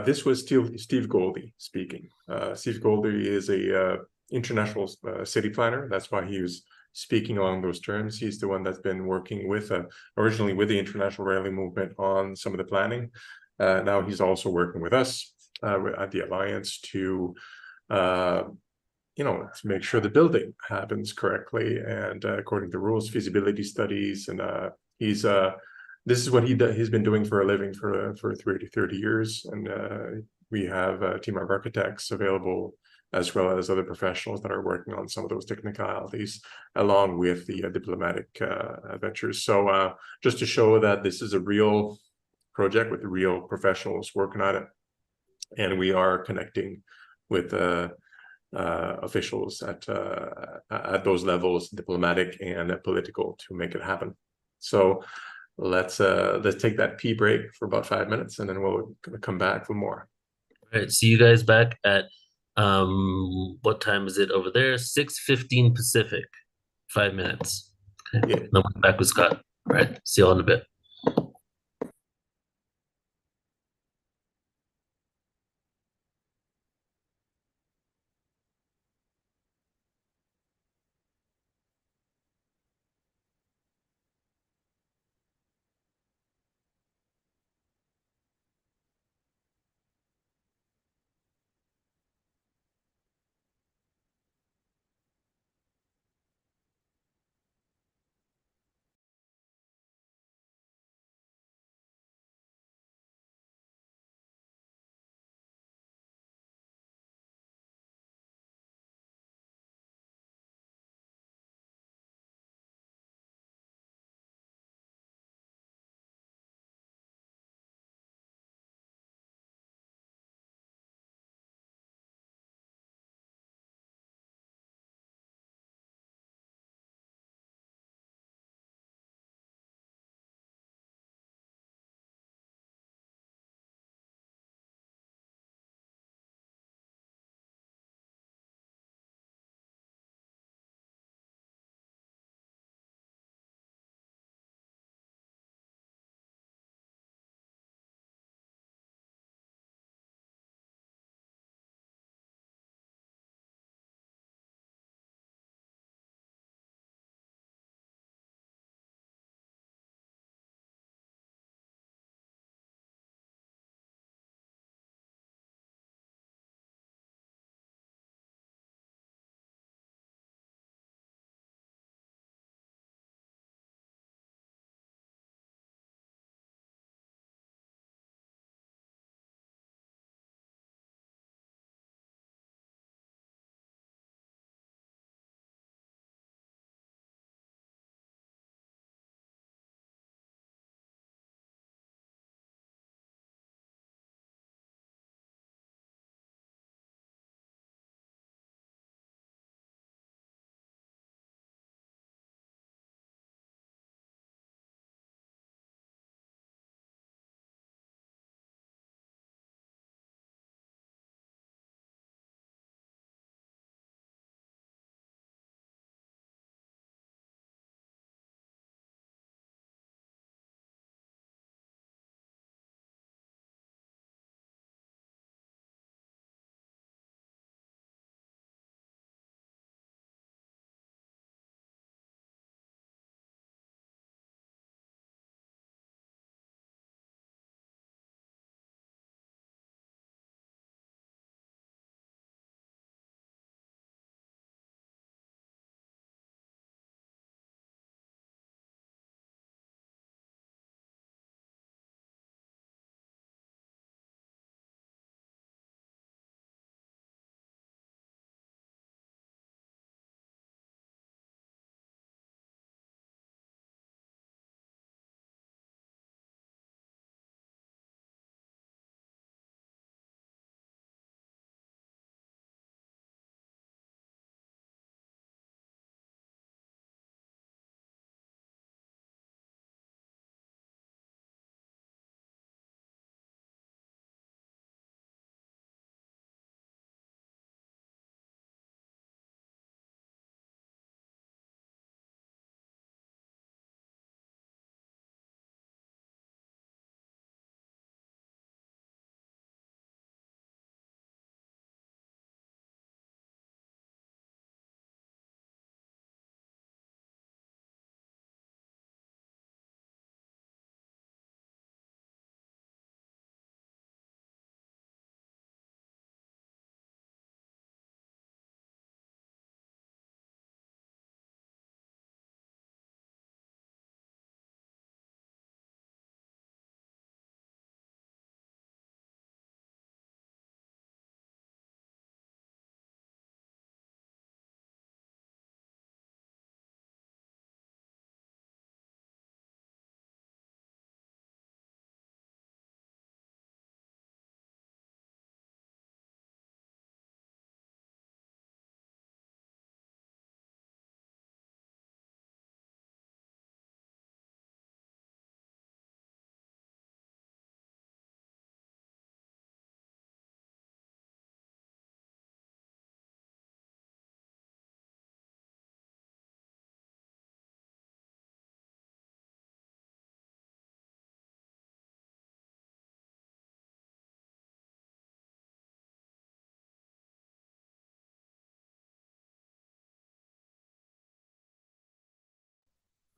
Speaker 3: This was Steve Goldie speaking. Steve Goldie is a international city planner. That's why he was speaking along those terms. He's the one that's been working with originally with the International Rally Movement on some of the planning. Now he's also working with us at the Alliance to to make sure the building happens correctly and according to rules, feasibility studies, and he's this is what he's been doing for a living for 30 years, and we have a team of architects available as well as other professionals that are working on some of those technicalities along with the diplomatic ventures. So just to show that this is a real project with real professionals working on it, and we are connecting with officials at those levels, diplomatic and political, to make it happen. So let's take that pee break for about 5 minutes, and then we'll come back for more.
Speaker 1: All right, see you guys back at what time is it over there? 6:15 Pacific. 5 minutes. Okay.
Speaker 3: Yeah.
Speaker 1: Then we're back with Scott. All right, see you all in a bit.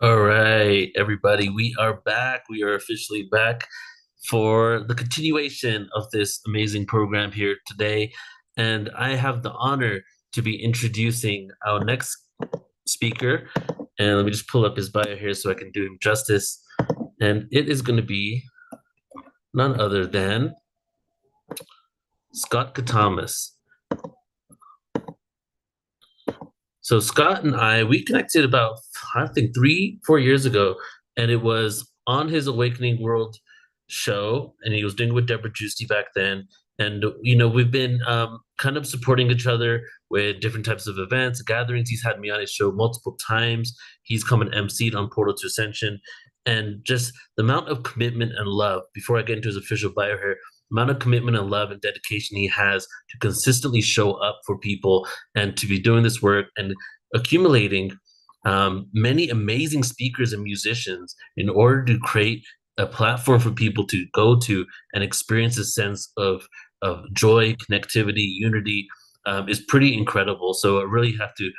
Speaker 1: All right, everybody, we are back. We are officially back for the continuation of this amazing program here today. And I have the honor to be introducing our next speaker. And let me just pull up his bio here so I can do him justice. And it is going to be none other than Scott Katamas. So Scott and we connected about, I think, 3-4 years ago, and it was on his Awakening World show, and he was doing it with Deborah Juicy back then. And, we've been kind of supporting each other with different types of events, gatherings. He's had me on his show multiple times. He's come and emceed on Portal to Ascension. And just the amount of commitment and love, before I get into his official bio here, amount of commitment and love and dedication he has to consistently show up for people and to be doing this work and accumulating many amazing speakers and musicians in order to create a platform for people to go to and experience a sense of joy, connectivity, unity is pretty incredible. So I really have to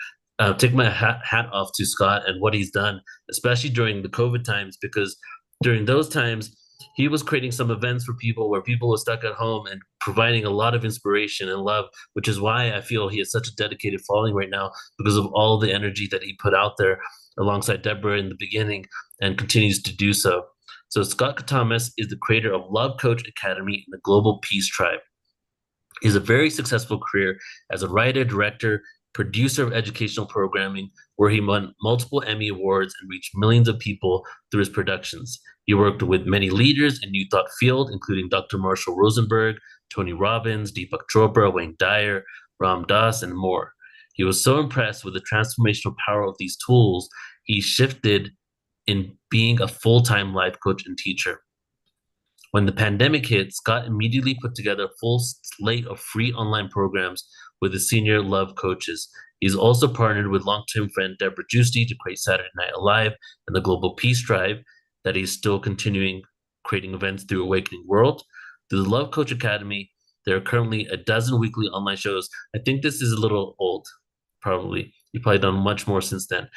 Speaker 1: take my hat off to Scott and what he's done, especially during the COVID times, because during those times, he was creating some events for people where people were stuck at home and providing a lot of inspiration and love, which is why I feel he has such a dedicated following right now, because of all the energy that he put out there alongside Deborah in the beginning and continues to do so. So Scott Katamas is the creator of Love Coach Academy and the Global Peace Tribe. He has a very successful career as a writer, director, producer of educational programming, where he won multiple Emmy Awards and reached millions of people through his productions. He worked with many leaders in New Thought field, including Dr. Marshall Rosenberg, Tony Robbins, Deepak Chopra, Wayne Dyer, Ram Dass, and more. He was so impressed with the transformational power of these tools, he shifted in being a full-time life coach and teacher. When the pandemic hit, Scott immediately put together a full slate of free online programs with his senior love coaches. He's also partnered with longtime friend Deborah Juicy to create Saturday Night Alive and the Global Peace Tribe, that he's still continuing creating events through Awakening World. Through the Love Coach Academy, there are currently a dozen weekly online shows. I think this is a little old, probably. You've probably done much more since then.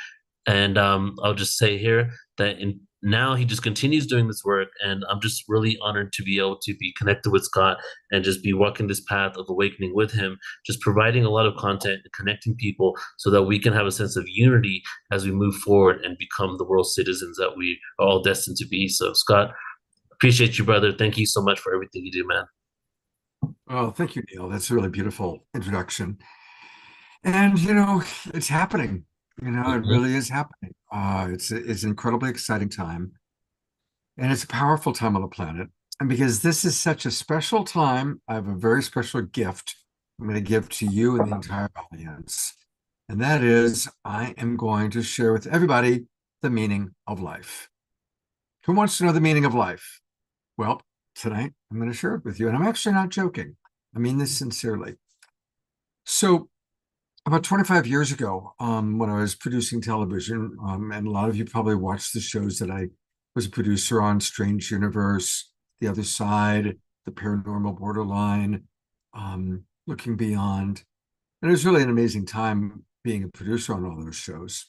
Speaker 1: And I'll just say here that now he just continues doing this work, and I'm just really honored to be able to be connected with Scott and just be walking this path of awakening with him, just providing a lot of content and connecting people so that we can have a sense of unity as we move forward and become the world citizens that we are all destined to be. So Scott, appreciate you, brother. Thank you so much for everything you do, man.
Speaker 2: Oh, thank you, Neil. That's a really beautiful introduction. And, it's happening. It really is happening. It's an incredibly exciting time. And it's a powerful time on the planet. And because this is such a special time, I have a very special gift I'm going to give to you and the entire audience. And that is, I am going to share with everybody the meaning of life. Who wants to know the meaning of life? Well, tonight I'm going to share it with you. And I'm actually not joking. I mean this sincerely. So, about 25 years ago, when I was producing television, and a lot of you probably watched the shows that I was a producer on, Strange Universe, The Other Side, The Paranormal Borderline, Looking Beyond. And it was really an amazing time being a producer on all those shows.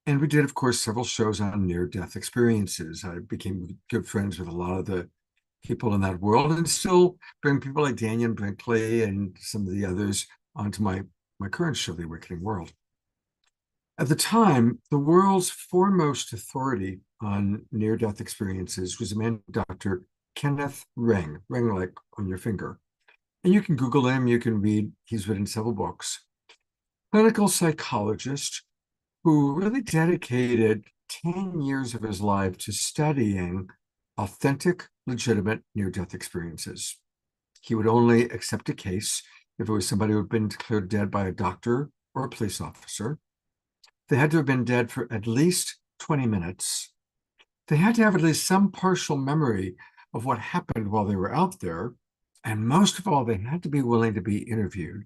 Speaker 2: And we did, of course, several shows on near-death experiences. I became good friends with a lot of the people in that world, and still bring people like Daniel Brinkley and some of the others onto my current show, The Awakening World. At the time, the world's foremost authority on near-death experiences was a man, Dr. Kenneth Ring like on your finger. And you can Google him, you can read, he's written several books. Clinical psychologist who really dedicated 10 years of his life to studying authentic, legitimate near-death experiences. He would only accept a case if it was somebody who had been declared dead by a doctor or a police officer. They had to have been dead for at least 20 minutes. They had to have at least some partial memory of what happened while they were out there. And most of all, they had to be willing to be interviewed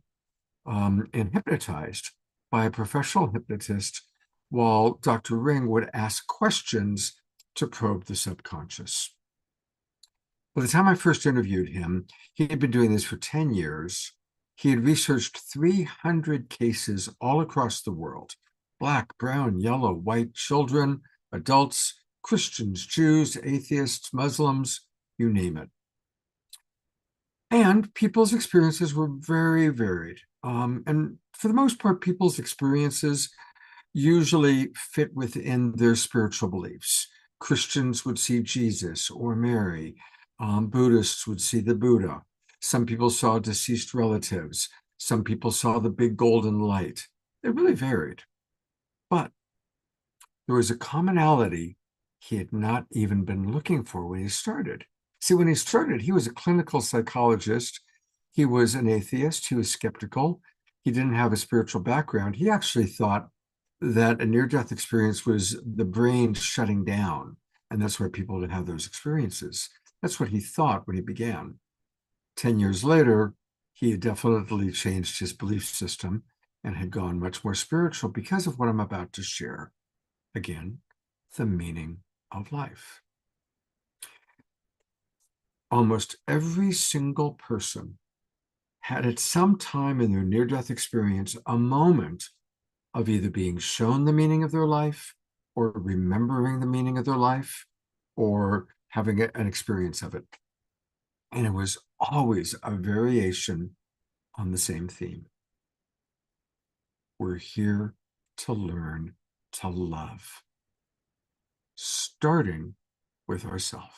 Speaker 2: and hypnotized by a professional hypnotist while Dr. Ring would ask questions to probe the subconscious. By the time I first interviewed him, he had been doing this for 10 years. He had researched 300 cases all across the world, black, brown, yellow, white children, adults, Christians, Jews, atheists, Muslims, you name it. And people's experiences were very varied. And for the most part, people's experiences usually fit within their spiritual beliefs. Christians would see Jesus or Mary. Buddhists would see the Buddha. Some people saw deceased relatives. Some people saw the big golden light. It really varied. But there was a commonality he had not even been looking for when he started. See, when he started, he was a clinical psychologist. He was an atheist. He was skeptical. He didn't have a spiritual background. He actually thought that a near-death experience was the brain shutting down, and that's why people would have those experiences. That's what he thought when he began. 10 years later, he had definitely changed his belief system and had gone much more spiritual because of what I'm about to share. Again, the meaning of life. Almost every single person had at some time in their near-death experience a moment of either being shown the meaning of their life or remembering the meaning of their life or having an experience of it. And it was always a variation on the same theme. We're here to learn to love, starting with ourselves.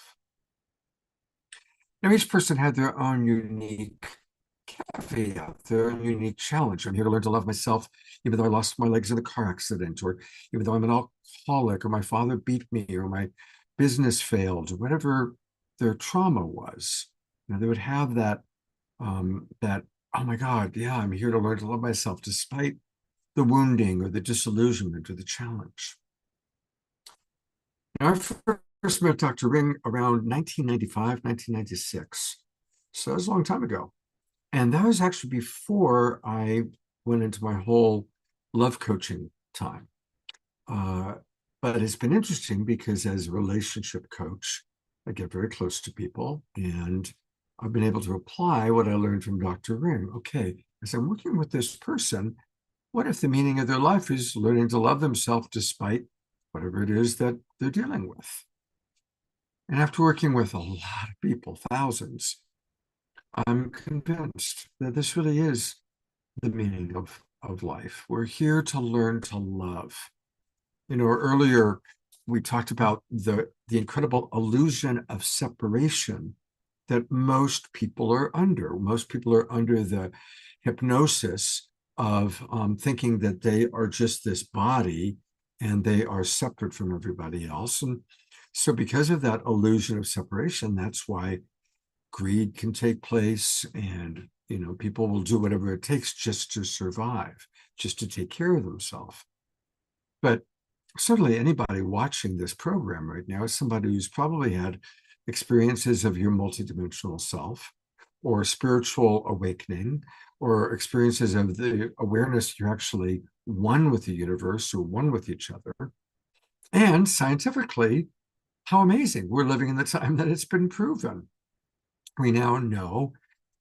Speaker 2: Now, each person had their own unique caveat, their own unique challenge. I'm here to learn to love myself, even though I lost my legs in a car accident, or even though I'm an alcoholic, or my father beat me, or my business failed, or whatever their trauma was. You know, they would have that, oh my God, yeah, I'm here to learn to love myself, despite the wounding or the disillusionment or the challenge. Now, I first met Dr. Ring around 1995, 1996. So it was a long time ago. And that was actually before I went into my whole love coaching time. But it's been interesting because as a relationship coach, I get very close to people, and I've been able to apply what I learned from Dr. Ring. Okay, as I'm working with this person, what if the meaning of their life is learning to love themselves despite whatever it is that they're dealing with? And after working with a lot of people, thousands, I'm convinced that this really is the meaning of life. We're here to learn to love. You know, earlier we talked about the incredible illusion of separation that most people are under. Most people are under the hypnosis of thinking that they are just this body and they are separate from everybody else. And so because of that illusion of separation, that's why greed can take place, and you know, people will do whatever it takes just to survive, just to take care of themselves. But certainly anybody watching this program right now is somebody who's probably had experiences of your multidimensional self, or spiritual awakening, or experiences of the awareness you're actually one with the universe or one with each other. And scientifically, how amazing, we're living in the time that it's been proven. We now know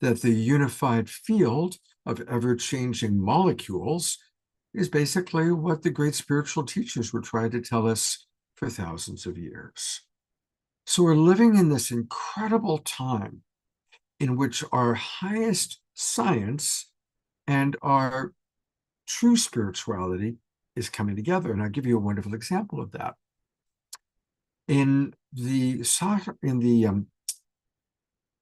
Speaker 2: that the unified field of ever-changing molecules is basically what the great spiritual teachers were trying to tell us for thousands of years. So we're living in this incredible time in which our highest science and our true spirituality is coming together. And I'll give you a wonderful example of that. In the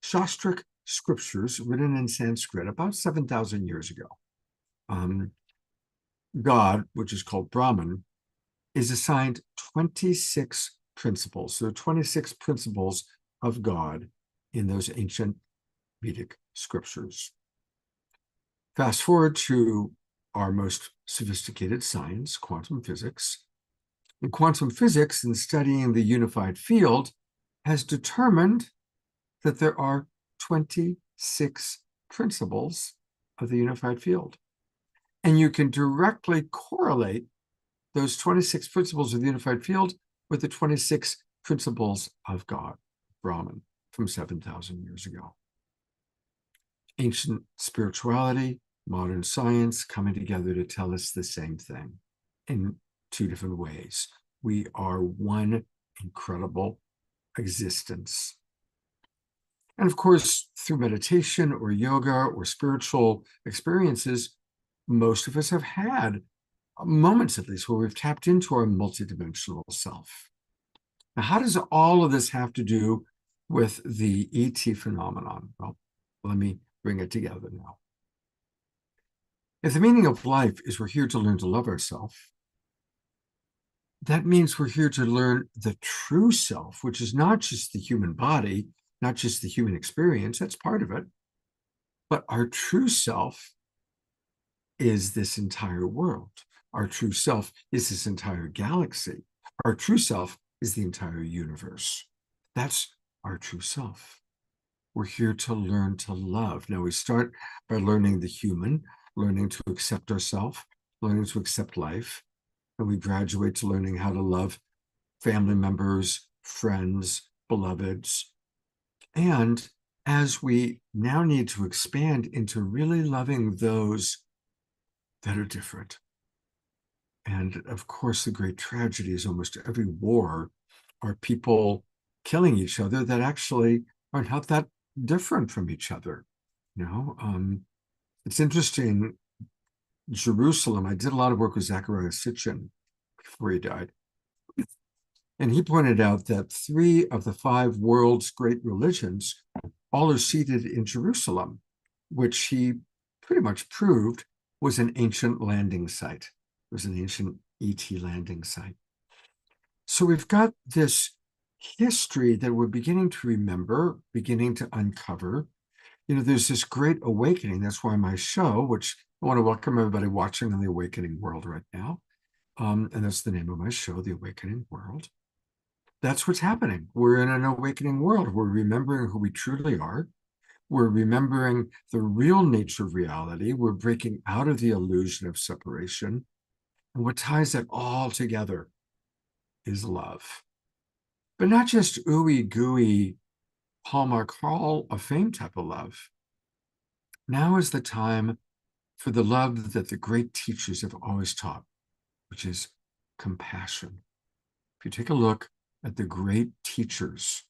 Speaker 2: Shastric scriptures written in Sanskrit about 7,000 years ago, God, which is called Brahman, is assigned 26 principles. So there are 26 principles of God in those ancient Vedic scriptures. Fast forward to our most sophisticated science, quantum physics. And quantum physics, in studying the unified field, has determined that there are 26 principles of the unified field. And you can directly correlate those 26 principles of the unified field with the 26 principles of God, Brahman, from 7,000 years ago. Ancient spirituality, modern science coming together to tell us the same thing in two different ways. We are one incredible existence. And of course, through meditation or yoga or spiritual experiences, most of us have had moments, at least, where we've tapped into our multidimensional self. Now, how does all of this have to do with the ET phenomenon? Well, let me bring it together now. If the meaning of life is we're here to learn to love ourselves, that means we're here to learn the true self, which is not just the human body, not just the human experience, that's part of it, but our true self is this entire world. Our true self is this entire galaxy. Our true self is the entire universe. That's our true self. We're here to learn to love. Now, we start by learning the human, learning to accept ourselves, learning to accept life, and we graduate to learning how to love family members, friends, beloveds. And as we now need to expand into really loving those that are different. And of course, the great tragedy is almost every war are people killing each other that actually are not that different from each other. You know, it's interesting. Jerusalem, I did a lot of work with Zecharia Sitchin before he died. And he pointed out that 3 of the 5 world's great religions all are seated in Jerusalem, which he pretty much proved was an ancient landing site. It was an ancient ET landing site. So we've got this history that we're beginning to remember, beginning to uncover. You know, there's this great awakening. That's why my show, which I want to welcome everybody watching on the Awakening World right now. And that's the name of my show, The Awakening World. That's what's happening. We're in an awakening world. We're remembering who we truly are. We're remembering the real nature of reality. We're breaking out of the illusion of separation. And what ties it all together is love. But not just ooey gooey Hallmark Hall of Fame type of love. Now is the time for the love that the great teachers have always taught, which is compassion. If you take a look at the great teachers,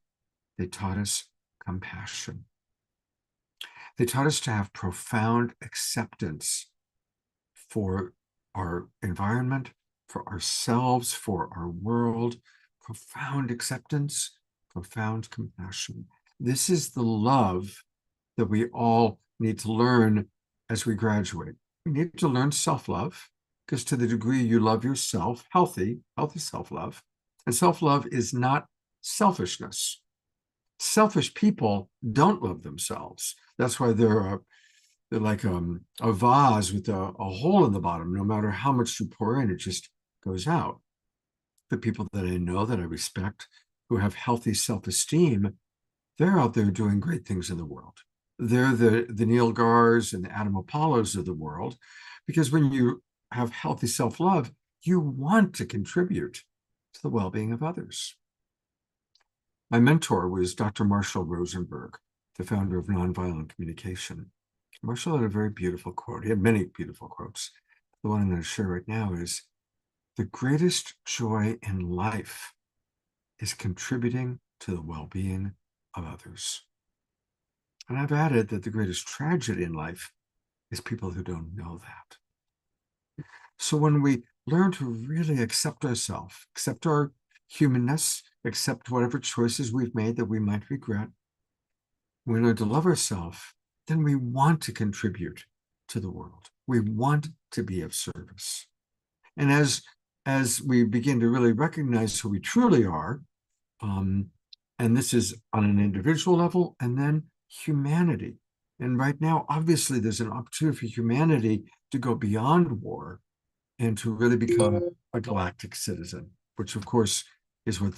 Speaker 2: they taught us compassion. They taught us to have profound acceptance for our environment, for ourselves, for our world, profound acceptance, profound compassion. This is the love that we all need to learn as we graduate. We need to learn self-love, because to the degree you love yourself, healthy self-love, and self-love is not selfishness. Selfish people don't love themselves. That's why they're like a vase with a hole in the bottom. No matter how much you pour in, it just goes out. The people that I know, that I respect, who have healthy self-esteem, they're out there doing great things in the world. They're the Neil Gars and the Adam Apollos of the world, because when you have healthy self-love, you want to contribute to the well-being of others. My mentor was Dr. Marshall Rosenberg, the founder of Nonviolent Communication. Marshall had a very beautiful quote. He had many beautiful quotes. The one I'm going to share right now is, "The greatest joy in life is contributing to the well-being of others." And I've added that the greatest tragedy in life is people who don't know that. So when we learn to really accept ourselves, accept our humanness, accept whatever choices we've made that we might regret, we learn to love ourselves, then we want to contribute to the world. We want to be of service. And as we begin to really recognize who we truly are, and this is on an individual level, and then humanity. And right now, obviously, there's an opportunity for humanity to go beyond war and to really become a galactic citizen, which of course is what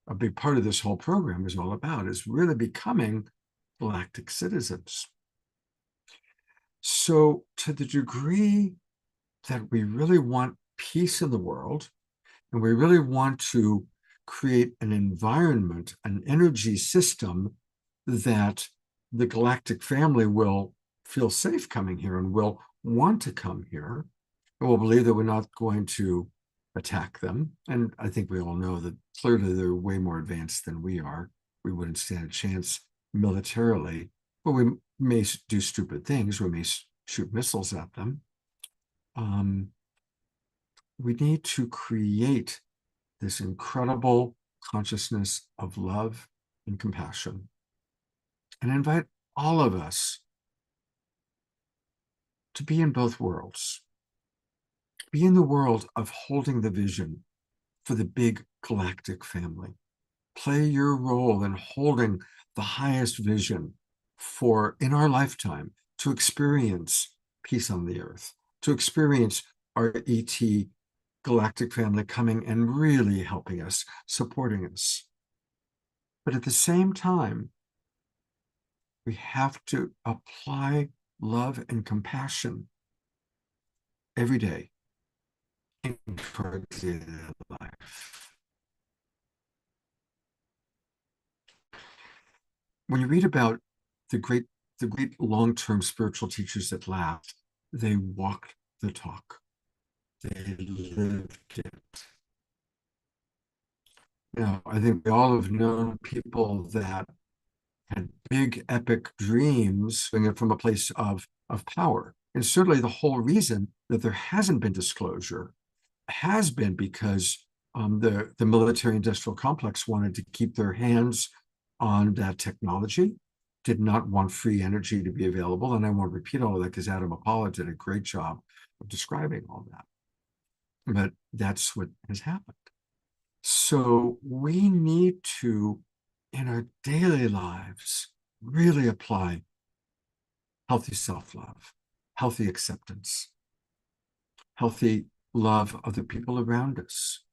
Speaker 2: a big part of this whole program is all about, is really becoming galactic citizens. So to the degree that we really want peace in the world, and we really want to create an environment, an energy system that the galactic family will feel safe coming here and will want to come here, and will believe that we're not going to attack them. And I think we all know that clearly they're way more advanced than we are. We wouldn't stand a chance militarily, but we may do stupid things. We may shoot missiles at them. We need to create this incredible consciousness of love and compassion, and invite all of us to be in both worlds. Be in the world of holding the vision for the big galactic family. Play your role in holding the highest vision for, in our lifetime, to experience peace on the earth, to experience our ET galactic family coming and really helping us, supporting us. But at the same time, we have to apply love and compassion every day into our daily life. When you read about the great long-term spiritual teachers that last, they walked the talk. They lived it. Now, I think we all have known people that had big epic dreams from a place of power. And certainly the whole reason that there hasn't been disclosure has been because the military industrial complex wanted to keep their hands on that technology, did not want free energy to be available. And I won't repeat all of that because Adam Apollo did a great job of describing all that. But that's what has happened. So we need to, in our daily lives, really apply healthy self-love, healthy acceptance, healthy love of the people around us,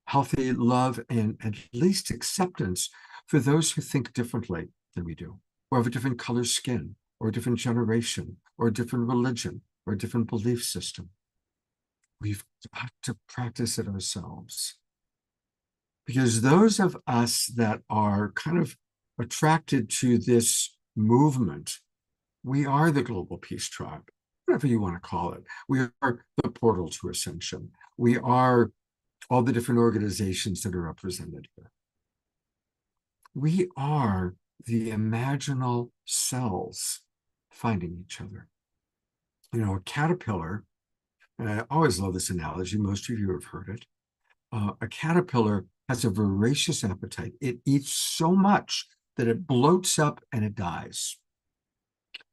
Speaker 2: healthy love and at least acceptance for those who think differently than we do, or have a different color skin, or a different generation, or a different religion, or a different belief system. We've got to practice it ourselves. Because those of us that are kind of attracted to this movement, we are the global peace tribe, whatever you want to call it. We are the portal to ascension. We are all the different organizations that are represented here. We are the imaginal cells finding each other. You know, a caterpillar, and I always love this analogy, most of you have heard it. A caterpillar has a voracious appetite. It eats so much that it bloats up and it dies.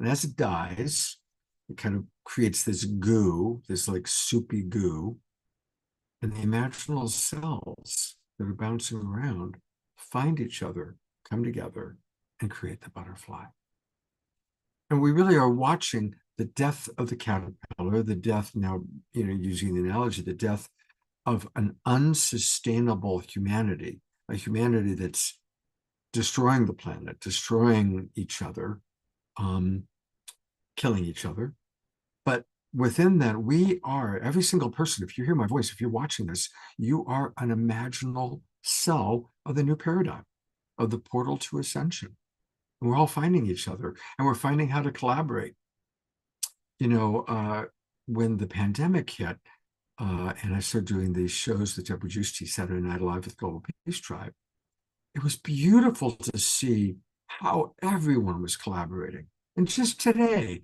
Speaker 2: And as it dies, it kind of creates this goo, this like soupy goo. And the imaginal cells that are bouncing around find each other, come together, and create the butterfly. And we really are watching the death of the caterpillar, the death now, using the analogy, the death of an unsustainable humanity, a humanity that's destroying the planet, destroying each other, killing each other. But within that, we are, every single person, if you hear my voice, if you're watching this, you are an imaginal cell of the new paradigm, of the portal to ascension. And we're all finding each other, and we're finding how to collaborate. When the pandemic hit, and I started doing these shows, the Deborah Juicy Saturday Night Live with Global Peace Tribe, it was beautiful to see how everyone was collaborating. And just today,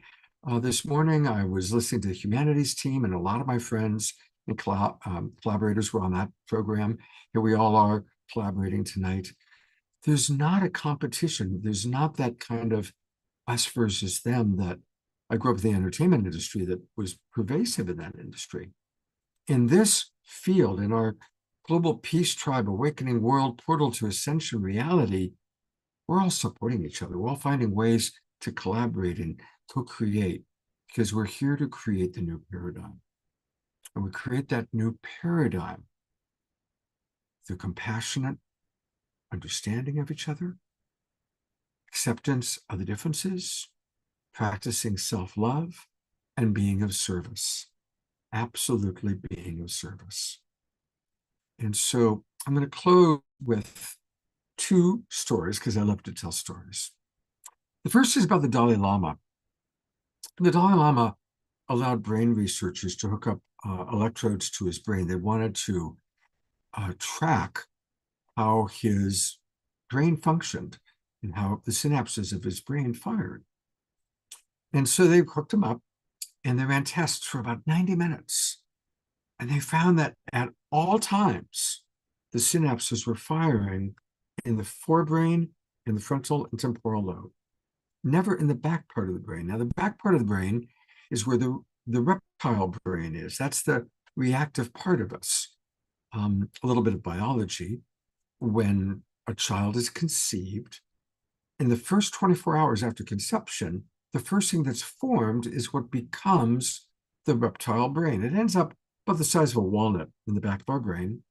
Speaker 2: this morning, I was listening to the humanities team, and a lot of my friends and collaborators were on that program. Here we all are collaborating tonight. There's not a competition. There's not that kind of us versus them that I grew up in the entertainment industry that was pervasive in that industry. In this field, in our global peace tribe, awakening world, portal to ascension reality, we're all supporting each other. We're all finding ways to collaborate and co-create, because we're here to create the new paradigm. And we create that new paradigm through compassionate understanding of each other, acceptance of the differences, practicing self-love, and being of service. Absolutely being of service. And so I'm going to close with two stories, because I love to tell stories. The first is about the Dalai Lama. The Dalai Lama allowed brain researchers to hook up electrodes to his brain. They wanted to track how his brain functioned and how the synapses of his brain fired. And so they hooked him up and they ran tests for about 90 minutes. And they found that at all times, the synapses were firing in the forebrain, in the frontal and temporal lobe, never in the back part of the brain. Now, the back part of the brain is where the reptile brain is. That's the reactive part of us. A little bit of biology. When a child is conceived, in the first 24 hours after conception, the first thing that's formed is what becomes the reptile brain. It ends up about the size of a walnut in the back of our brain.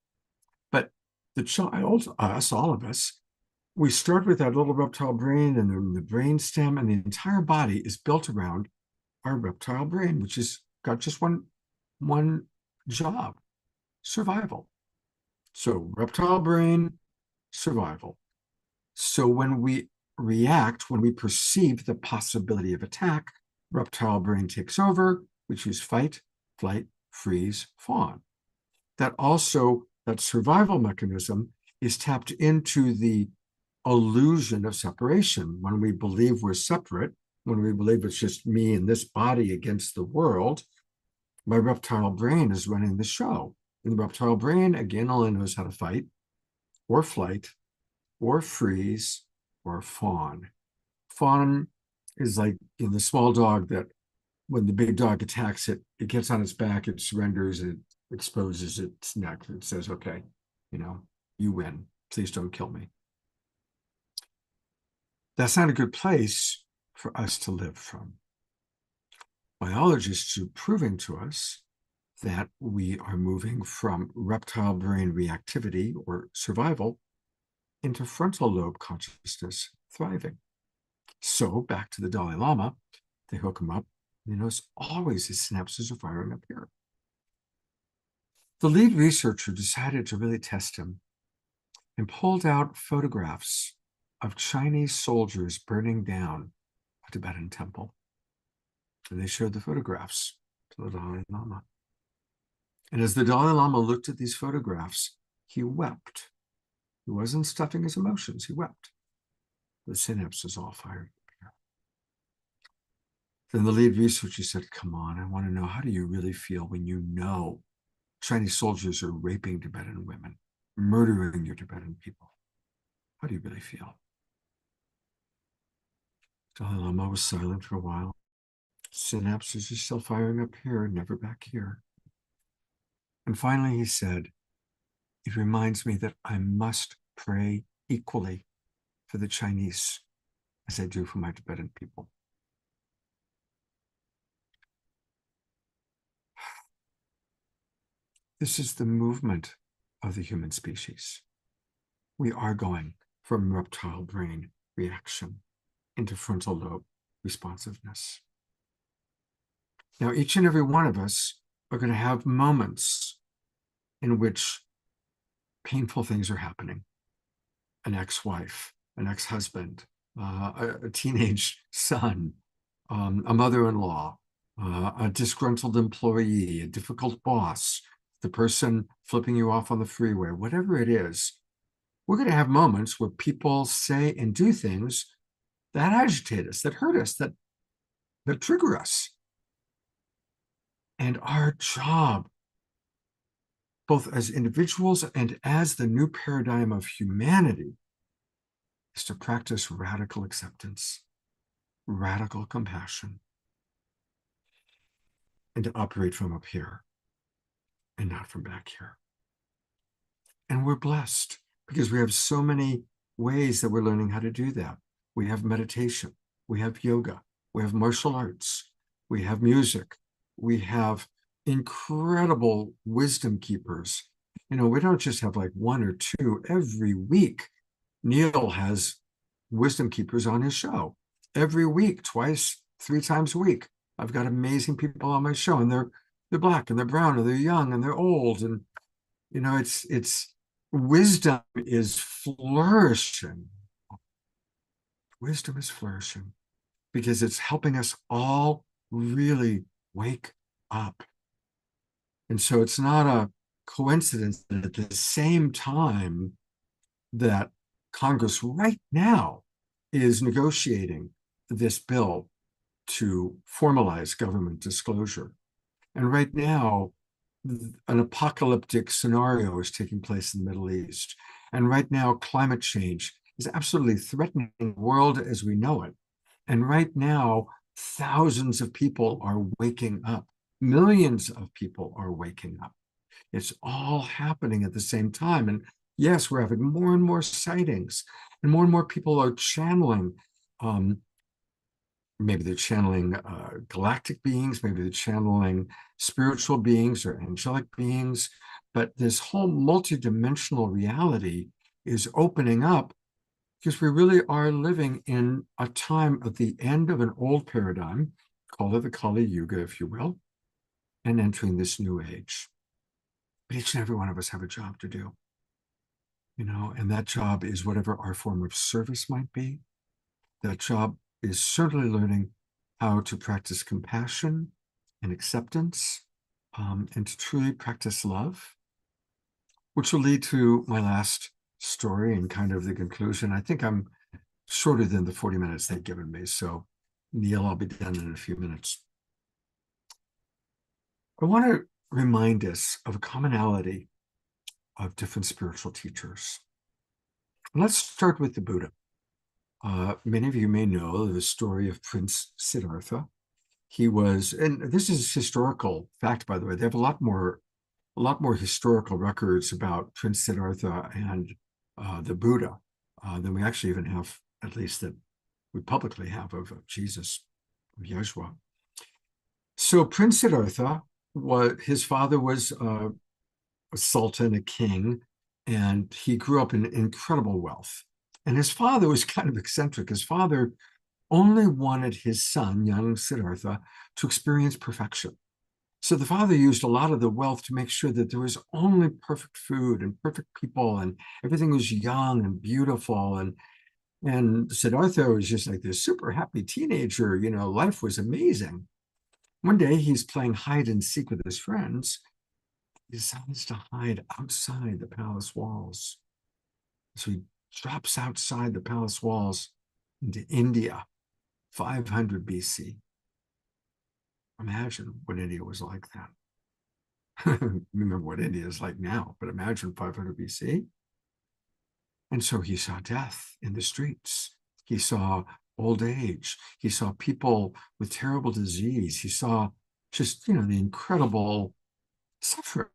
Speaker 2: But the child, us, all of us, we start with that little reptile brain and then the brain stem, and the entire body is built around our reptile brain, which has got just one job: survival. So reptile brain, survival. So when we react, when we perceive the possibility of attack, reptile brain takes over. We choose fight, flight, freeze, fawn. That survival mechanism is tapped into the illusion of separation. When we believe we're separate, when we believe it's just me and this body against the world, my reptile brain is running the show. And the reptile brain, again, only knows how to fight or flight or freeze or fawn. Fawn is like the small dog that when the big dog attacks it, it gets on its back, it surrenders, it exposes its neck, and says, okay, you win. Please don't kill me. That's not a good place for us to live from. Biologists are proving to us that we are moving from reptile brain reactivity or survival into frontal lobe consciousness, thriving. So back to the Dalai Lama, they hook him up. It's always his synapses are firing up here. The lead researcher decided to really test him and pulled out photographs of Chinese soldiers burning down a Tibetan temple. And they showed the photographs to the Dalai Lama. And as the Dalai Lama looked at these photographs, he wept. He wasn't stuffing his emotions, he wept. The synapses all fired up here. Then the lead researcher said, come on, I want to know, how do you really feel when you know Chinese soldiers are raping Tibetan women, murdering your Tibetan people? How do you really feel? Dalai Lama was silent for a while. Synapses are still firing up here, never back here. And finally he said, it reminds me that I must pray equally for the Chinese as I do for my Tibetan people. This is the movement of the human species. We are going from reptile brain reaction into frontal lobe responsiveness. Now, each and every one of us are going to have moments in which painful things are happening. An ex-wife, an ex-husband, a teenage son, a mother-in-law, a disgruntled employee, a difficult boss, the person flipping you off on the freeway, whatever it is, we're going to have moments where people say and do things that agitate us, that hurt us, that trigger us. And our job, both as individuals and as the new paradigm of humanity, is to practice radical acceptance, radical compassion, and to operate from up here and not from back here. And we're blessed because we have so many ways that we're learning how to do that. We have meditation, we have yoga, we have martial arts, we have music, we have incredible wisdom keepers. We don't just have like one or two. Every week, Neil has wisdom keepers on his show. Every week, twice, 3 times a week. I've got amazing people on my show, and they're black and they're brown and they're young and they're old. And it's wisdom is flourishing. Wisdom is flourishing because it's helping us all really wake up. And so it's not a coincidence that at the same time that Congress right now is negotiating this bill to formalize government disclosure. And right now, an apocalyptic scenario is taking place in the Middle East. And right now, climate change is absolutely threatening the world as we know it. And right now, thousands of people are waking up. Millions of people are waking up. It's all happening at the same time. And yes, we're having more and more sightings, and more people are channeling. Maybe they're channeling galactic beings, maybe they're channeling spiritual beings or angelic beings. But this whole multidimensional reality is opening up because we really are living in a time at the end of an old paradigm, call it the Kali Yuga, if you will, and entering this new age. But each and every one of us have a job to do, and that job is whatever our form of service might be. That job is certainly learning how to practice compassion and acceptance, and to truly practice love, which will lead to my last story and kind of the conclusion. I think I'm shorter than the 40 minutes they've given me. So, Neil, I'll be done in a few minutes. I want to remind us of a commonality of different spiritual teachers. Let's start with the Buddha. Many of you may know the story of Prince Siddhartha. He was, and this is historical fact, by the way. They have a lot more historical records about Prince Siddhartha and the Buddha than we actually even have, at least that we publicly have, of Jesus, of Yeshua. So Prince Siddhartha, his father was a sultan, a king, and he grew up in incredible wealth. And his father was kind of eccentric. His father only wanted his son, young Siddhartha, to experience perfection. So the father used a lot of the wealth to make sure that there was only perfect food and perfect people, and everything was young and beautiful. And Siddhartha was just like this super happy teenager. Life was amazing. One day he's playing hide and seek with his friends. He decides to hide outside the palace walls. So he drops outside the palace walls into India, 500 BC. Imagine what India was like then. Remember what India is like now, but imagine 500 BC. And so he saw death in the streets. He saw old age. He saw people with terrible disease. He saw just, the incredible suffering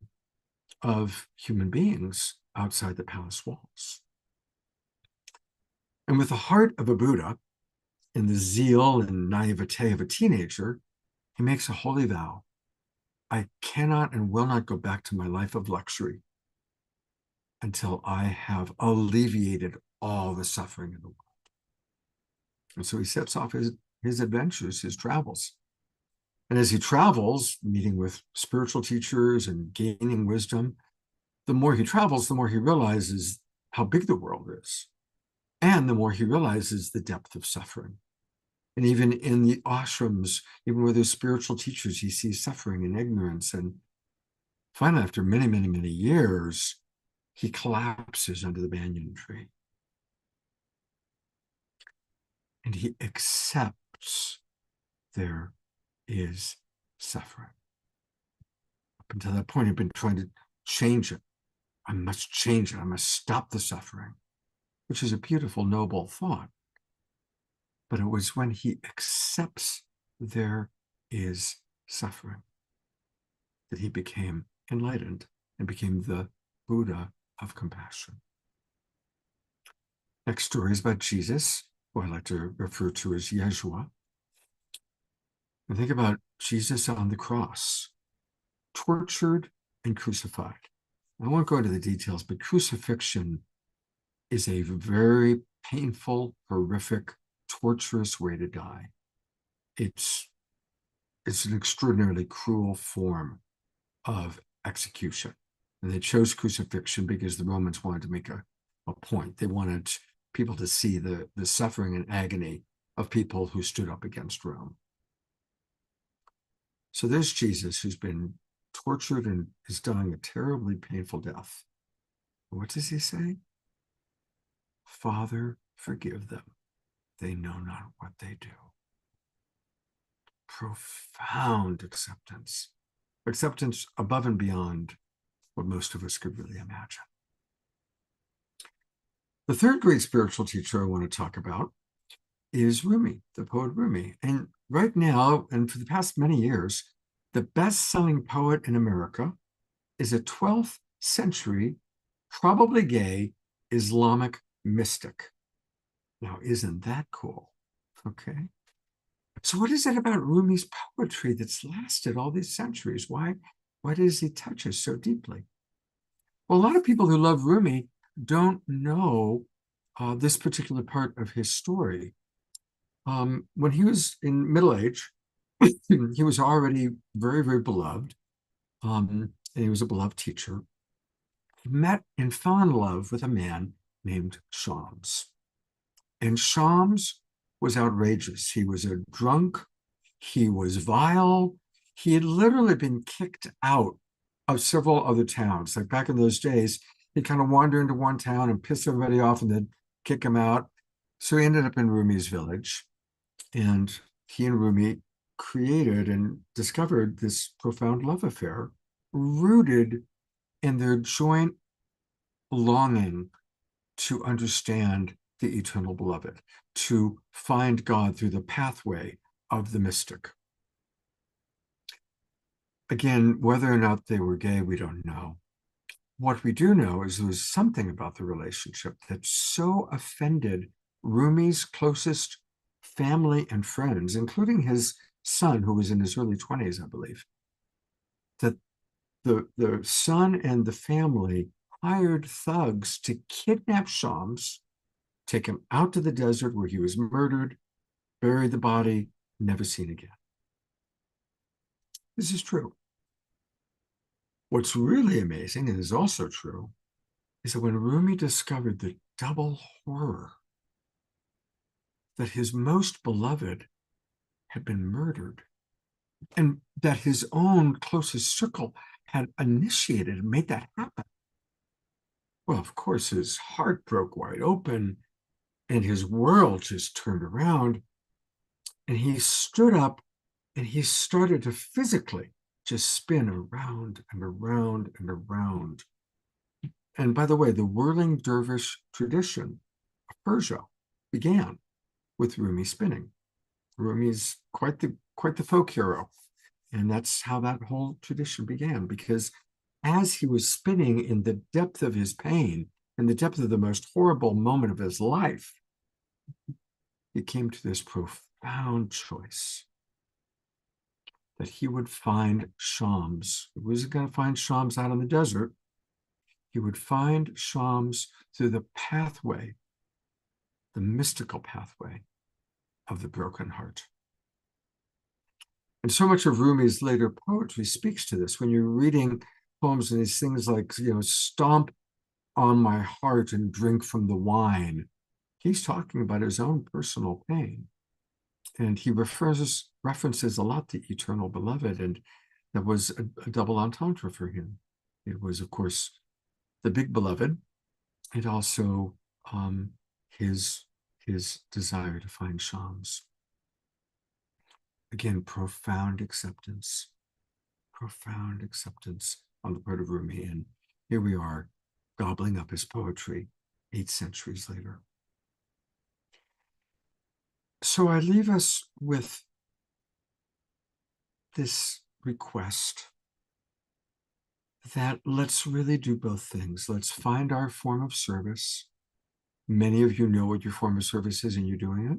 Speaker 2: of human beings outside the palace walls. And with the heart of a Buddha and the zeal and naivete of a teenager, he makes a holy vow. I cannot and will not go back to my life of luxury until I have alleviated all the suffering in the world. And so he sets off his adventures, his travels. And as he travels, meeting with spiritual teachers and gaining wisdom, the more he travels, the more he realizes how big the world is. And the more he realizes the depth of suffering. And even in the ashrams, even where there's spiritual teachers, he sees suffering and ignorance. And finally, after many, many, many years, he collapses under the banyan tree. And he accepts there is suffering. Up until that point, he'd been trying to change it. I must change it. I must stop the suffering, which is a beautiful, noble thought. But it was when he accepts there is suffering that he became enlightened and became the Buddha of compassion. Next story is about Jesus, who I like to refer to as Yeshua. And think about Jesus on the cross, tortured and crucified. I won't go into the details, but crucifixion is a very painful, horrific, torturous way to die. It's an extraordinarily cruel form of execution. And they chose crucifixion because the Romans wanted to make a point. They wanted people to see the suffering and agony of people who stood up against Rome. So there's Jesus, who's been tortured and is dying a terribly painful death. What does he say? Father, forgive them. They know not what they do. Profound acceptance. Acceptance above and beyond what most of us could really imagine. The third great spiritual teacher I want to talk about is Rumi, the poet Rumi. And right now, and for the past many years, the best-selling poet in America is a 12th century, probably gay, Islamic mystic. Now, isn't that cool? Okay. So what is it about Rumi's poetry that's lasted all these centuries? Why does he touch us so deeply? Well, a lot of people who love Rumi don't know this particular part of his story. When he was in middle age, he was already very, very beloved, and he was a beloved teacher. He met and fell in love with a man named Shams. And Shams was outrageous. He was a drunk. He was vile. He had literally been kicked out of several other towns. Like back in those days, he'd kind of wander into one town and piss everybody off and then kick him out. So he ended up in Rumi's village. And he and Rumi created and discovered this profound love affair rooted in their joint longing to understand the eternal beloved, to find God through the pathway of the mystic. Again, whether or not they were gay, we don't know. What we do know is there was something about the relationship that so offended Rumi's closest family and friends, including his son, who was in his early 20s, I believe, that the son and the family hired thugs to kidnap Shams, take him out to the desert where he was murdered, buried the body, never seen again. This is true. What's really amazing, and is also true, is that when Rumi discovered the double horror that his most beloved had been murdered, and that his own closest circle had initiated and made that happen, well, of course, his heart broke wide open and his world just turned around, and he stood up and he started to physically just spin around and around and around. And by the way, the whirling dervish tradition of Persia began with Rumi spinning. Rumi's quite the folk hero. And that's how that whole tradition began, because as he was spinning in the depth of his pain, in the depth of the most horrible moment of his life, he came to this profound choice that he would find Shams. He wasn't going to find Shams out in the desert. He would find Shams through the pathway, the mystical pathway of the broken heart. And so much of Rumi's later poetry speaks to this. When you're reading poems and these things like, stomp on my heart and drink from the wine, he's talking about his own personal pain. And he references a lot the eternal beloved, and that was a double entendre for him. It was, of course, the big beloved, and also his desire to find Shams. Again, profound acceptance on the part of Rumi. And here we are, gobbling up his poetry 8 centuries later. So I leave us with this request that let's really do both things. Let's find our form of service. Many of you know what your form of service is and you're doing it.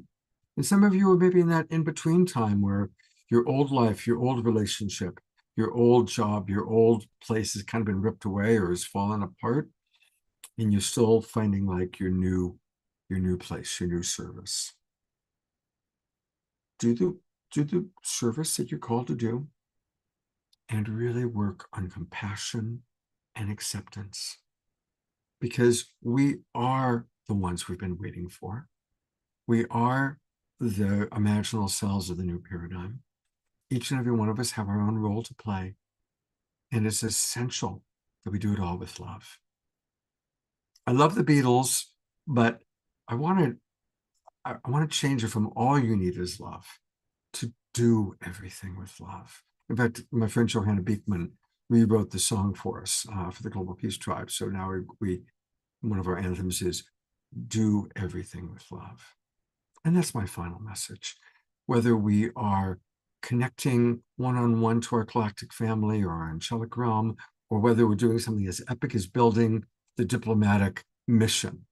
Speaker 2: And some of you are maybe in that in-between time where your old life, your old relationship, your old job, your old place has kind of been ripped away or has fallen apart, and you're still finding like your new place, your new service. Do the service that you're called to do, and really work on compassion and acceptance, because we are the ones we've been waiting for. We are the imaginal selves of the new paradigm. each and every one of us have our own role to play. And it's essential that we do it all with love. I love the Beatles, but I want to change it from all you need is love to do everything with love. In fact, my friend Johanna Beekman rewrote the song for us for the Global Peace Tribe. So now we one of our anthems is do everything with love. And that's my final message. Whether we are connecting one-on-one to our galactic family or our angelic realm, or whether we're doing something as epic as building the diplomatic mission,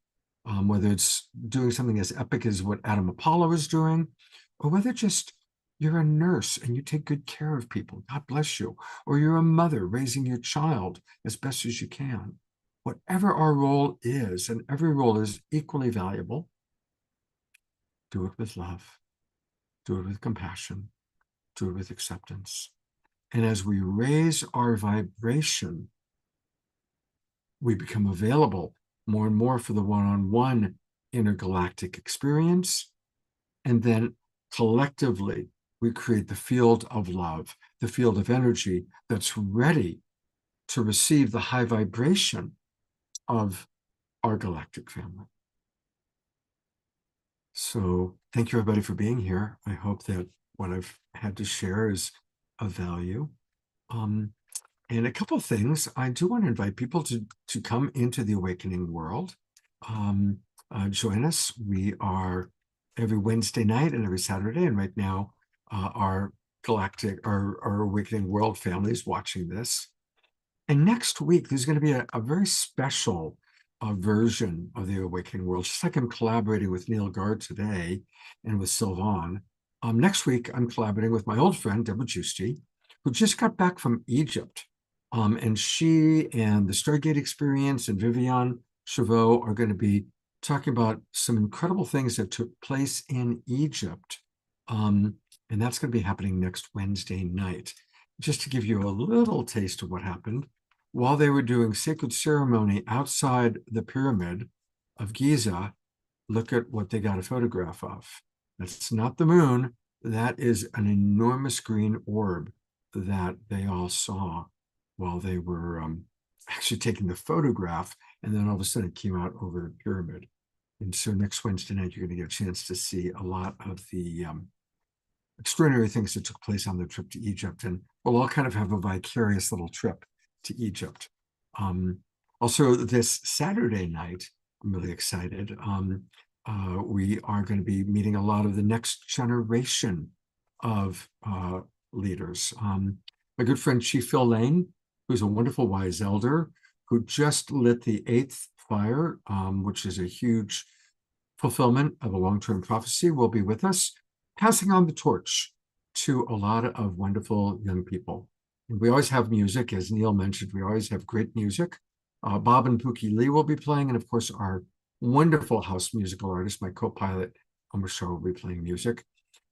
Speaker 2: whether it's doing something as epic as what Adam Apollo is doing, or whether just you're a nurse and you take good care of people, God bless you, or you're a mother raising your child as best as you can. Whatever our role is, and every role is equally valuable, do it with love, do it with compassion, do it with acceptance. And as we raise our vibration, we become available more and more for the one-on-one intergalactic experience. And then collectively, we create the field of love, the field of energy that's ready to receive the high vibration of our galactic family. So thank you, everybody, for being here. I hope that what I've had to share is of value. And a couple of things, I do want to invite people to come into the awakening world. Join us. We are every Wednesday night and every Saturday. And right now, our awakening world family is watching this. And next week, there's going to be a very special version of the awakening world, just like I'm collaborating with Neil Gard today and with Sylvan. Next week, I'm collaborating with my old friend, Deborah Giusti, who just got back from Egypt. And she and the Stargate Experience and Vivian Chavot are going to be talking about some incredible things that took place in Egypt. And that's going to be happening next Wednesday night. Just to give you a little taste of what happened, while they were doing sacred ceremony outside the pyramid of Giza, look at what they got a photograph of. That's not the moon. That is an enormous green orb that they all saw while they were actually taking the photograph, and then all of a sudden it came out over the pyramid. And so next Wednesday night, you're going to get a chance to see a lot of the extraordinary things that took place on the trip to Egypt. And we'll all kind of have a vicarious little trip to Egypt. Also, this Saturday night, I'm really excited. We are going to be meeting a lot of the next generation of leaders. My good friend Chief Phil Lane, who's a wonderful wise elder, who just lit the 8th fire, which is a huge fulfillment of a long-term prophecy, will be with us, passing on the torch to a lot of wonderful young people. And we always have music, as Neil mentioned, we always have great music. Bob and Pookie Lee will be playing, and of course, our wonderful house musical artist, my co-pilot, Umar Shah, will be playing music.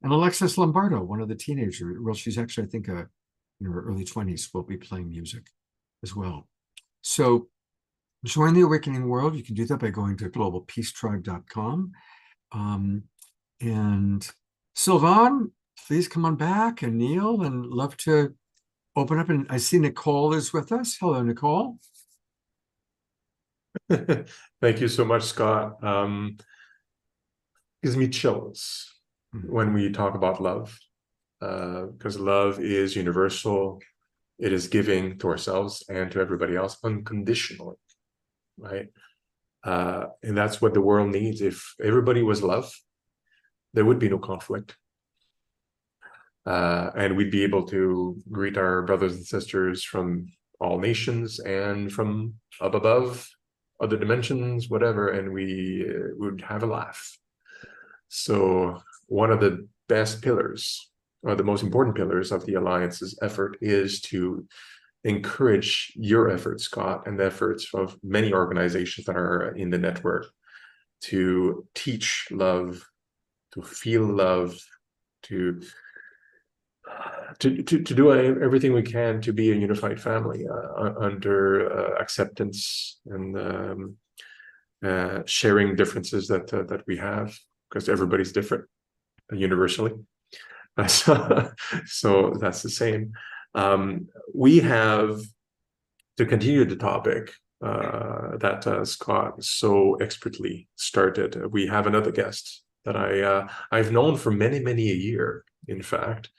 Speaker 2: And Alexis Lombardo, one of the teenagers, well, she's actually, I think, in her early 20s, will be playing music as well. So join the Awakening World. You can do that by going to globalpeacetribe.com. And Sylvan, please come on back, and Neil, and love to open up. And I see Nicole is with us. Hello, Nicole.
Speaker 3: Thank you so much, Scott. Gives me chills when we talk about love, because love is universal. It is giving to ourselves and to everybody else unconditionally, right? And that's what the world needs. If everybody was love, there would be no conflict. And we'd be able to greet our brothers and sisters from all nations and from up above, other dimensions, whatever, and we would have a laugh. So one of the best pillars, or the most important pillars of the Alliance's effort, is to encourage your efforts, Scott, and the efforts of many organizations that are in the network to teach love, to feel love, to do everything we can to be a unified family under acceptance and sharing differences that we have, because everybody's different universally. So that's the same. We have, to continue the topic that Scott so expertly started, we have another guest that I've known for many a year, in fact.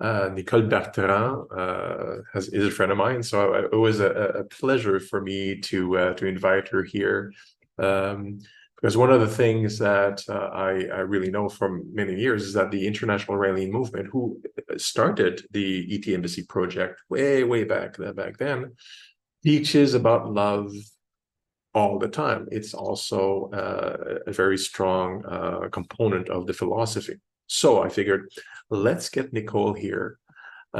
Speaker 3: Nicole Bertrand is a friend of mine, so it was a pleasure for me to invite her here, because one of the things that I really know from many years is that the International Rallying Movement, who started the ET Embassy Project way back then, teaches about love all the time. It's also a very strong component of the philosophy. So I figured, let's get Nicole here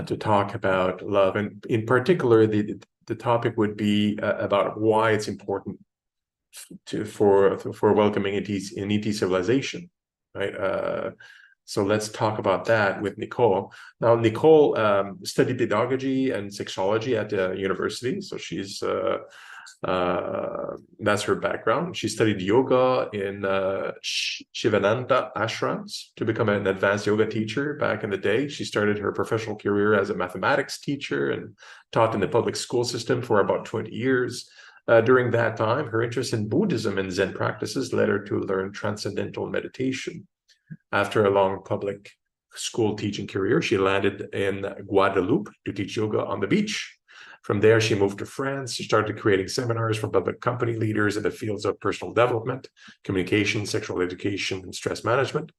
Speaker 3: to talk about love, and in particular, the topic would be about why it's important for welcoming an ET civilization, right? So let's talk about that with Nicole. Now, Nicole studied pedagogy and sexology at the university, so she's that's her background. She studied yoga in Shivananda ashrams to become an advanced yoga teacher back in the day. She started her professional career as a mathematics teacher and taught in the public school system for about 20 years. During that time, her interest in Buddhism and Zen practices led her to learn transcendental meditation. After a long public school teaching career, she landed in Guadeloupe to teach yoga on the beach. From there, she moved to France. She started creating seminars for public company leaders in the fields of personal development, communication, sexual education, and stress management.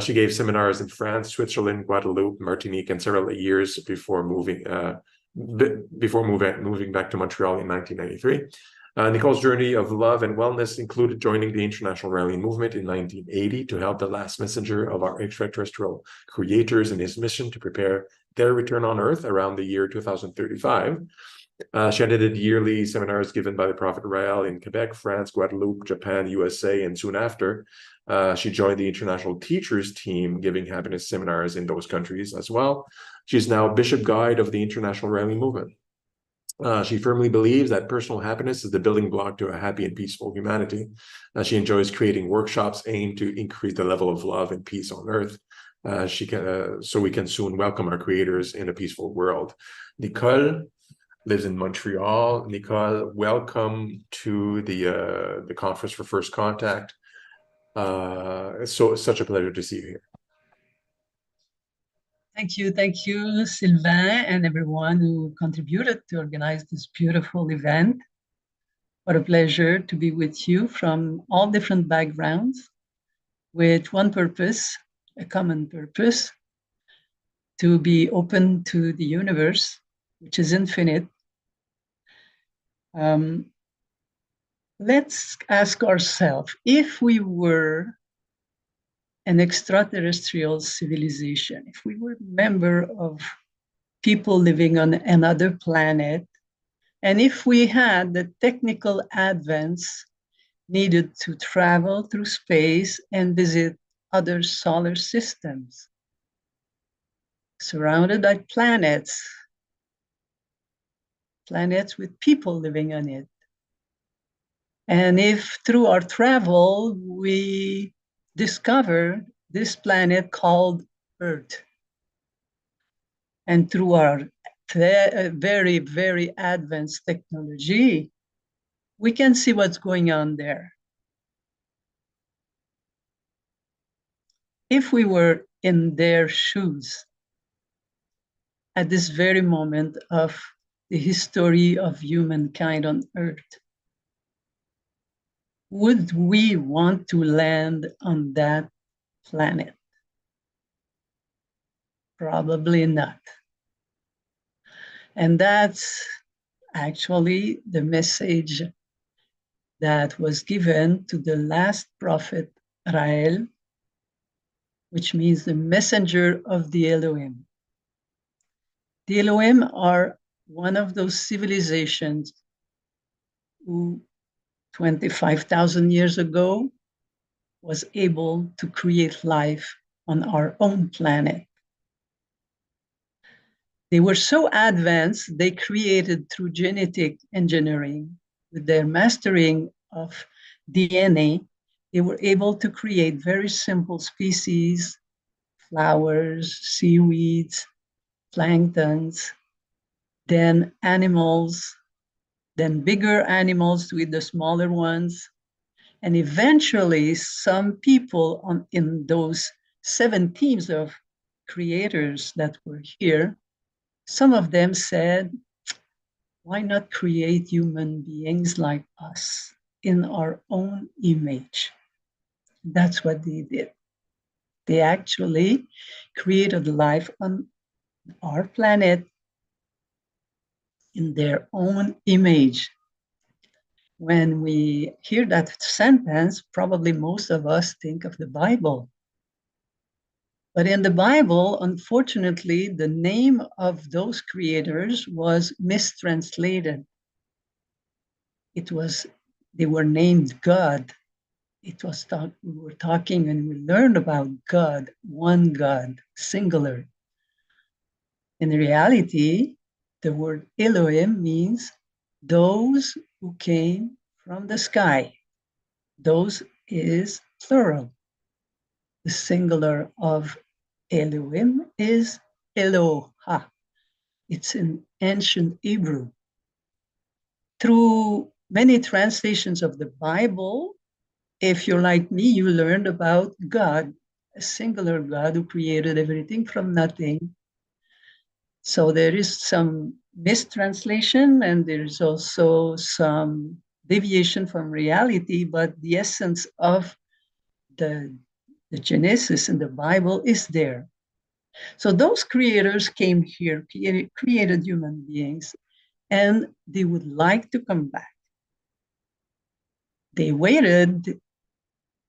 Speaker 3: She gave seminars in France, Switzerland, Guadeloupe, Martinique, and several years before moving back to Montreal in 1993. Nicole's journey of love and wellness included joining the International Rallying Movement in 1980 to help the last messenger of our extraterrestrial creators in his mission to prepare their return on Earth around the year 2035. She attended yearly seminars given by the Prophet Rael in Quebec, France, Guadeloupe, Japan, USA, and soon after, she joined the International Teachers Team, giving happiness seminars in those countries as well. She's now Bishop Guide of the International Rallying Movement. She firmly believes that personal happiness is the building block to a happy and peaceful humanity. She enjoys creating workshops aimed to increase the level of love and peace on Earth. So we can soon welcome our creators in a peaceful world. Nicole lives in Montreal. Nicole, welcome to the conference for First Contact. It's such a pleasure to see you here.
Speaker 10: Thank you, Sylvain, and everyone who contributed to organize this beautiful event. What a pleasure to be with you from all different backgrounds with one purpose, a common purpose, to be open to the universe, which is infinite. Let's ask ourselves, if we were an extraterrestrial civilization, if we were a member of people living on another planet, and if we had the technical advance needed to travel through space and visit other solar systems, surrounded by planets with people living on it. And if through our travel, we discover this planet called Earth, and through our very, very advanced technology, we can see what's going on there. If we were in their shoes at this very moment of the history of humankind on Earth, would we want to land on that planet? Probably not. And that's actually the message that was given to the last prophet, Rael, which means the messenger of the Elohim. The Elohim are one of those civilizations who 25,000 years ago was able to create life on our own planet. They were so advanced, they created through genetic engineering, with their mastering of DNA, they were able to create very simple species flowers, seaweeds, planktons, then animals, then bigger animals with the smaller ones. And eventually, some people in those 7 teams of creators that were here, some of them said, why not create human beings like us in our own image? That's what they did. They actually created life on our planet in their own image. When we hear that sentence, probably most of us think of the Bible. But in the Bible, unfortunately, the name of those creators was mistranslated. They were named God. We were talking and we learned about God, one God, singular. In reality, the word Elohim means those who came from the sky. Those is plural. The singular of Elohim is Eloha. It's in ancient Hebrew. Through many translations of the Bible, if you're like me, you learned about God, a singular God who created everything from nothing. So there is some mistranslation and there's also some deviation from reality, but the essence of the Genesis in the Bible is there. So those creators came here, created human beings, and they would like to come back. They waited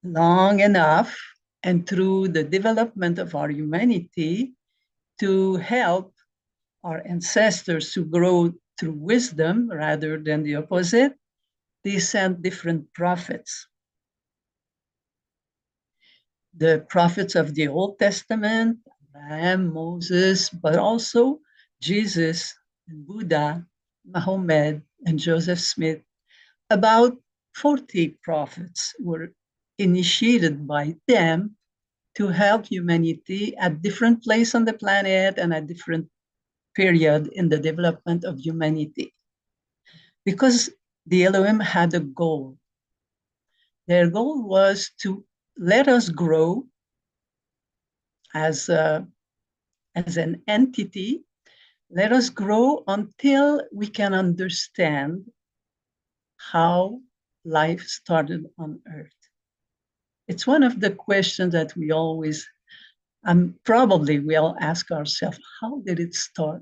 Speaker 10: long enough, and through the development of our humanity, to help our ancestors to grow through wisdom rather than the opposite, they sent different prophets. The prophets of the Old Testament, Abraham, Moses, but also Jesus, and Buddha, Muhammad, and Joseph Smith. About 40 prophets were initiated by them to help humanity at different places on the planet and at different period in the development of humanity. Because the Elohim had a goal. Their goal was to let us grow as an entity, let us grow until we can understand how life started on Earth. It's one of the questions that we always, probably we all ask ourselves, how did it start?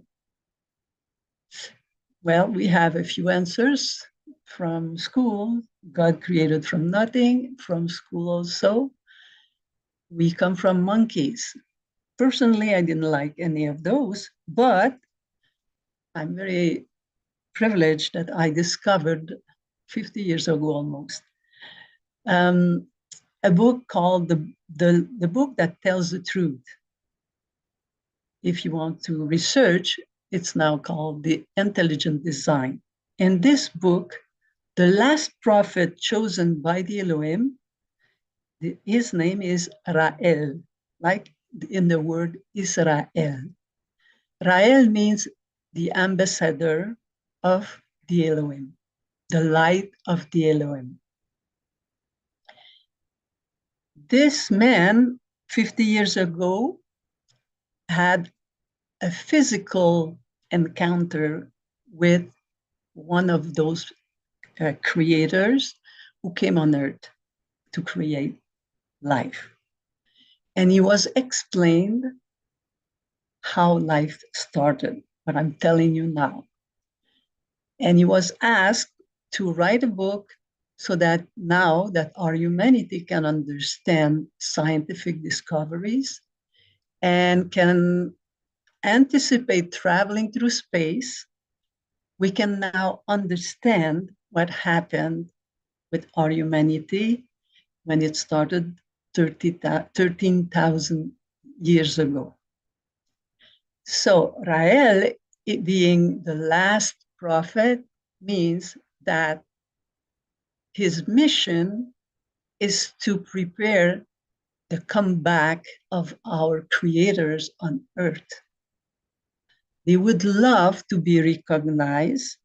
Speaker 10: Well, we have a few answers from school. God created from nothing, from school also. We come from monkeys. Personally, I didn't like any of those, but I'm very privileged that I discovered 50 years ago almost a book called the Book That Tells the Truth. If you want to research, it's now called The Intelligent Design. In this book, the last prophet chosen by the Elohim, his name is Rael, like in the word Israel. Rael means the ambassador of the Elohim, the light of the Elohim. This man, 50 years ago, had a physical encounter with one of those creators who came on Earth to create life. And he was explained how life started, what I'm telling you now. And he was asked to write a book so that now that our humanity can understand scientific discoveries and can anticipate traveling through space, we can now understand what happened with our humanity when it started 13,000 years ago. So Rael, being the last prophet, means that his mission is to prepare the comeback of our creators on Earth. They would love to be recognized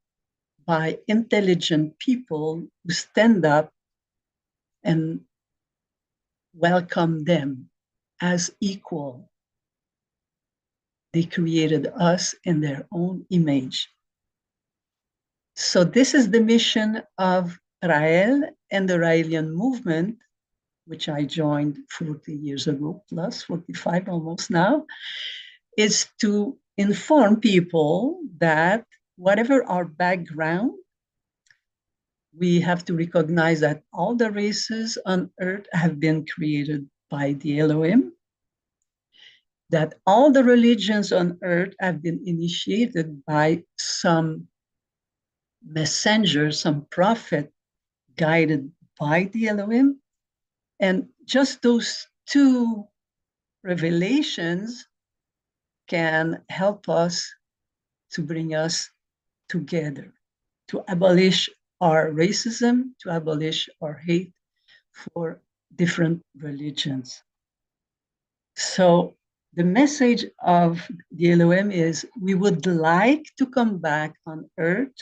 Speaker 10: by intelligent people who stand up and welcome them as equal. They created us in their own image. So this is the mission of Rael and the Raelian movement, which I joined 40 years ago, plus 45 almost now, is to inform people that whatever our background, we have to recognize that all the races on Earth have been created by the Elohim, that all the religions on Earth have been initiated by some messenger, some prophet guided by the Elohim. And just those two revelations can help us to bring us together, to abolish our racism, to abolish our hate for different religions. So the message of the Elohim is we would like to come back on Earth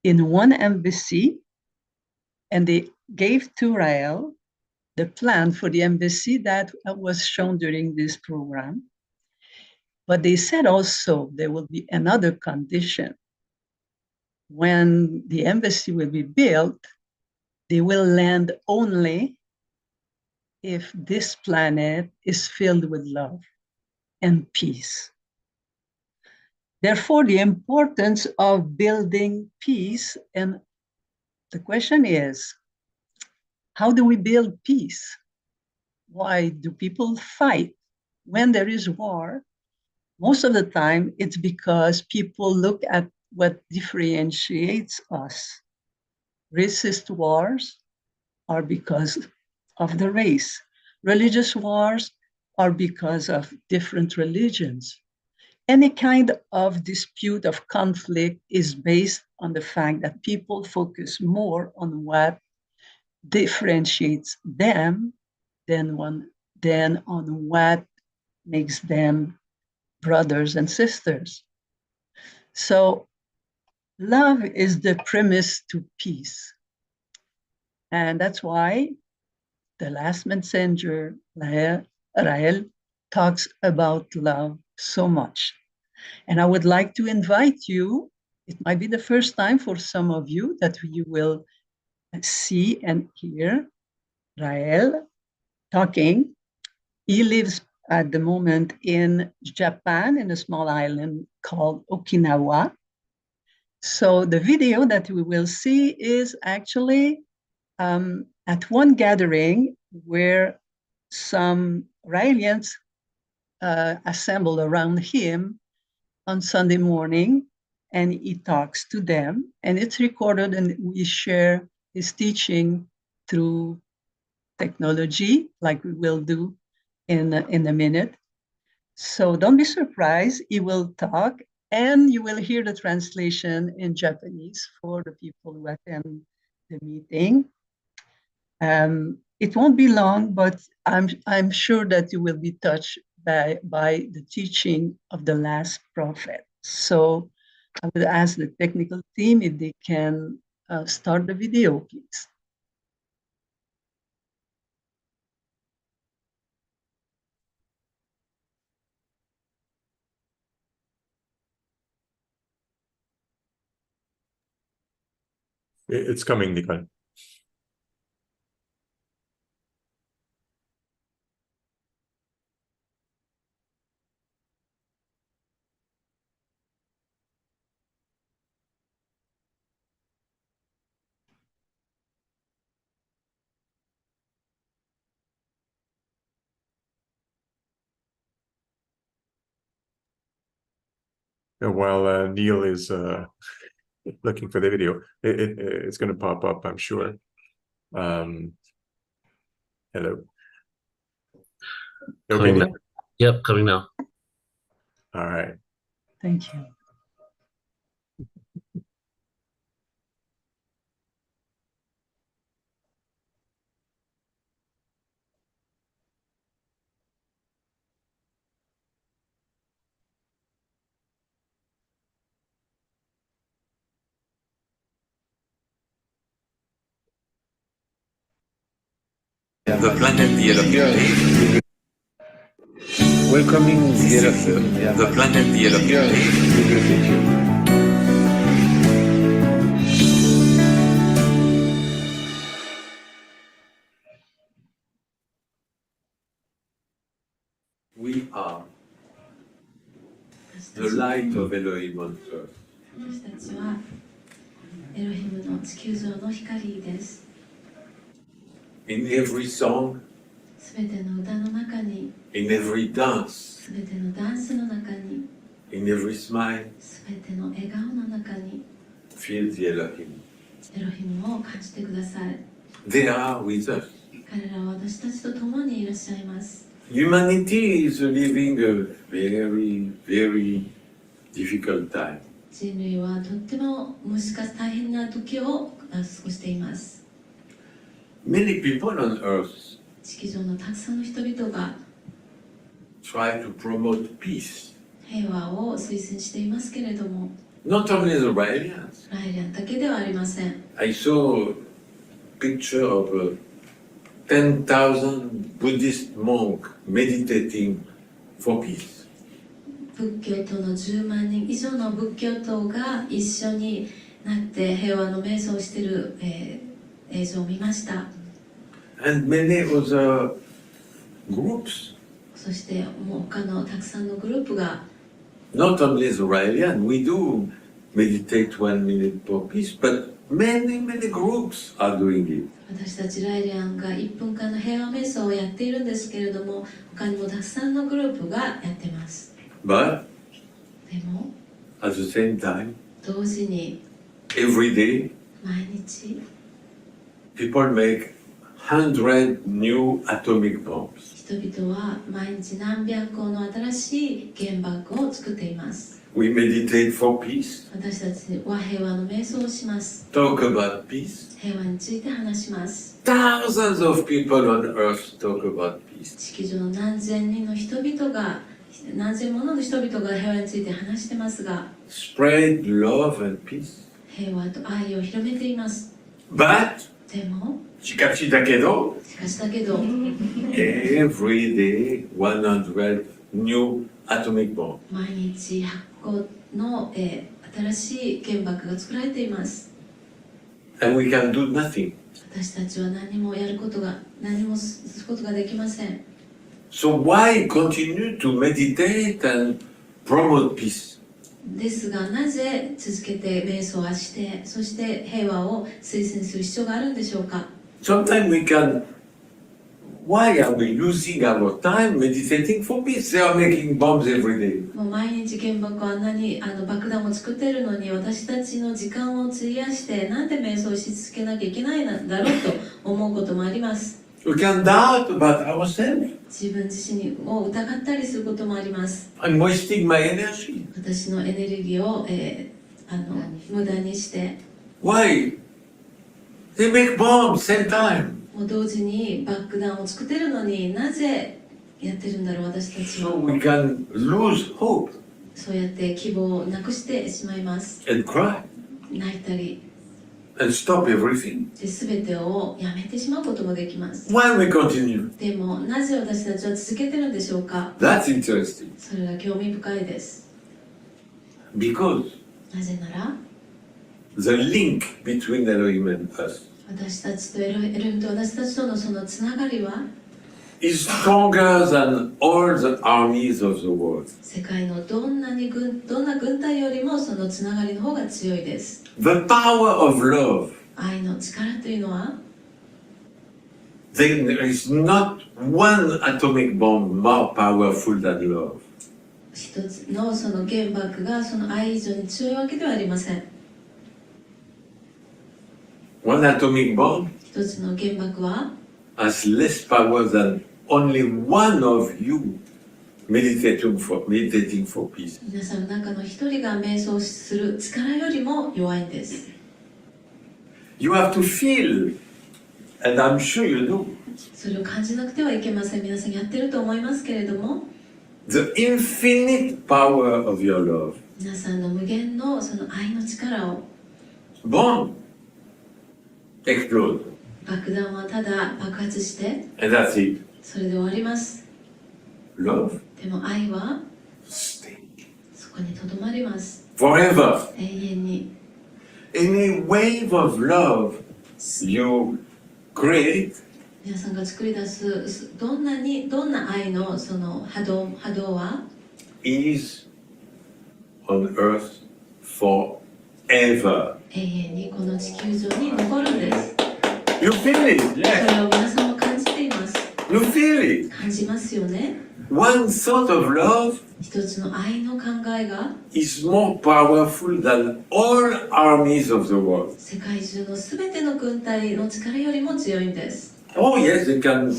Speaker 10: in one embassy, and they gave to Rael the plan for the embassy that was shown during this program. But they said also there will be another condition. When the embassy will be built, they will land only if this planet is filled with love and peace. Therefore, the importance of building peace, and the question is, how do we build peace? Why do people fight? When there is war, most of the time it's because people look at what differentiates us. Racist wars are because of the race. Religious wars are because of different religions. Any kind of dispute, of conflict, is based on the fact that people focus more on what differentiates them than on what makes them brothers and sisters. So love is the premise to peace. And that's why the last messenger, Rael, talks about love so much. And I would like to invite you, it might be the first time for some of you that you will see and hear Rael talking. He lives at the moment in Japan, in a small island called Okinawa. So the video that we will see is actually at one gathering where some Raelians assembled around him on Sunday morning, and he talks to them, and it's recorded, and we share his teaching through technology, like we will do in a minute. So don't be surprised, he will talk, and you will hear the translation in Japanese for the people who attend the meeting. It won't be long, but I'm sure that you will be touched by the teaching of the last prophet. So I will ask the technical team if they can start the video, please.
Speaker 3: It's coming, Nicole. While Neil is looking for the video, it's going to pop up, I'm sure. Hello.
Speaker 1: Coming
Speaker 3: Okay.
Speaker 1: now. Yep, coming now.
Speaker 3: All right.
Speaker 10: Thank you.
Speaker 11: The planet the Elohim.
Speaker 12: Welcoming the Elohim.
Speaker 11: The planet the Elohim. We are the light of Elohim on earth.
Speaker 13: 私たちはエロヒムの地球上の光です。
Speaker 11: In every song,
Speaker 13: すべての歌の中に、
Speaker 11: in every dance,
Speaker 13: すべてのダンスの中に、
Speaker 11: in every smile,
Speaker 13: すべての笑顔の中に、
Speaker 11: feel the Elohim.
Speaker 13: エロヒムを感じてください。
Speaker 11: They are with us.
Speaker 13: 彼らは私たちと共にいらっしゃいます。
Speaker 11: Humanity is living a very, very difficult time.
Speaker 13: 人類はとっても大変な時を過ごしています。
Speaker 11: Many people on earth
Speaker 13: 地球上のたくさんの人々が
Speaker 11: try to promote peace.
Speaker 13: 平和を推薦していますけれども、
Speaker 11: Not only the Israelis.
Speaker 13: ライリアンだけではありません。
Speaker 11: I saw a picture of a 10,000 Buddhist monk meditating for peace.
Speaker 13: 仏教徒の10万人以上の仏教徒が一緒になって平和の瞑想をしている、映像を見ました。
Speaker 11: And many other groups.
Speaker 13: そしてもう他のたくさんのグループが
Speaker 11: Not only Israelian, we do meditate 1 minute for peace, but many groups are doing it.
Speaker 13: 私たちライリアンが1分間の平和瞑想をやっているんですけれども、他にもたくさんのグループがやってます。
Speaker 11: But
Speaker 13: でも
Speaker 11: at the same time,
Speaker 13: 同時に
Speaker 11: every day,
Speaker 13: 毎日
Speaker 11: people make 100 new atomic bombs.
Speaker 13: 人々は毎日何百個の新しい原爆を作っています。
Speaker 11: We meditate for peace,
Speaker 13: 私たちは平和の瞑想をします。
Speaker 11: talk about peace.
Speaker 13: 平和について話します。
Speaker 11: Thousands of people on earth talk about peace.
Speaker 13: 地球上の何千人の人々が、何千もの人々が平和について話してますが、
Speaker 11: Spread love and peace.
Speaker 13: 平和と愛を広めています。
Speaker 11: But,
Speaker 13: でも、
Speaker 11: しかしだけど、
Speaker 13: しかしだけど、
Speaker 11: every day 100 new atomic bombs.
Speaker 13: 毎日100個の、新しい原爆が作られています。
Speaker 11: And we can do nothing.
Speaker 13: 私たちは何もすることができません。
Speaker 11: So why continue to meditate and promote peace?
Speaker 13: ですが、なぜ続けて瞑想をして、そして平和を推薦する必要があるんでしょうか。
Speaker 11: Sometimes we can. Why are we losing our time meditating for peace? They are making bombs every day.
Speaker 13: もう毎日原爆をあんなに爆弾を作っているのに、私たちの時間を費やしてなんで瞑想し続けなきゃいけないんだろうと思うこともあります。
Speaker 11: We can doubt about ourselves.
Speaker 13: 自分自身を疑ったりすることもあります。
Speaker 11: I'm wasting my energy.
Speaker 13: 私のエネルギーを、無駄にして、
Speaker 11: Why? They make bombs same time.
Speaker 13: もう同時に爆弾を作っているのになぜやってるんだろう、私たち
Speaker 11: So
Speaker 13: は。
Speaker 11: we can lose hope
Speaker 13: そうやって希望をなくしてしまいます。
Speaker 11: and cry
Speaker 13: 泣いたり
Speaker 11: and stop everything.
Speaker 13: で、全てをやめてしまうこともできます。
Speaker 11: Why we continue?
Speaker 13: でも、なぜ私たちは続けてるんでしょうか。
Speaker 11: That's interesting.
Speaker 13: それが興味深いです。
Speaker 11: Because
Speaker 13: なぜなら、
Speaker 11: the link between Elohim and us
Speaker 13: 私たちとエロヒムと私たちとのそのつながりは
Speaker 11: is stronger than all the armies of the world.
Speaker 13: 世界のどんな軍隊よりもそのつながりの方が強いです。
Speaker 11: The power of love.
Speaker 13: 愛の力というのは
Speaker 11: There is not one atomic bomb more powerful than love.
Speaker 13: 一つのその原爆がその愛以上に強いわけではありません。
Speaker 11: One atomic bomb
Speaker 13: 一つの原爆は
Speaker 11: has less power than only one of you meditating for peace.
Speaker 13: 皆さんの中の一人が瞑想する力よりも弱いんです。
Speaker 11: You have to feel, and I'm sure you do,
Speaker 13: それを感じなくてはいけません。皆さんやってると思いますけれども、
Speaker 11: the infinite power of your love.
Speaker 13: 皆さんの無限のその愛の力を
Speaker 11: Bomb explode.
Speaker 13: 爆弾はただ爆発して
Speaker 11: And that's it.
Speaker 13: それで終わります。
Speaker 11: Love
Speaker 13: でも愛は
Speaker 11: stay
Speaker 13: そこにとどまります。
Speaker 11: forever.
Speaker 13: 永遠に。
Speaker 11: Any wave of love you create
Speaker 13: 皆さんが作り出すどんな愛のその波動は
Speaker 11: is on earth forever.
Speaker 13: 永遠にこの地球上に残るんです。
Speaker 11: You feel it?
Speaker 13: それを皆さんも感じています。
Speaker 11: You feel it?
Speaker 13: 感じますよね。
Speaker 11: One thought of love
Speaker 13: 一つの愛の考えが
Speaker 11: is more powerful than all armies of the world.
Speaker 13: 世界中のすべての軍隊の力よりも強いんです。
Speaker 11: Oh yes, they can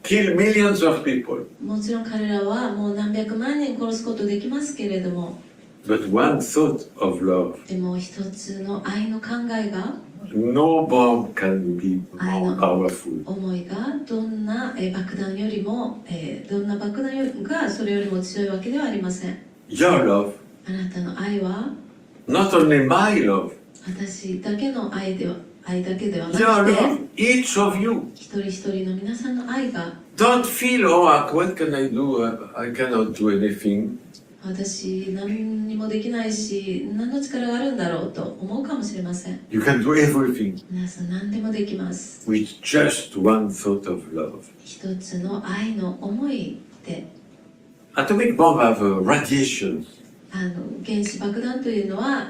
Speaker 11: kill millions of people.
Speaker 13: もちろん彼らはもう何百万人殺すことできますけれども、
Speaker 11: But one thought of love,
Speaker 13: でも一つの愛の考えが
Speaker 11: no bomb can be more powerful.
Speaker 13: 思いがどんな爆弾よりも、どんな爆弾がそれよりも強いわけではありません。
Speaker 11: Your love,
Speaker 13: あなたの愛は
Speaker 11: not only my love,
Speaker 13: 私だけの愛だけではな
Speaker 11: your
Speaker 13: くて
Speaker 11: love, each of you.
Speaker 13: 一人一人の皆さんの愛が
Speaker 11: Don't feel, oh, what can I do? I cannot do anything.
Speaker 13: 私何にもできないし何の力があるんだろうと思うかもしれません。
Speaker 11: You can do everything
Speaker 13: 皆さん何でもできます。
Speaker 11: with just one thought of love.
Speaker 13: 一つの愛の思いで
Speaker 11: Atomic bomb have radiations.
Speaker 13: 原子爆弾というのは、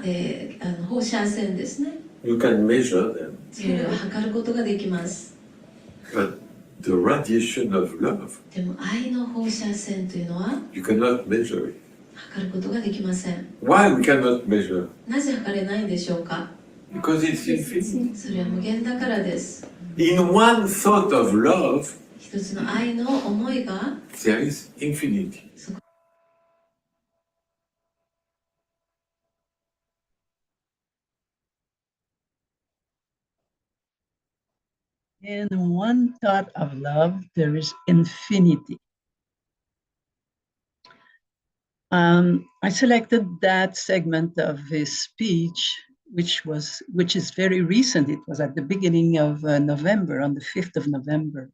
Speaker 13: 放射線ですね。
Speaker 11: You can measure them.
Speaker 13: それを測ることができます。
Speaker 11: But the radiation of love,
Speaker 13: でも愛の放射線というのは
Speaker 11: you cannot measure it.
Speaker 13: 測ることができません。
Speaker 11: Why we cannot measure?
Speaker 13: なぜ測れないんでしょうか。
Speaker 11: Because it's infinite.
Speaker 13: それは無限だからです。
Speaker 11: In one thought of love,
Speaker 13: 一つの愛の思いが
Speaker 11: there is infinity.
Speaker 10: In one thought of love, there is infinity. I selected that segment of his speech, which is very recent. It was at the beginning of November, on the 5th of November.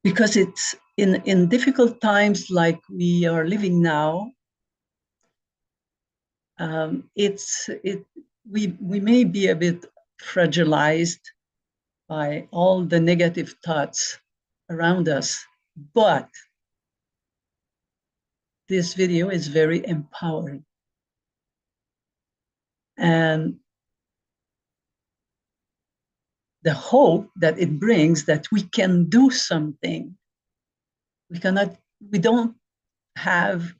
Speaker 10: Because it's in difficult times like we are living now, we may be a bit fragilized by all the negative thoughts around us, but this video is very empowering. And the hope that it brings that we can do something. We don't have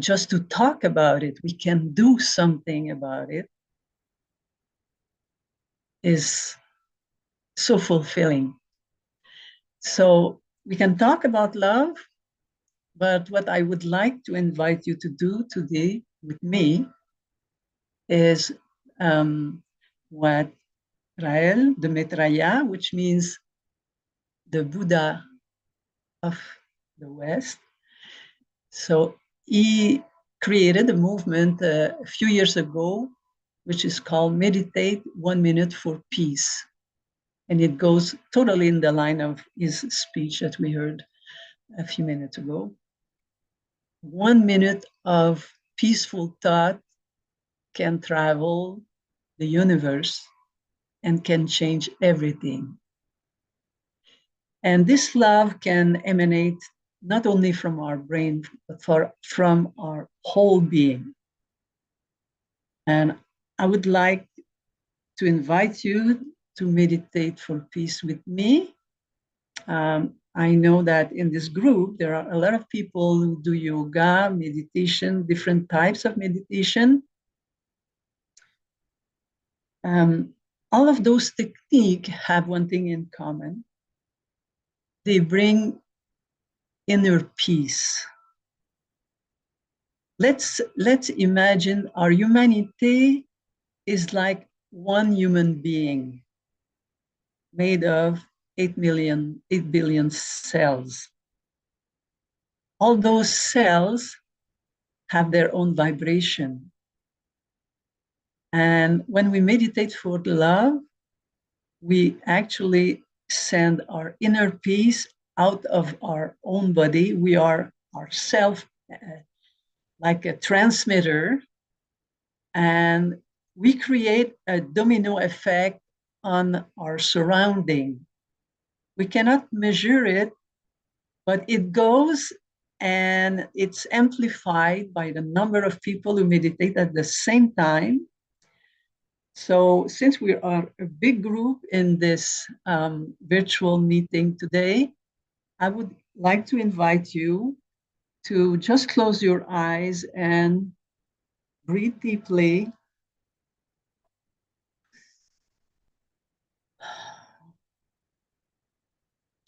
Speaker 10: just to talk about it, we can do something about it, is so fulfilling. So we can talk about love, but what I would like to invite you to do today with me is what Rael de Maitreya, which means the Buddha of the West. So he created a movement a few years ago, which is called Meditate 1 Minute for Peace. And it goes totally in the line of his speech that we heard a few minutes ago. 1 minute of peaceful thought can travel the universe and can change everything. And this love can emanate not only from our brain, but from our whole being. And I would like to invite you to meditate for peace with me. I know that in this group, there are a lot of people who do yoga, meditation, different types of meditation. All of those techniques have one thing in common. They bring inner peace. Let's imagine our humanity is like one human being made of 8 billion cells. All those cells have their own vibration. And when we meditate for love, we actually send our inner peace out of our own body. We are ourself like a transmitter, and we create a domino effect on our surrounding. We cannot measure it, but it goes and it's amplified by the number of people who meditate at the same time. So since we are a big group in this virtual meeting today, I would like to invite you to just close your eyes and breathe deeply.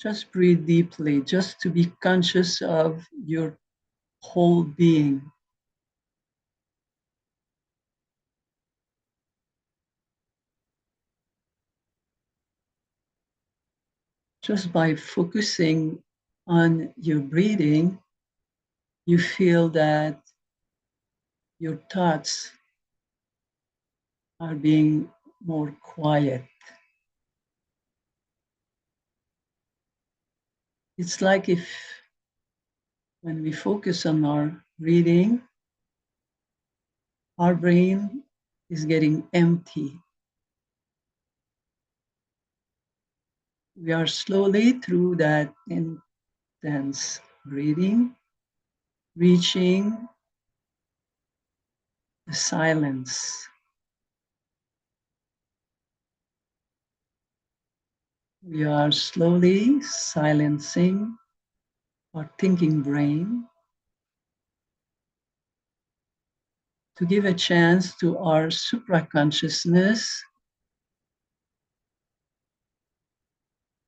Speaker 10: Just breathe deeply, just to be conscious of your whole being. Just by focusing on your breathing, you feel that your thoughts are being more quiet. It's like if when we focus on our breathing, our brain is getting empty. We are slowly through that intense breathing, reaching the silence. We are slowly silencing our thinking brain to give a chance to our supraconsciousness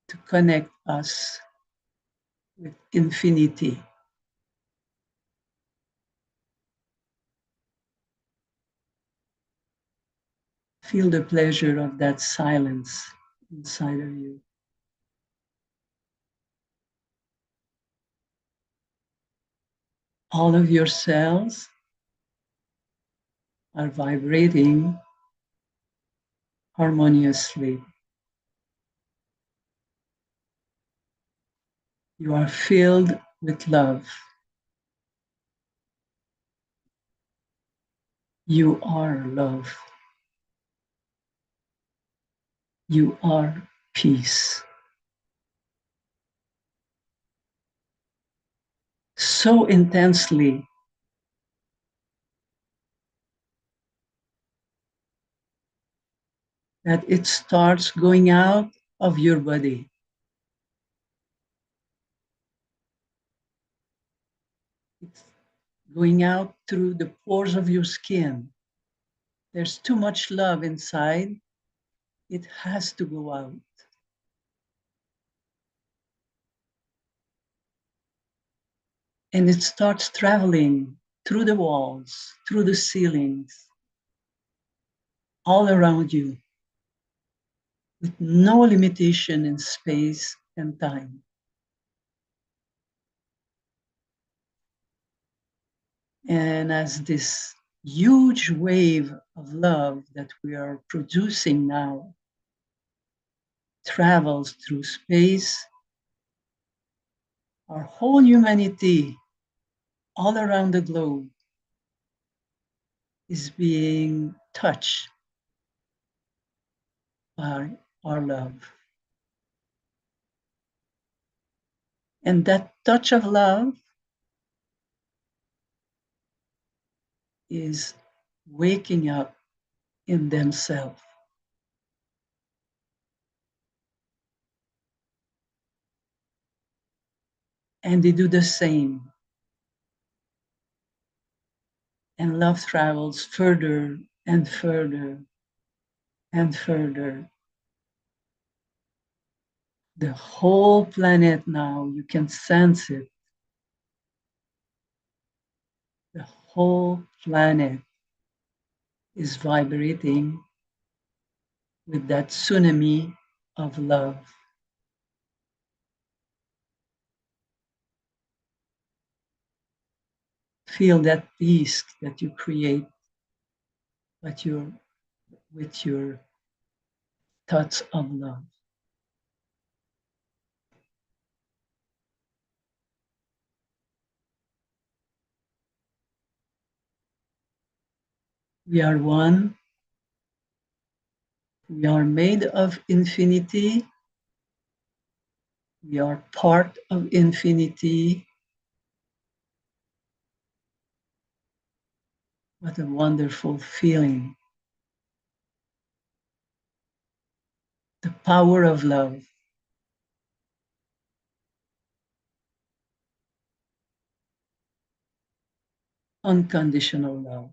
Speaker 10: to connect us with infinity. Feel the pleasure of that silence inside of you. All of your cells are vibrating harmoniously. You are filled with love. You are love. You are peace. So intensely that it starts going out of your body. It's going out through the pores of your skin. There's too much love inside. It has to go out. And it starts traveling through the walls, through the ceilings, all around you, with no limitation in space and time. And as this huge wave of love that we are producing now travels through space, our whole humanity all around the globe is being touched by our love. And that touch of love is waking up in themselves. And they do the same. And love travels further and further and further. The whole planet now, you can sense it. The whole planet is vibrating with that tsunami of love. Feel that peace that you create, but you're with your thoughts of love. We are one. We are made of infinity. We are part of infinity. What a wonderful feeling. The power of love. Unconditional love.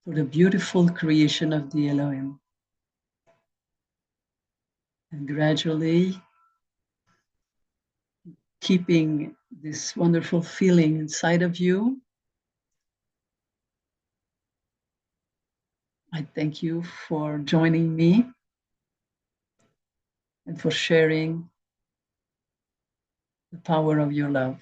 Speaker 10: For the beautiful creation of the Elohim. And gradually, keeping this wonderful feeling inside of you, I thank you for joining me and for sharing the power of your love.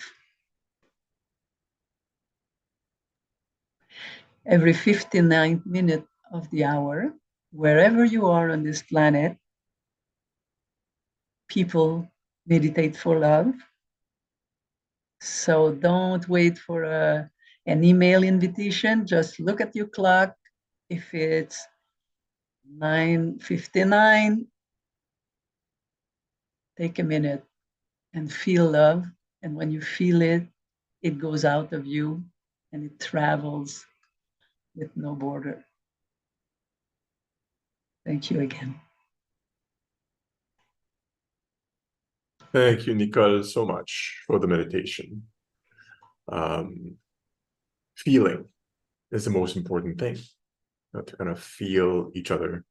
Speaker 10: Every 59th minute of the hour, wherever you are on this planet, people meditate for love. So don't wait for an email invitation. Just look at your clock. If it's 9:59, take a minute and feel love. And when you feel it, it goes out of you and it travels with no border. Thank you again.
Speaker 3: Thank you, Nicole, so much for the meditation. Feeling is the most important thing. To kind of feel each other,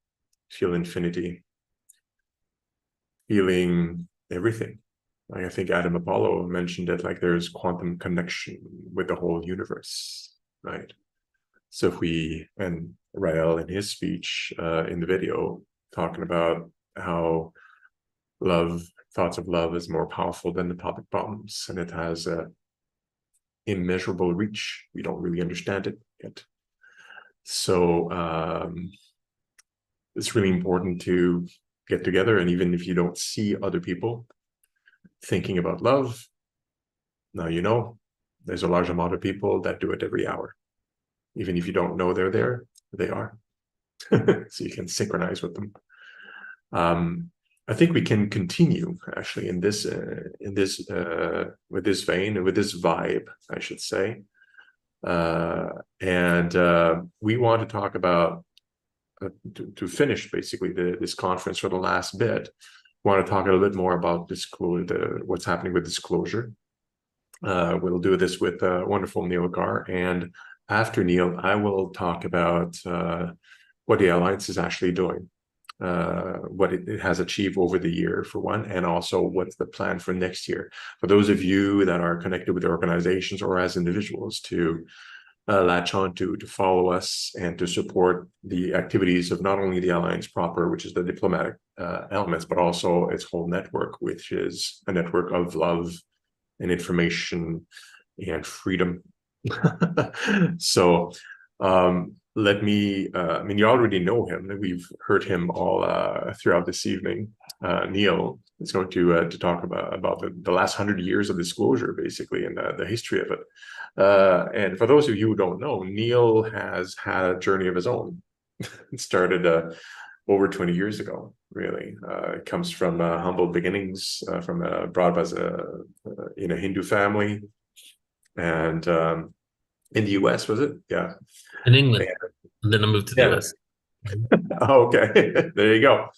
Speaker 3: feel infinity, feeling everything. Like I think Adam Apollo mentioned it, like there's quantum connection with the whole universe, right? So if we, and Rael in his speech in the video, talking about how love, thoughts of love is more powerful than atomic bombs, and it has a immeasurable reach. We don't really understand it yet. So it's really important to get together, and even if you don't see other people thinking about love, now you know there's a large amount of people that do it every hour. Even if you don't know they're there, they are. So you can synchronize with them. I think we can continue actually in this with this vein, with this vibe, I should say. We want to talk about to finish basically this conference for the last bit. Want to talk a little bit more about disclosure, what's happening with disclosure. We'll do this with wonderful Neil Gar, and after Neil, I will talk about what the Alliance is actually doing, what it has achieved over the year, for one, and also what's the plan for next year. For those of you that are connected with the organizations or as individuals, to latch on to follow us and to support the activities of not only the Alliance proper, which is the diplomatic elements, but also its whole network, which is a network of love and information and freedom. So let me, I mean, you already know him. We've heard him all throughout this evening. Neil is going to talk about the last 100 years of disclosure, basically, and the history of it. And for those of you who don't know, Neil has had a journey of his own. It started over 20 years ago, really. It comes from humble beginnings, brought up in a Hindu family, and in the US, was it? Yeah.
Speaker 1: In England. And then I moved to the US.
Speaker 3: Okay, there you go.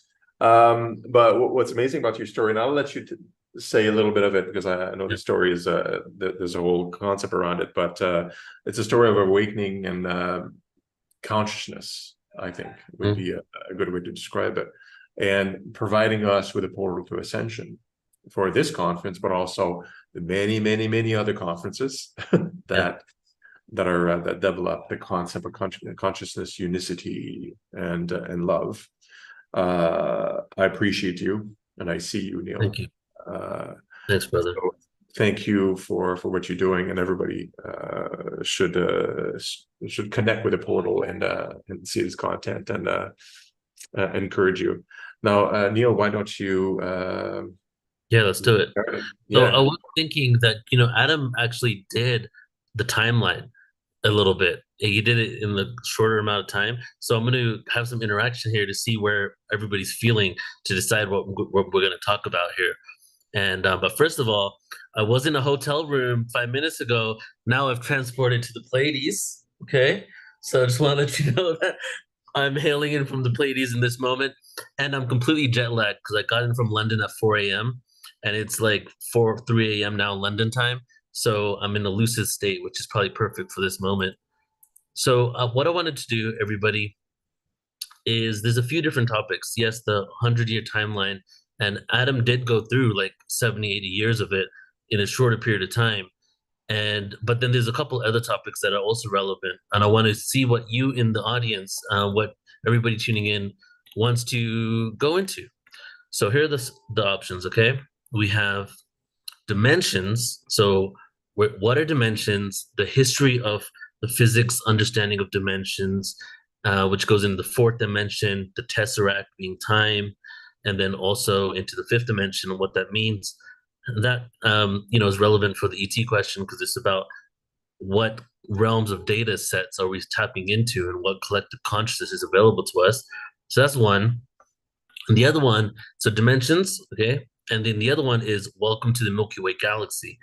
Speaker 3: But what's amazing about your story, and I'll let you say a little bit of it, because I know the story is, there's a whole concept around it, but it's a story of awakening and consciousness, I think, would be a good way to describe it, and providing us with a portal to ascension for this conference, but also the many, many, many other conferences that develop the concept of consciousness, unicity, and love. I appreciate you, and I see you, Neil.
Speaker 1: Thank you. Thanks, brother.
Speaker 3: thank you for what you're doing, and everybody should connect with the portal and see this content and encourage you. Now, Neil, why don't you?
Speaker 1: Yeah, let's do it. So
Speaker 3: Yeah.
Speaker 1: I was thinking that, Adam actually did the timeline a little bit. He did it in the shorter amount of time. So I'm going to have some interaction here to see where everybody's feeling to decide what we're going to talk about here. And but first of all, I was in a hotel room 5 minutes ago. Now I've transported to the Pleiades. Okay, so I just want to let you know that I'm hailing in from the Pleiades in this moment, and I'm completely jet lagged because I got in from London at 4 a.m. and it's like 3 a.m. now London time. So I'm in a lucid state, which is probably perfect for this moment. So what I wanted to do, everybody, is there's a few different topics. Yes, the 100-year timeline, and Adam did go through like 70, 80 years of it in a shorter period of time. But then there's a couple other topics that are also relevant, and I want to see what you in the audience, what everybody tuning in wants to go into. So here are the options. Okay, we have dimensions. So what are dimensions? The history of the physics understanding of dimensions, which goes into the fourth dimension, the tesseract being time, and then also into the fifth dimension and what that means. And that is relevant for the ET question because it's about what realms of data sets are we tapping into and what collective consciousness is available to us. So that's one. And the other one, so dimensions, okay? And then the other one is welcome to the Milky Way galaxy.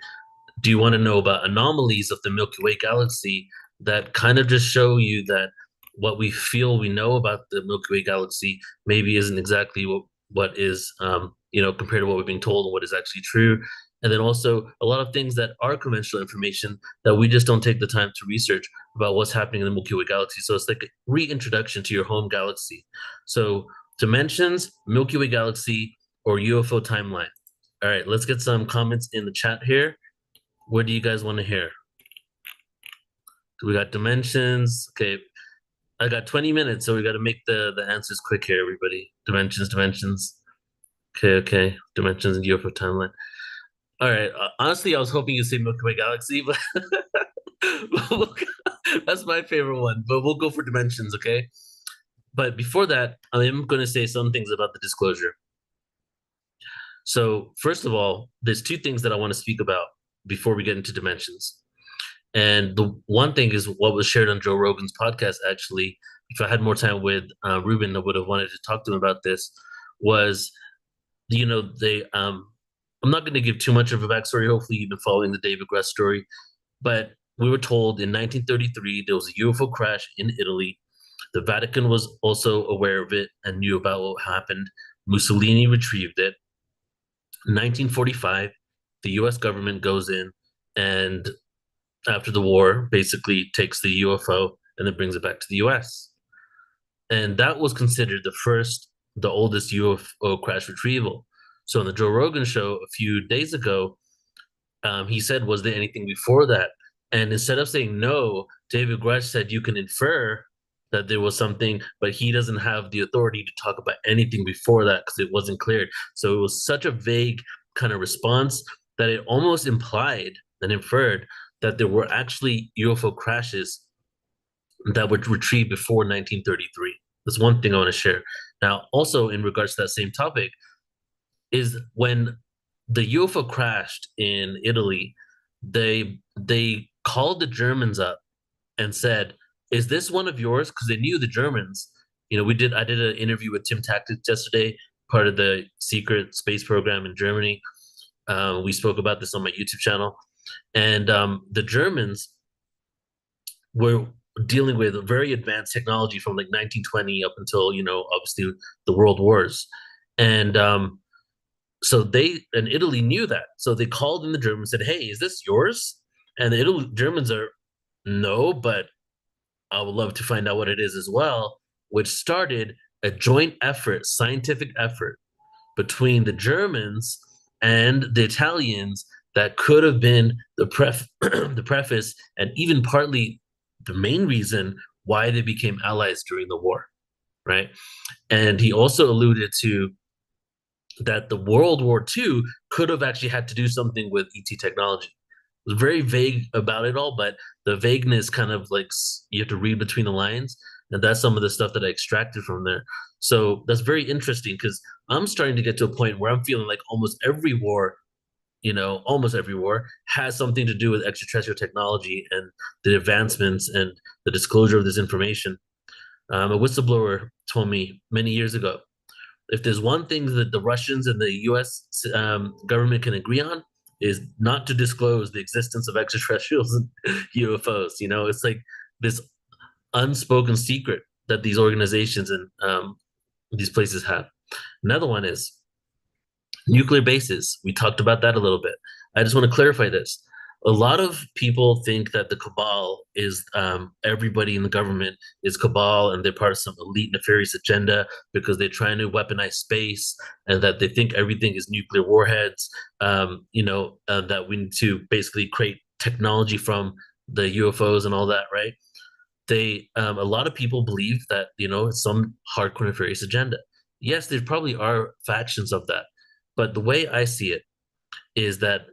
Speaker 1: Do you want to know about anomalies of the Milky Way galaxy that kind of just show you that what we feel we know about the Milky Way galaxy maybe isn't exactly what is, compared to what we're being told and what is actually true. And then also a lot of things that are conventional information that we just don't take the time to research about what's happening in the Milky Way galaxy. So it's like a reintroduction to your home galaxy. So dimensions, Milky Way galaxy, or UFO timeline. All right, let's get some comments in the chat here. What do you guys want to hear? We got dimensions. Okay, I got 20 minutes, so we got to make the answers quick here, everybody. Dimensions. Okay. Dimensions and UFO timeline. All right. Honestly, I was hoping you'd say Milky Way galaxy, but that's my favorite one. But we'll go for dimensions, okay? But before that, I'm going to say some things about the disclosure. So first of all, there's two things that I want to speak about before we get into dimensions. And the one thing is what was shared on Joe Rogan's podcast, actually. If I had more time with Ruben, I would have wanted to talk to him about this, was, I'm not going to give too much of a backstory. Hopefully you've been following the David Grush story. But we were told in 1933, there was a UFO crash in Italy. The Vatican was also aware of it and knew about what happened. Mussolini retrieved it. In 1945, the US government goes in and after the war, basically takes the UFO and then brings it back to the US. And that was considered the oldest UFO crash retrieval. So on the Joe Rogan show a few days ago, he said, was there anything before that? And instead of saying no, David Grush said you can infer that there was something, but he doesn't have the authority to talk about anything before that because it wasn't cleared. So it was such a vague kind of response that it almost implied and inferred that there were actually UFO crashes that were retrieved before 1933. That's one thing I want to share. Now, also in regards to that same topic, is when the UFO crashed in Italy, they called the Germans up and said, is this one of yours? Because they knew the Germans. I did an interview with Tim Tactics yesterday, part of the secret space program in Germany. We spoke about this on my YouTube channel. And the Germans were dealing with very advanced technology from like 1920 up until, obviously the world wars. And so Italy knew that. So they called in the Germans and said, hey, is this yours? And the Germans are, no, but I would love to find out what it is as well, which started a joint effort, scientific effort between the Germans and the Italians that could have been the preface and even partly the main reason why they became allies during the war, right? And he also alluded to that the World War II could have actually had to do something with ET technology. It was very vague about it all, but the vagueness kind of like you have to read between the lines, and that's some of the stuff that I extracted from there. So that's very interesting because I'm starting to get to a point where I'm feeling like almost every war, almost every war has something to do with extraterrestrial technology and the advancements and the disclosure of this information. A whistleblower told me many years ago, if there's one thing that the Russians and the U.S. Government can agree on, is not to disclose the existence of extraterrestrials and UFOs. It's like this unspoken secret that these organizations and these places have. Another one is nuclear bases. We talked about that a little bit. I just want to clarify this. A lot of people think that the cabal is everybody in the government is cabal and they're part of some elite nefarious agenda because they're trying to weaponize space and that they think everything is nuclear warheads, that we need to basically create technology from the UFOs and all that, right? A lot of people believe that, it's some hardcore nefarious agenda. Yes, there probably are factions of that. But the way I see it is that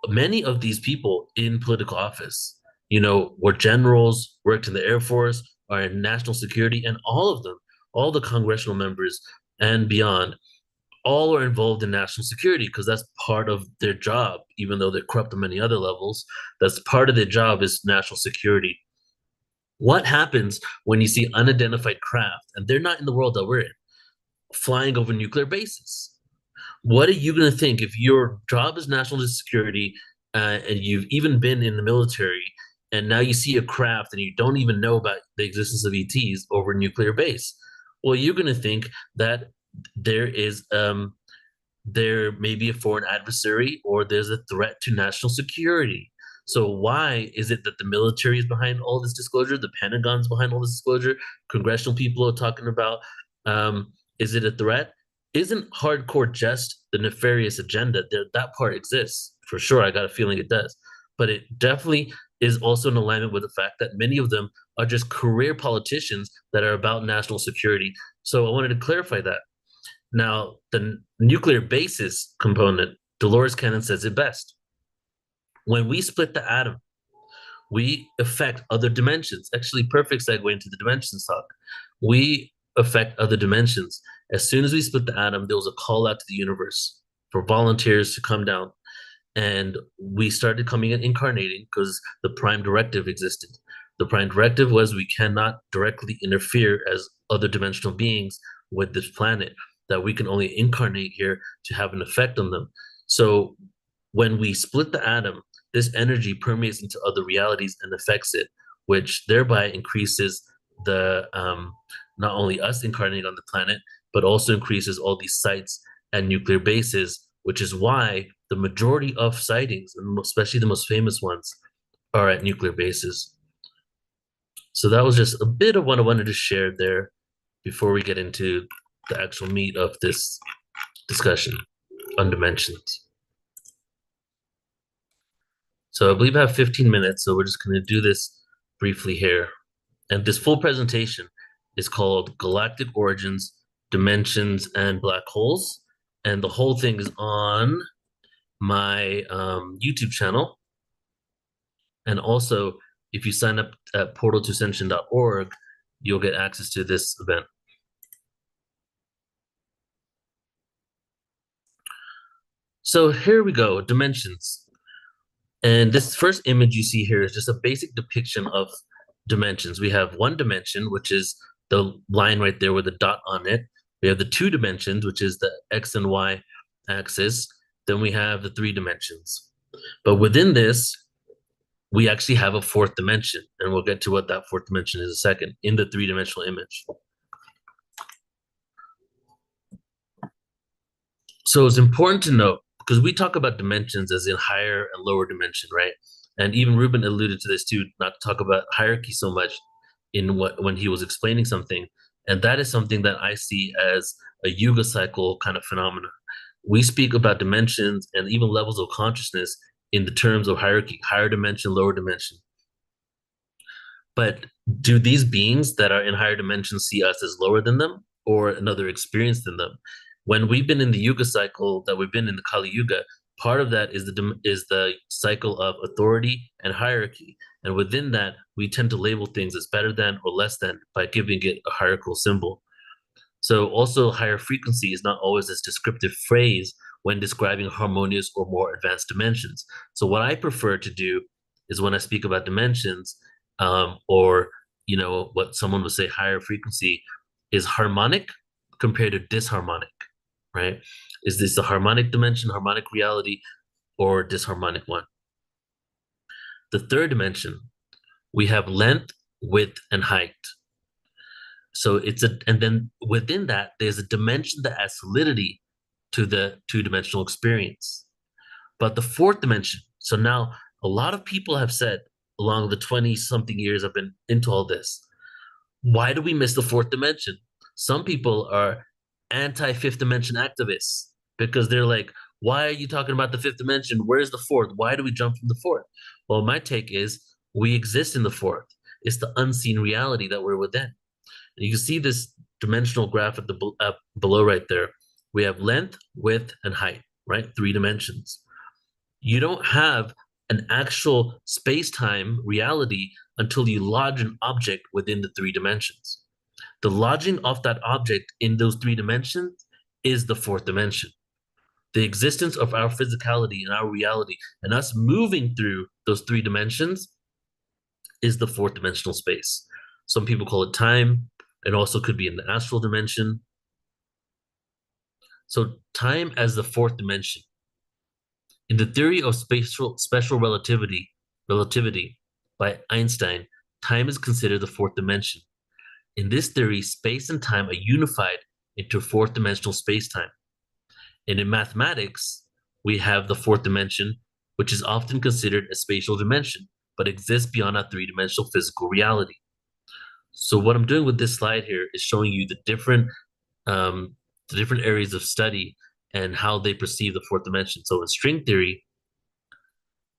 Speaker 1: many of these people in political office, were generals, worked in the Air Force, are in national security, and all of them, all the congressional members and beyond, all are involved in national security because that's part of their job, even though they're corrupt on many other levels. That's part of their job is national security. What happens when you see unidentified craft, and they're not in the world that we're in, flying over nuclear bases? What are you going to think if your job is national security and you've even been in the military and now you see a craft and you don't even know about the existence of ETs over a nuclear base? Well, you're going to think that there may be a foreign adversary or there's a threat to national security. So why is it that the military is behind all this disclosure? The Pentagon's behind all this disclosure? Congressional people are talking about, is it a threat? Isn't hardcore just the nefarious agenda? That part exists for sure. I got a feeling it does, but it definitely is also in alignment with the fact that many of them are just career politicians that are about national security. So I wanted to clarify that. Now, the nuclear basis component, Dolores Cannon says it best. When we split the atom, we affect other dimensions. Actually, perfect segue into the dimensions talk. We affect other dimensions. As soon as we split the atom, there was a call out to the universe for volunteers to come down. And we started coming in incarnating because the prime directive existed. The prime directive was we cannot directly interfere as other dimensional beings with this planet, that we can only incarnate here to have an effect on them. So when we split the atom, this energy permeates into other realities and affects it, which thereby increases the not only us incarnating on the planet, but also increases all these sites and nuclear bases, which is why the majority of sightings, and especially the most famous ones, are at nuclear bases. So that was just a bit of what I wanted to share there before we get into the actual meat of this discussion on dimensions. So I believe I have 15 minutes, so we're just going to do this briefly here. And this full presentation is called Galactic Origins, Dimensions, and Black Holes. And the whole thing is on my YouTube channel. And also, if you sign up at PortalToAscension.org, you'll get access to this event. So here we go, dimensions. And this first image you see here is just a basic depiction of dimensions. We have one dimension, which is the line right there with a dot on it. We have the two dimensions, which is the X and Y axis. Then we have the three dimensions. But within this, we actually have a fourth dimension. And we'll get to what that fourth dimension is in a second in the three-dimensional image. So it's important to note, because we talk about dimensions as in higher and lower dimension, right? And even Ruben alluded to this too, not to talk about hierarchy so much when he was explaining something. And that is something that I see as a Yuga cycle kind of phenomenon. We speak about dimensions and even levels of consciousness in the terms of hierarchy, higher dimension, lower dimension. But do these beings that are in higher dimensions see us as lower than them or another experience than them? when we've been in the Yuga cycle, that we've been in the Kali Yuga, part of that is the cycle of authority and hierarchy. And within that, we tend to label things as better than or less than by giving it a hierarchical symbol. So also higher frequency is not always this descriptive phrase when describing harmonious or more advanced dimensions. So what I prefer to do is when I speak about dimensions, or what someone would say higher frequency, is harmonic compared to disharmonic, right? Is this a harmonic dimension, harmonic reality, or disharmonic one? The third dimension, we have length, width, and height. So and then within that, there's a dimension that adds solidity to the two-dimensional experience. But the fourth dimension, so now a lot of people have said along the 20-something years I've been into all this, why do we miss the fourth dimension? Some people are anti-fifth dimension activists because they're like, why are you talking about the fifth dimension? Where's the fourth? Why do we jump from the fourth? Well, my take is we exist in the fourth. It's the unseen reality that we're within. And you can see this dimensional graph at the below right there. We have length, width, and height, right? 3 dimensions. You don't have an actual space-time reality until you lodge an object within the 3 dimensions. The lodging of that object in those 3 dimensions is the fourth dimension. The existence of our physicality and our reality and us moving through those 3 dimensions is the fourth dimensional space. Some people call it time. It also could be in the astral dimension. So time as the fourth dimension. In the theory of special relativity by Einstein, time is considered the fourth dimension. In this theory, space and time are unified into a fourth dimensional space-time. And in mathematics, we have the fourth dimension, which is often considered a spatial dimension, but exists beyond our 3-dimensional physical reality. So what I'm doing with this slide here is showing you the different areas of study and how they perceive the fourth dimension. So in string theory,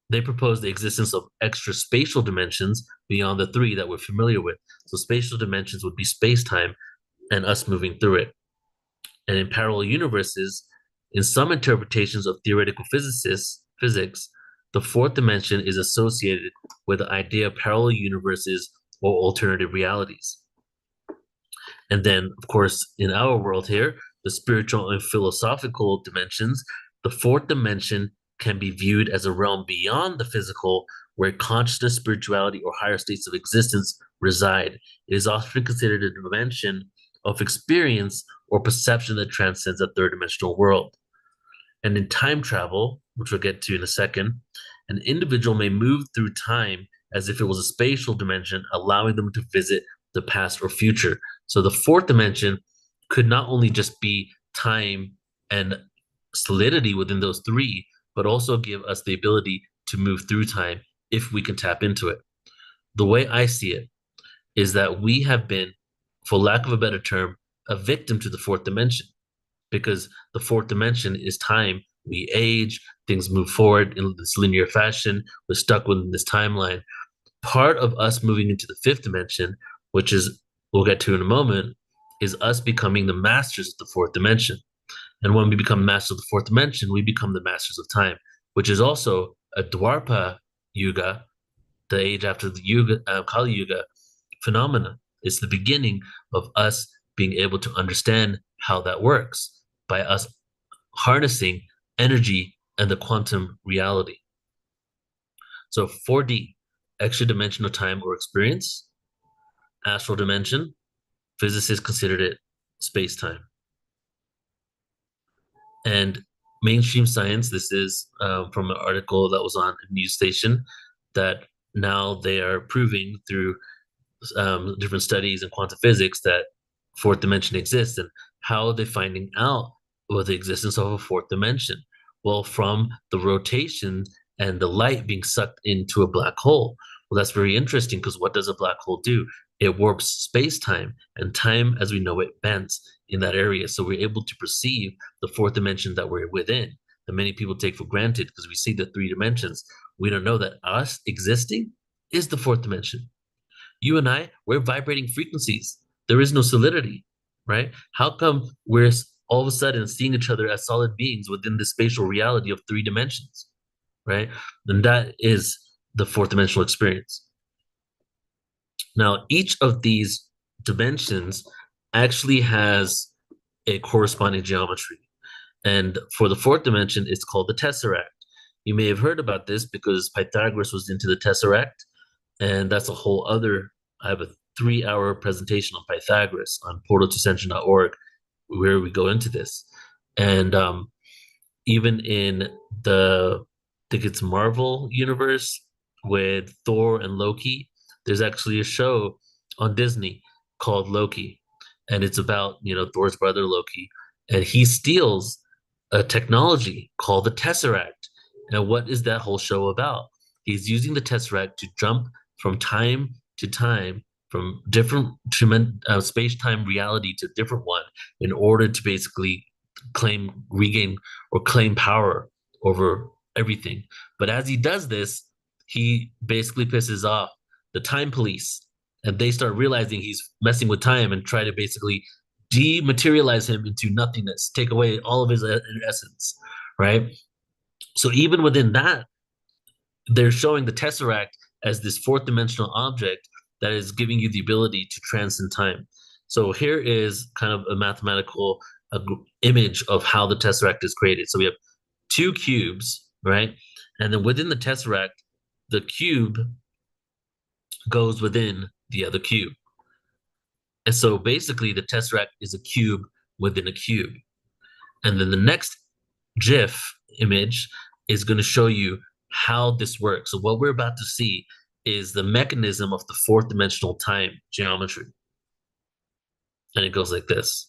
Speaker 1: they propose the existence of extra spatial dimensions beyond the 3 that we're familiar with. So spatial dimensions would be space-time and us moving through it. And in parallel universes, in some interpretations of theoretical physics, the fourth dimension is associated with the idea of parallel universes or alternative realities. And then, of course, in our world here, the spiritual and philosophical dimensions, the fourth dimension can be viewed as a realm beyond the physical where consciousness, spirituality, or higher states of existence reside. It is often considered a dimension of experience or perception that transcends a third-dimensional world. And in time travel, which we'll get to in a second, an individual may move through time as if it was a spatial dimension, allowing them to visit the past or future. So the fourth dimension could not only just be time and solidity within those 3, but also give us the ability to move through time if we can tap into it. The way I see it is that we have been, for lack of a better term, a victim to the fourth dimension, because the fourth dimension is time. We age, things move forward in this linear fashion. We're stuck within this timeline. Part of us moving into the fifth dimension, which is, we'll get to in a moment, is us becoming the masters of the fourth dimension. And when we become masters of the fourth dimension, we become the masters of time, which is also a Dwapara Yuga, the age after the Yuga, Kali Yuga phenomena. It's the beginning of us being able to understand how that works by us harnessing energy and the quantum reality. So 4D, extra dimensional time or experience. Astral dimension, physicists considered it space-time. And mainstream science, this is from an article that was on a news station, that now they are proving through different studies in quantum physics that fourth dimension exists. And how are they finding out about the existence of a fourth dimension? Well, from the rotation and the light being sucked into a black hole. Well, that's very interesting, because what does a black hole do? It warps space-time, and time as we know it bends in that area. So we're able to perceive the fourth dimension that we're within, that many people take for granted because we see the 3 dimensions. We don't know that us existing is the fourth dimension. You and I, we're vibrating frequencies. There is no solidity, right? How come we're all of a sudden seeing each other as solid beings within the spatial reality of 3 dimensions, right? And that is the 4th dimensional experience. Now, each of these dimensions actually has a corresponding geometry. And for the 4th dimension, it's called the tesseract. You may have heard about this because Pythagoras was into the tesseract, and that's a whole other, I have a 3-hour presentation on Pythagoras on PortalToAscension.org where we go into this. And even in the, I think it's Marvel universe with Thor and Loki, there's actually a show on Disney called Loki, and it's about, Thor's brother Loki, and he steals a technology called the tesseract. And what is that whole show about? He's using the tesseract to jump from time to time, from different space-time reality to different one, in order to basically regain or claim power over everything. But as he does this, he basically pisses off the time police, and they start realizing he's messing with time and try to basically dematerialize him into nothingness, take away all of his essence, right? So even within that, they're showing the tesseract as this 4th dimensional object that is giving you the ability to transcend time. So here is kind of a mathematical image of how the tesseract is created. So we have 2 cubes, right? And then within the tesseract, the cube goes within the other cube. And so basically the tesseract is a cube within a cube. And then the next GIF image is going to show you how this works. So what we're about to see is the mechanism of the 4th dimensional time geometry. And it goes like this.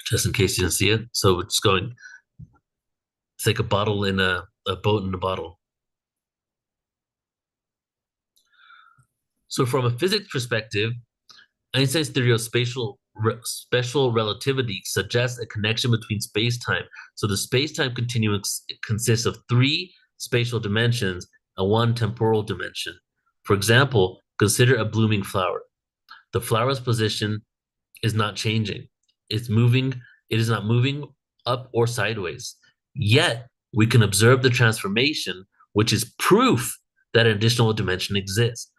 Speaker 1: Just in case you didn't see it. So it's going, it's like a bottle in a boat in a bottle. So from a physics perspective, Einstein's theory of special relativity suggests a connection between space-time. So the space-time continuum consists of 3 spatial dimensions and 1 temporal dimension. For example, consider a blooming flower. The flower's position is not changing. It's moving. It is not moving up or sideways. Yet we can observe the transformation, which is proof that an additional dimension exists.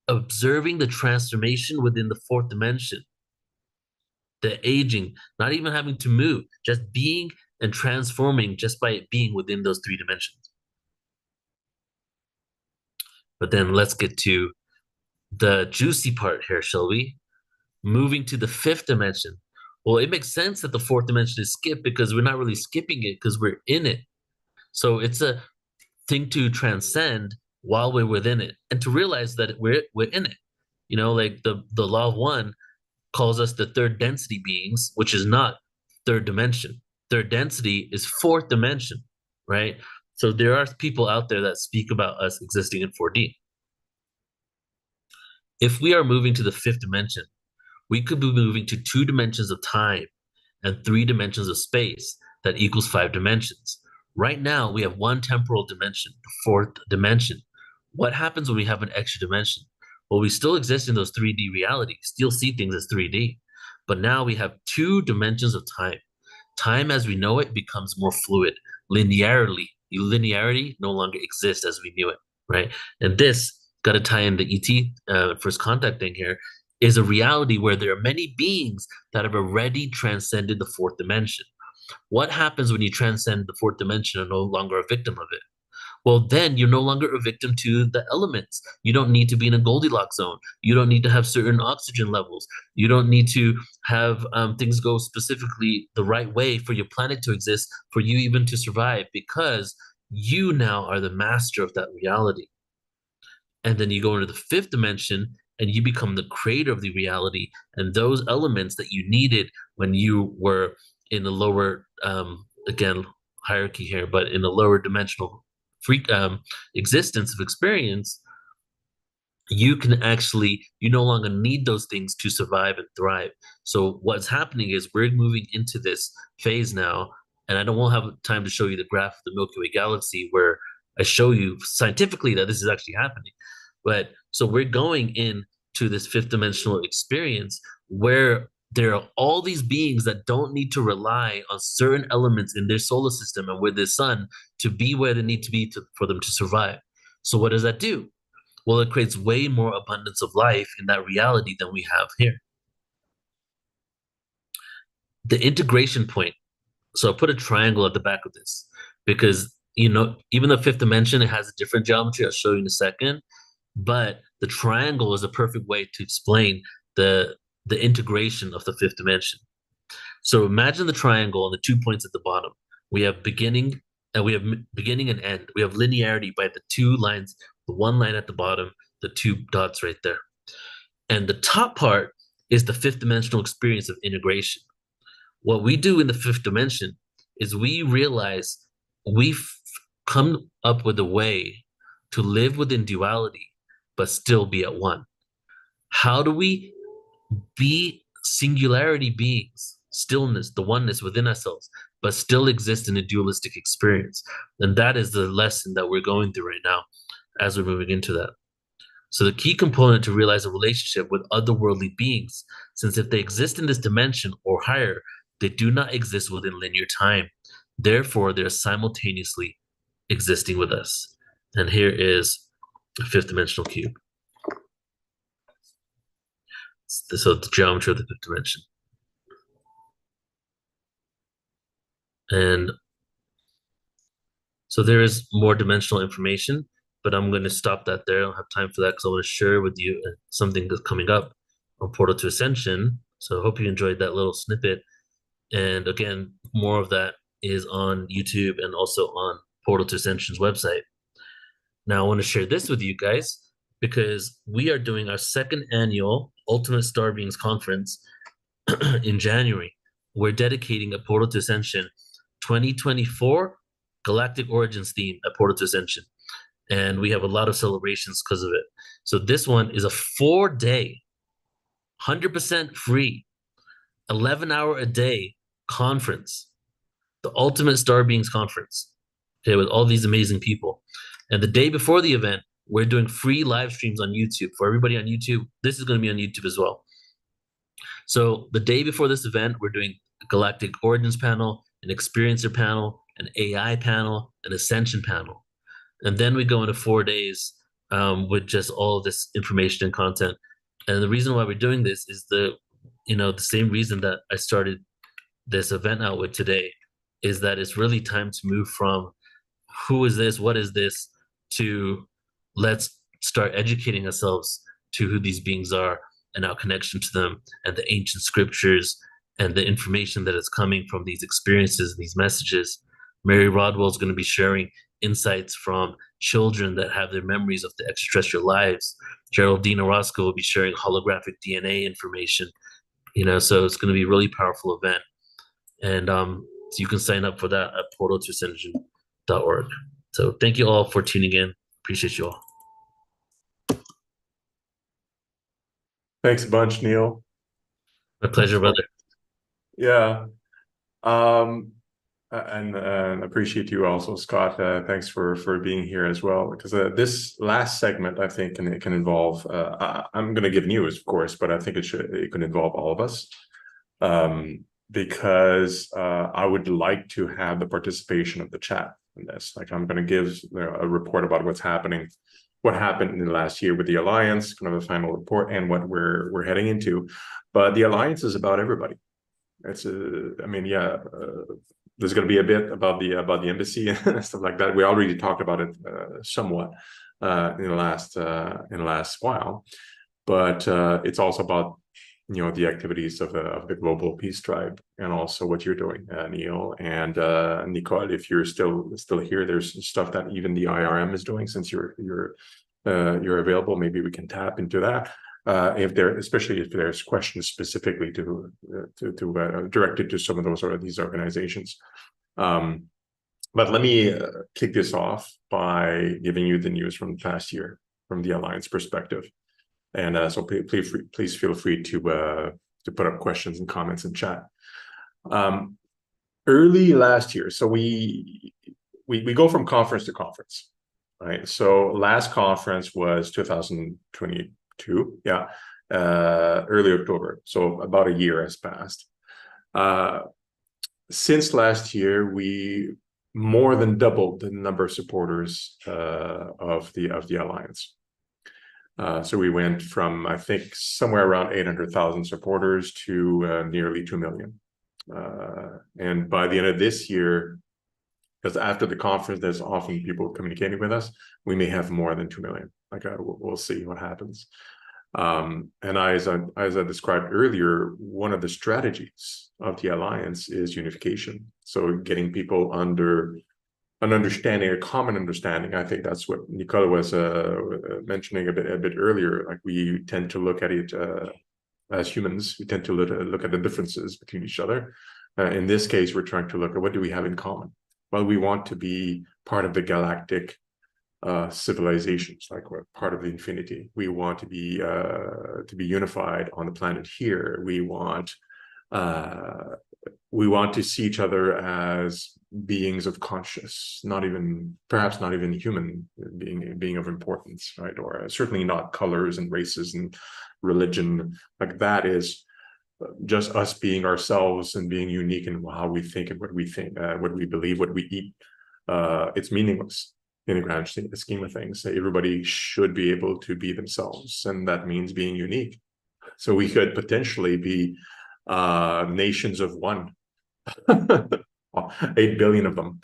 Speaker 1: Observing the transformation within the 4th dimension, the aging, not even having to move, just being and transforming just by it being within those 3 dimensions. But then let's get to the juicy part here, shall we? Moving to the 5th dimension. Well, it makes sense that the 4th dimension is skipped because we're not really skipping it because we're in it. So it's a thing to transcend while we're within it, and to realize that we're in it. Like the law of 1 calls us the 3rd density beings, which is not 3rd dimension. 3rd density is 4th dimension, right? So there are people out there that speak about us existing in 4D. If we are moving to the 5th dimension, we could be moving to 2 dimensions of time and 3 dimensions of space that equals 5 dimensions. Right now, we have 1 temporal dimension, the 4th dimension. What happens when we have an extra dimension? Well, we still exist in those 3D realities, still see things as 3D, but now we have 2 dimensions of time. Time as we know it becomes more fluid. Linearity no longer exists as we knew it, right? And this, got to tie in the ET first contact thing here, is a reality where there are many beings that have already transcended the 4th dimension. What happens when you transcend the 4th dimension and no longer a victim of it? Well, then you're no longer a victim to the elements. You don't need to be in a Goldilocks zone. You don't need to have certain oxygen levels. You don't need to have things go specifically the right way for your planet to exist, for you even to survive, because you now are the master of that reality. And then you go into the 5th dimension and you become the creator of the reality, and those elements that you needed when you were in the lower, again, hierarchy here, but in the lower dimensional existence of experience, you can actually, you no longer need those things to survive and thrive. So what's happening is we're moving into this phase now, and I don't want to have time to show you the graph of the Milky Way galaxy where, I show you scientifically that this is actually happening. But so we're going into this fifth dimensional experience where there are all these beings that don't need to rely on certain elements in their solar system and with their sun to be where they need to be for them to survive. So what does that do? Well, it creates way more abundance of life in that reality than we have here. The integration point. So I put a triangle at the back of this because, even the fifth dimension, it has a different geometry. I'll show you in a second. But the triangle is a perfect way to explain the integration of the fifth dimension. So imagine the triangle and the 2 points at the bottom. We have beginning and end. We have linearity by the 2 lines, the 1 line at the bottom, the 2 dots right there. And the top part is the fifth dimensional experience of integration. What we do in the fifth dimension is we realize we've come up with a way to live within duality, but still be at one. How do we be singularity beings, stillness, the oneness within ourselves, but still exist in a dualistic experience? And that is the lesson that we're going through right now as we're moving into that. So the key component to realize a relationship with otherworldly beings, since if they exist in this dimension or higher, they do not exist within linear time. Therefore, they're simultaneously existing with us. And here is a fifth dimensional cube. So the geometry of the fifth dimension. And so there is more dimensional information, but I'm going to stop that there. I don't have time for that because I want to share with you something that's coming up on Portal to Ascension. So I hope you enjoyed that little snippet. And again, more of that is on YouTube and also on Portal to Ascension's website. Now I want to share this with you guys because we are doing our second annual Ultimate Star Beings Conference in January. We're dedicating a Portal to Ascension 2024 Galactic Origins theme at Portal to Ascension. And we have a lot of celebrations because of it. So this one is a 4-day, 100% free, 11-hour-a-day conference, the Ultimate Star Beings Conference, okay, with all these amazing people. And the day before the event, we're doing free live streams on YouTube. For everybody on YouTube, this is going to be on YouTube as well. So the day before this event, we're doing a Galactic Origins panel, an Experiencer panel, an AI panel, an Ascension panel. And then we go into 4 days with just all of this information and content. And the reason why we're doing this is the same reason that I started this event out with today, is that it's really time to move from who is this, what is this, to let's start educating ourselves to who these beings are and our connection to them and the ancient scriptures and the information that is coming from these experiences, these messages. Mary Rodwell is going to be sharing insights from children that have their memories of the extraterrestrial lives. Geraldine Orozco will be sharing holographic DNA information. So it's going to be a really powerful event. And so you can sign up for that at PortalToAscension.org. So thank you all for tuning in. Appreciate you all.
Speaker 3: Thanks a bunch, Neil.
Speaker 1: My pleasure, brother.
Speaker 3: Yeah. And appreciate you also, Scott. Thanks for being here as well, because this last segment, I think, it can involve, I'm going to give news, of course, but I think it can involve all of us, because I would like to have the participation of the chat in this. Like, I'm going to give a report about what happened in the last year with the Alliance, kind of a final report, and what we're heading into. But the Alliance is about everybody. It's there's going to be a bit about the embassy and stuff like that. We already talked about it somewhat in the last while, but it's also about the activities of the Global Peace Tribe, and also what you're doing, Neil and Nicole. If you're still here, there's stuff that even the IRM is doing. Since you're available, maybe we can tap into that. Especially if there's questions specifically to directed to some of these organizations. But let me kick this off by giving you the news from the past year from the Alliance perspective. And so please feel free to put up questions and comments in chat. Early last year, so we go from conference to conference. right? So last conference was 2022, early October. So about a year has passed. Since last year, we more than doubled the number of supporters of the Alliance. So we went from, I think, somewhere around 800,000 supporters to nearly 2 million. And by the end of this year, because after the conference, there's often people communicating with us, we may have more than 2 million. Like we'll see what happens. And as I described earlier, one of the strategies of the Alliance is unification. So getting people under an understanding, a common understanding. I think that's what Nicola was mentioning a bit earlier. Like we tend to look at it as humans. We tend to look at the differences between each other. In this case, we're trying to look at what do we have in common. Well, we want to be part of the galactic civilizations, like we're part of the infinity. We want to be unified on the planet here. We want to see each other as beings of conscious, perhaps not even human being of importance, right? Or certainly not colors and races and religion. Like that is just us being ourselves and being unique in how we think and what we think, what we believe, what we eat. It's meaningless in the grand scheme of things. Everybody should be able to be themselves, and that means being unique. So we could potentially be nations of one, 8 billion of them,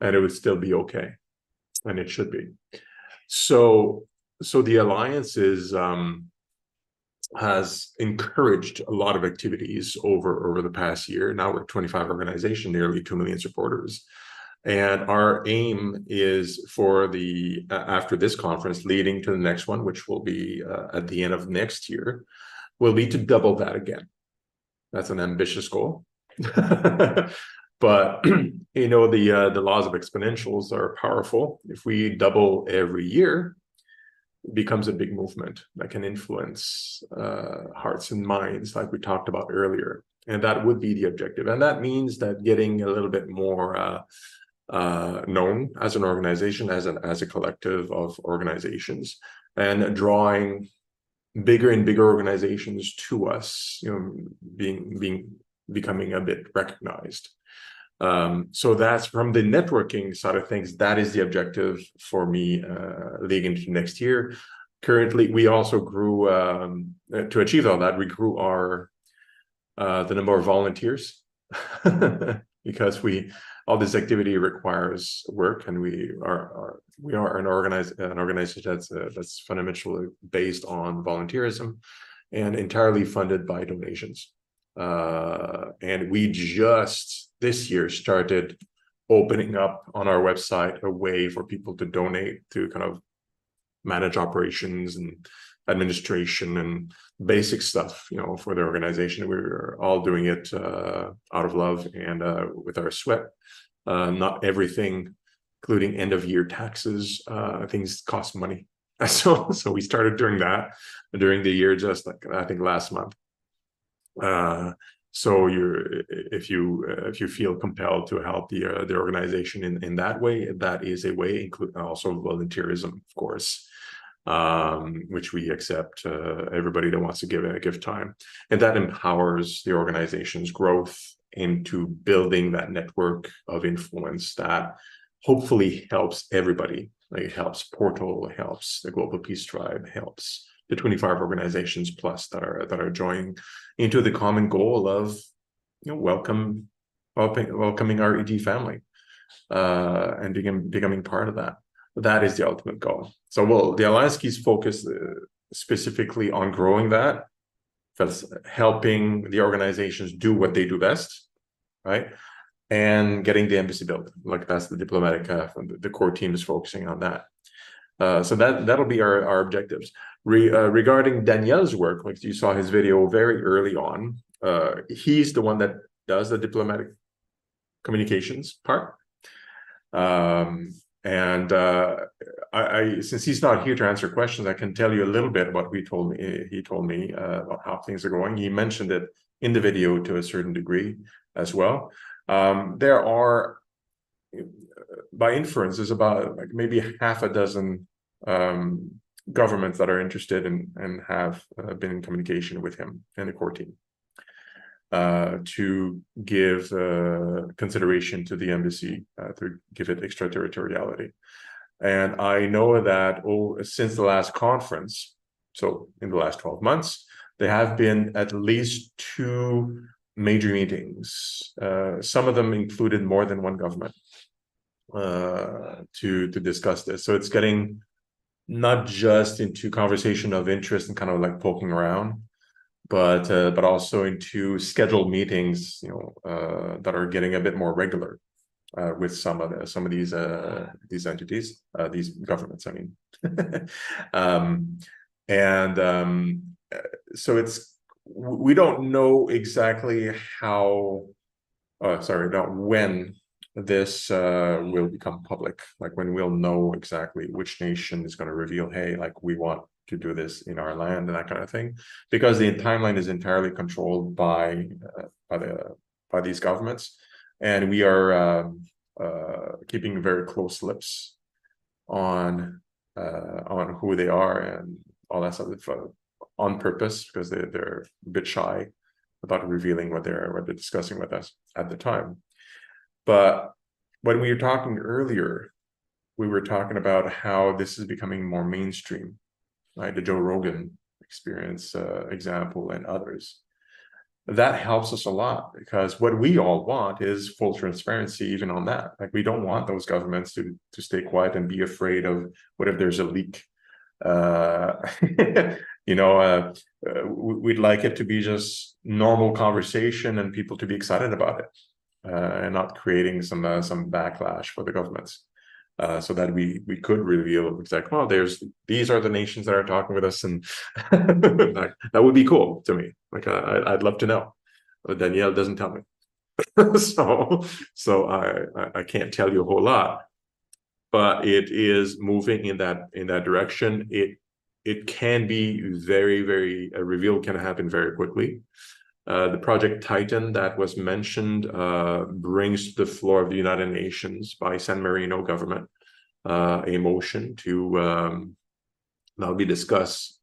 Speaker 3: and it would still be okay, and it should be. So the Alliance has encouraged a lot of activities over the past year. Now we're 25 organizations, nearly 2 million supporters. And our aim is for after this conference, leading to the next one, which will be at the end of next year, will be to double that again. That's an ambitious goal. But, you know, the laws of exponentials are powerful. If we double every year, it becomes a big movement that can influence hearts and minds, like we talked about earlier. And that would be the objective. And that means that getting a little bit more known as an organization, as a collective of organizations, and drawing bigger and bigger organizations to us, you know, becoming a bit recognized. So that's from the networking side of things. That is the objective for me leading into next year. Currently, we also grew to achieve all that. We grew the number of volunteers because all this activity requires work, and we are an organization that's fundamentally based on volunteerism and entirely funded by donations. And we just this year started opening up on our website a way for people to donate to kind of manage operations and administration and basic stuff, you know, for the organization. We're all doing it out of love and with our sweat. Not everything, including end of year taxes, things cost money. So we started doing that during the year, just like I think last month. So if you feel compelled to help the organization in that way, that is a way, including also volunteerism, of course, which we accept everybody that wants to give time, and that empowers the organization's growth into building that network of influence that hopefully helps everybody. Like it helps Portal, it helps the Global Peace Tribe, helps the 25 organizations plus that are joining into the common goal of, you know, welcoming our ED family and becoming part of that. That is the ultimate goal. So, the Alliance keeps focused specifically on growing that, that's helping the organizations do what they do best, right? And getting the embassy built. Like that's the diplomatic, the core team is focusing on that. So that'll be our objectives. Regarding Daniel's work, like you saw his video very early on, he's the one that does the diplomatic communications part. And since he's not here to answer questions, I can tell you a little bit about what he told me about how things are going. He mentioned it in the video to a certain degree as well. There are, by inference, there's about like maybe half a dozen governments that are interested in and have been in communication with him and the core team to give consideration to the embassy, to give it extraterritoriality. And I know that since the last conference, so in the last 12 months, there have been at least 2 major meetings. Some of them included more than one government to discuss this. So it's getting not just into conversation of interest and kind of like poking around, but also into scheduled meetings, that are getting a bit more regular with some of these entities, these governments, I mean. So we don't know exactly when this will become public, like when we'll know exactly which nation is going to reveal, hey, like we want to do this in our land and that kind of thing, because the timeline is entirely controlled by these governments, and we are keeping very close lips on who they are and all that stuff on purpose, because they're a bit shy about revealing what they're discussing with us at the time. But when we were talking earlier, we were talking about how this is becoming more mainstream, right? The Joe Rogan experience example and others. That helps us a lot, because what we all want is full transparency, even on that. Like, we don't want those governments to stay quiet and be afraid of what if there's a leak. We'd like it to be just normal conversation and people to be excited about it, and not creating some backlash for the governments, so that we could reveal exactly, well, these are the nations that are talking with us, and that would be cool to me. Like, I'd love to know, but Danielle doesn't tell me. so I can't tell you a whole lot, but it is moving in that direction. It can be very, very, a reveal can happen very quickly. The Project Titan that was mentioned brings to the floor of the United Nations by San Marino government a motion to that'll be discussed,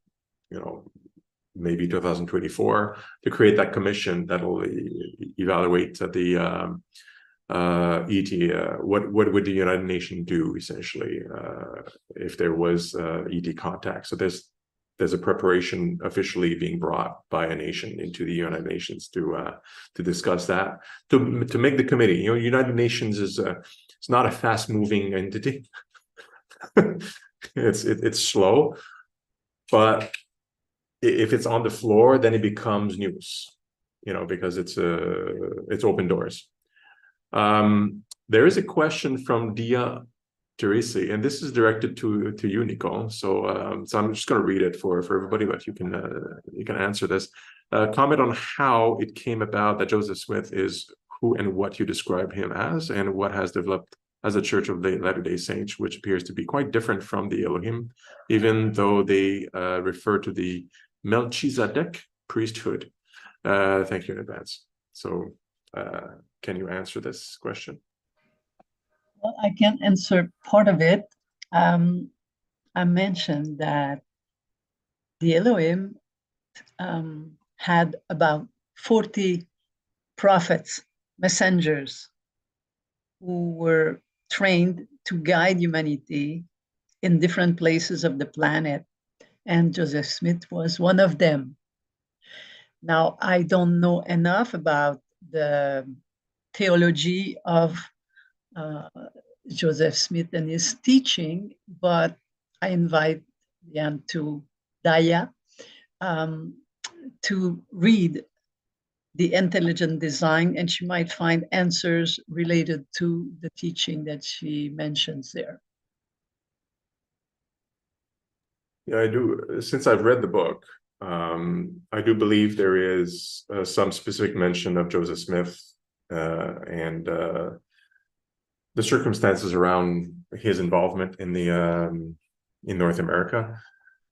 Speaker 3: maybe 2024, to create that commission that'll evaluate the ET. What would the United Nations do essentially if there was ET contact? So there's a preparation officially being brought by a nation into the United Nations to discuss that, to make the committee. United Nations it's not a fast-moving entity. It's slow, but if it's on the floor, then it becomes news, because it's open doors. There is a question from Dia Teresi, and this is directed to you, Nicole. So I'm just going to read it for everybody, but you can answer this. Comment on how it came about that Joseph Smith is who and what you describe him as, and what has developed as a Church of Latter-day Saints, which appears to be quite different from the Elohim, even though they refer to the Melchizedek priesthood. Thank you in advance. So can you answer this question?
Speaker 10: Well, I can answer part of it. I mentioned that the Elohim had about 40 prophets, messengers, who were trained to guide humanity in different places of the planet, and Joseph Smith was one of them. Now, I don't know enough about the theology of Joseph Smith and his teaching, but I invite Jan to Daya to read The Intelligent Design, and she might find answers related to the teaching that she mentions there.
Speaker 3: Yeah, I do. Since I've read the book, I do believe there is some specific mention of Joseph Smith and the circumstances around his involvement in North America.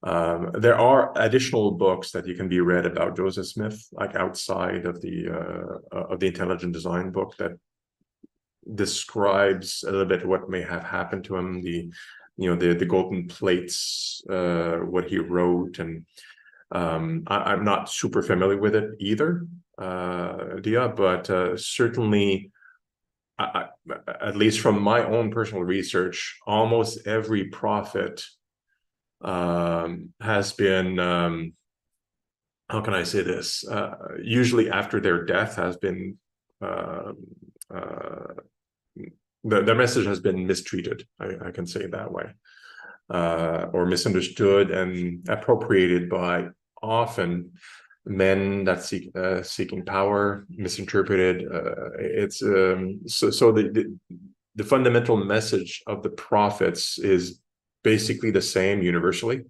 Speaker 3: There are additional books that you can be read about Joseph Smith, like outside of the Intelligent Design book, that describes a little bit what may have happened to him, the golden plates, what he wrote, and I'm not super familiar with it either, Dia, but certainly, at least from my own personal research, almost every prophet has been, how can I say this? Usually after their death has been, their message has been mistreated, I can say it that way, or misunderstood and appropriated by often men that seeking power, misinterpreted. It's so the fundamental message of the prophets is basically the same universally,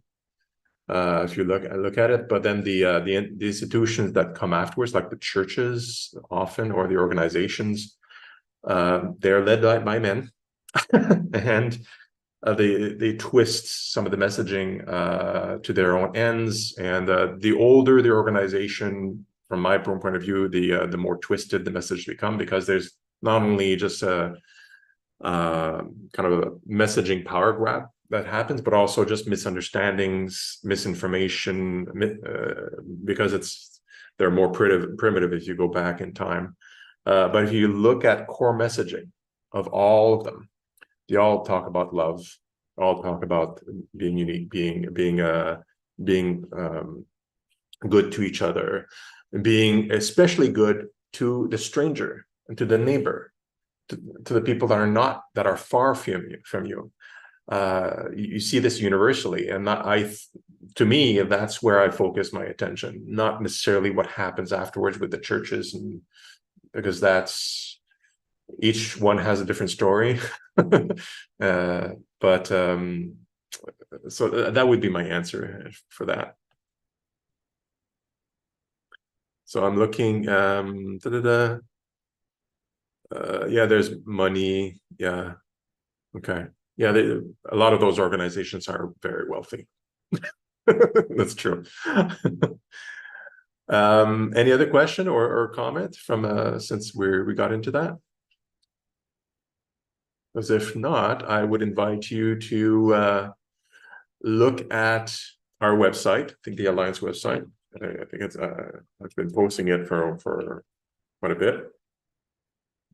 Speaker 3: if you look at it. But then the institutions that come afterwards, like the churches often, or the organizations, they're led by men, and they twist some of the messaging to their own ends. And the older the organization, from my point of view, the more twisted the message become, because there's not only just a kind of a messaging power grab that happens, but also just misunderstandings, misinformation, because they're more primitive if you go back in time. But if you look at core messaging of all of them, they all talk about love, all talk about being unique, being good to each other, being especially good to the stranger and to the neighbor, to the people that are far from you. You see this universally, and to me, that's where I focus my attention, not necessarily what happens afterwards with the churches, and because each one has a different story. But so that would be my answer for that. So I'm looking, yeah, there's money. Yeah. Okay. Yeah, a lot of those organizations are very wealthy. That's true. Any other question or comment from since we got into that? Because if not, I would invite you to look at our website. I think the Alliance website. I think I've been posting it for quite a bit.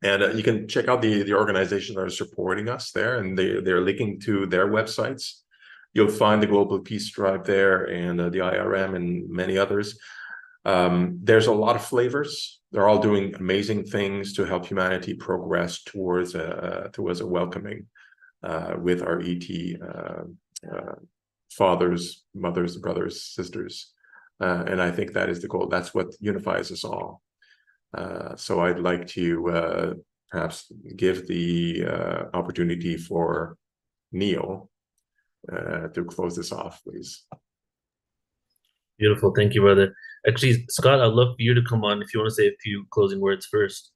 Speaker 3: And you can check out the organizations that are supporting us there, and they're linking to their websites. You'll find the Global Peace Drive there, and the IRM, and many others. There's a lot of flavors. They're all doing amazing things to help humanity progress towards a welcoming with our ET fathers, mothers, brothers, sisters. And I think that is the goal. That's what unifies us all. So I'd like to perhaps give the opportunity for Neil to close this off, please.
Speaker 1: Beautiful. Thank you, brother. Actually, Scott, I'd love for you to come on if you want to say a few closing words first.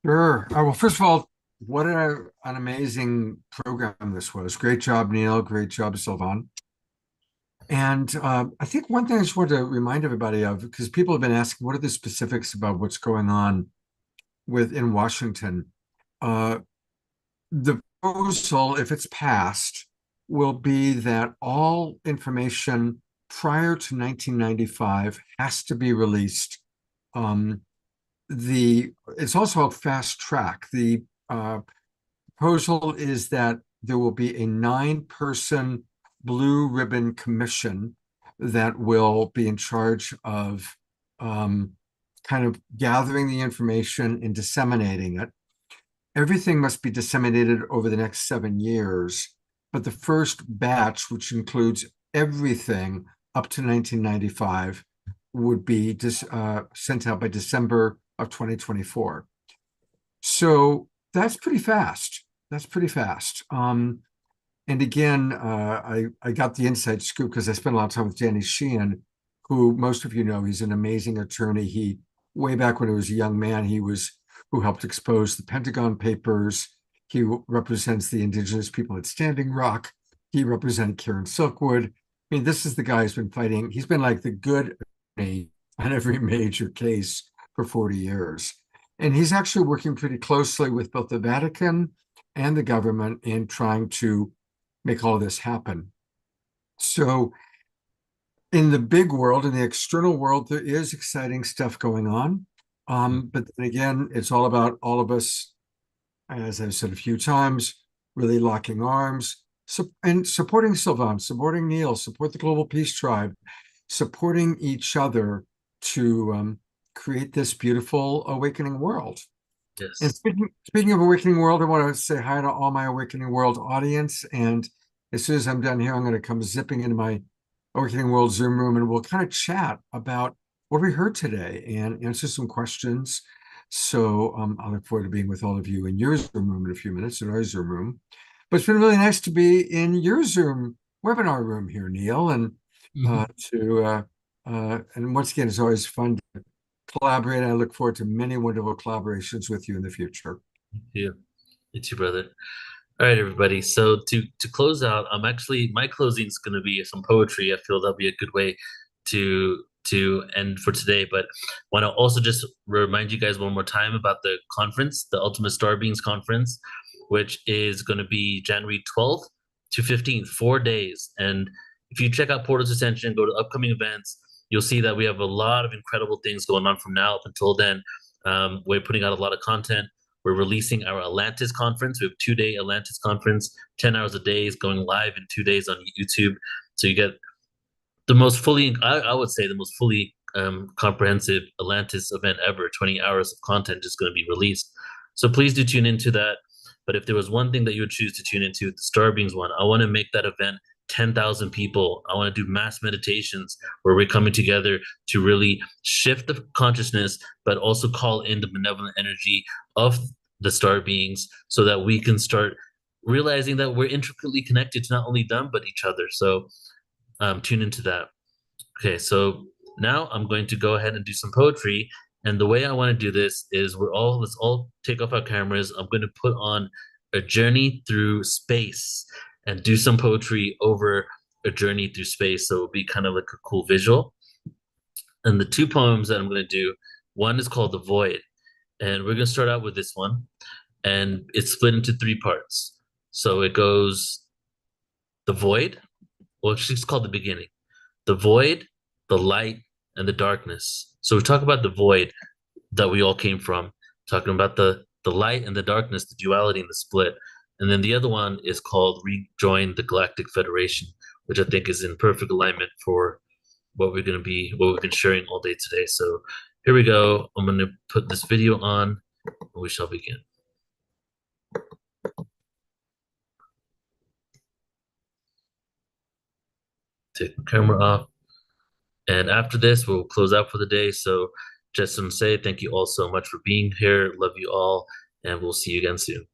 Speaker 2: Sure. Well, first of all, what an amazing program this was. Great job, Neil. Great job, Sylvain. And I think one thing I just want to remind everybody of, because people have been asking, what are the specifics about what's going on in Washington? The proposal, if it's passed, will be that all information prior to 1995 has to be released. It's also a fast track. The proposal is that there will be a 9-person blue ribbon commission that will be in charge of kind of gathering the information and disseminating it. Everything must be disseminated over the next 7 years, but the first batch, which includes everything up to 1995, would be sent out by December of 2024. So that's pretty fast. That's pretty fast. And again, I got the inside scoop because I spent a lot of time with Danny Sheehan, who most of you know. He's an amazing attorney. Way back when he was a young man, who helped expose the Pentagon Papers. He represents the indigenous people at Standing Rock. He represented Karen Silkwood. I mean, this is the guy who's been fighting. He's been like the good attorney on every major case for 40 years. And he's actually working pretty closely with both the Vatican and the government in trying to make all of this happen. So in the big world, in the external world, there is exciting stuff going on. But then again, it's all about all of us, as I've said a few times, really locking arms and supporting Sylvain, supporting Neil, support the Global Peace Tribe, supporting each other to create this beautiful awakening world.
Speaker 1: Yes.
Speaker 2: And speaking of Awakening World, I want to say hi to all my Awakening World audience. And as soon as I'm done here, I'm going to come zipping into my Awakening World Zoom room, and we'll kind of chat about what we heard today and answer some questions. So I look forward to being with all of you in your Zoom room in a few minutes, in our Zoom room. But it's been really nice to be in your Zoom webinar room here, Neil, and and once again, it's always fun to collaborate. I look forward to many wonderful collaborations with you in the future.
Speaker 1: You too, brother. All right, everybody. So to close out, my closing is going to be some poetry. I feel that'll be a good way to end for today. But want to also just remind you guys one more time about the conference, the Ultimate Star Beings Conference, which is going to be January 12th to 15th, 4 days. And if you check out PortalToAscension, go to upcoming events, you'll see that we have a lot of incredible things going on from now up until then. We're putting out a lot of content. We're releasing our Atlantis conference. We have 2-day Atlantis conference, 10 hours a day, is going live in 2 days on YouTube. So you get the most fully, I would say the most fully comprehensive Atlantis event ever. 20 hours of content is going to be released. So please do tune into that. But if there was one thing that you would choose to tune into, the Star Beings one, I want to make that event 10,000 people. I want to do mass meditations where we're coming together to really shift the consciousness, but also call in the benevolent energy of the star beings so that we can start realizing that we're intricately connected to not only them, but each other. So tune into that. Okay, so now I'm going to go ahead and do some poetry. And the way I want to do this is let's all take off our cameras. I'm going to put on a journey through space and do some poetry over a journey through space. So it'll be kind of like a cool visual. And the 2 poems that I'm going to do, one is called The Void. And we're going to start out with this one. And it's split into 3 parts. So it goes the void, well, it's called the beginning. The void, the light, and the darkness. So we talk about the void that we all came from, talking about the light and the darkness, the duality and the split. And then the other one is called Rejoin the Galactic Federation, which I think is in perfect alignment for what we've been sharing all day today. So here we go. I'm going to put this video on and we shall begin. Take the camera off. And after this, we'll close out for the day. So just to say thank you all so much for being here. Love you all. And we'll see you again soon.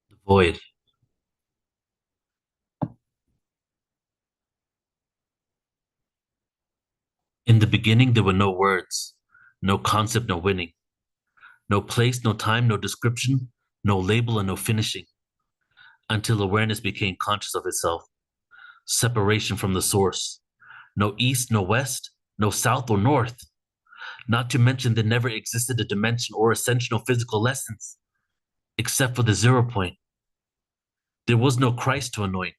Speaker 1: The void. In the beginning, there were no words, no concept, no winning, no place, no time, no description, no label, and no finishing, until awareness became conscious of itself. Separation from the source. No east, no west, no south or north. Not to mention there never existed a dimension or ascension of physical lessons, except for the 0 point. There was no Christ to anoint.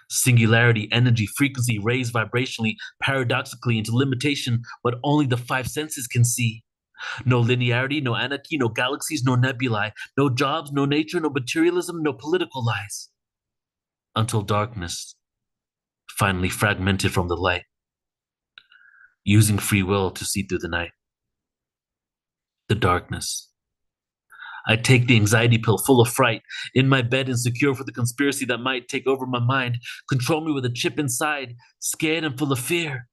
Speaker 1: Singularity, energy, frequency raised vibrationally, paradoxically into limitation, what only the 5 senses can see. No linearity, no anarchy, no galaxies, no nebulae, no jobs, no nature, no materialism, no political lies. Until darkness finally fragmented from the light, using free will to see through the night. The darkness. I take the anxiety pill full of fright, in my bed insecure for the conspiracy that might take over my mind, control me with a chip inside, scared and full of fear.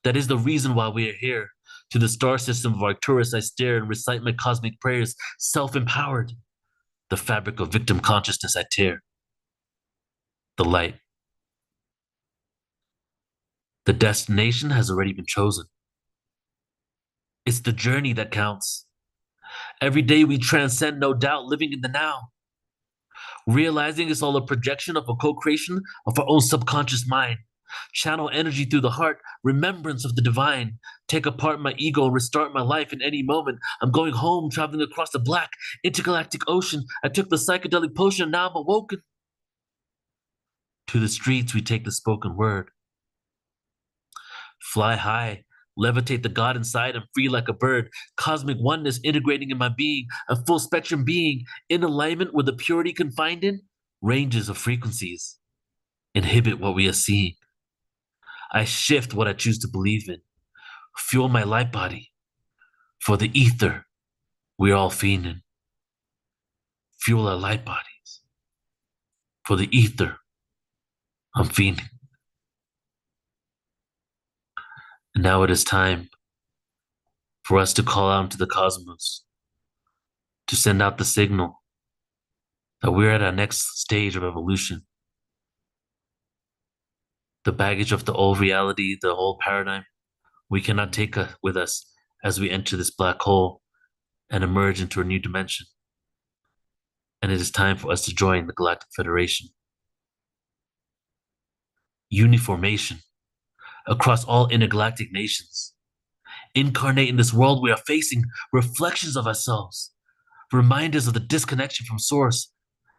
Speaker 1: That is the reason why we are here. To the star system of Arcturus I stare and recite my cosmic prayers, self-empowered. The fabric of victim consciousness I tear. The light. The destination has already been chosen. It's the journey that counts. Every day we transcend, no doubt, living in the now. realizing it's all a projection of a co-creation of our own subconscious mind. Channel energy through the heart, remembrance of the divine. Take apart my ego and restart my life in any moment. I'm going home, traveling across the black intergalactic ocean. I took the psychedelic potion, now I'm awoken. To the streets we take the spoken word. Fly high, levitate the God inside, I'm free like a bird. Cosmic oneness integrating in my being, a full spectrum being, in alignment with the purity confined in ranges of frequencies. Inhibit what we are seeing. I shift what I choose to believe in. Fuel my light body. For the ether, we're all fiending. Fuel our light bodies. For the ether, I'm fiending. And now it is time for us to call out into the cosmos, to send out the signal that we're at our next stage of evolution. The baggage of the old reality, the old paradigm, we cannot take with us as we enter this black hole and emerge into a new dimension. And it is time for us to join the Galactic Federation. Uniformation across all intergalactic nations. Incarnate in this world we are facing reflections of ourselves, reminders of the disconnection from source,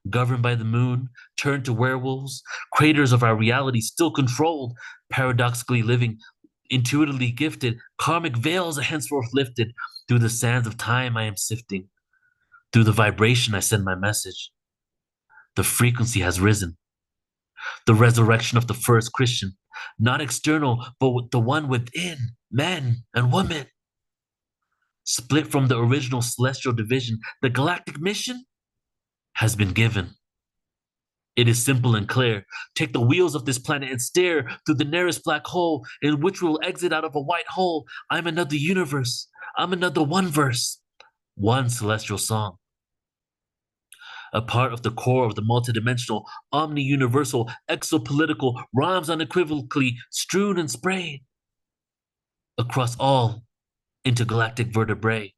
Speaker 1: governed by the moon, turned to werewolves, creators of our reality still controlled, paradoxically living, intuitively gifted, karmic veils are henceforth lifted. Through the sands of time I am sifting. Through the vibration I send my message. The frequency has risen. The resurrection of the first Christian, not external, but the one within, men and women. Split from the original celestial division, the galactic mission has been given. It is simple and clear. Take the wheels of this planet and stare through the nearest black hole in which we will exit out of a white hole. I'm another universe. I'm another one verse. One celestial song. A part of the core of the multidimensional, omni-universal, exopolitical, rhymes unequivocally strewn and sprayed across all intergalactic vertebrae.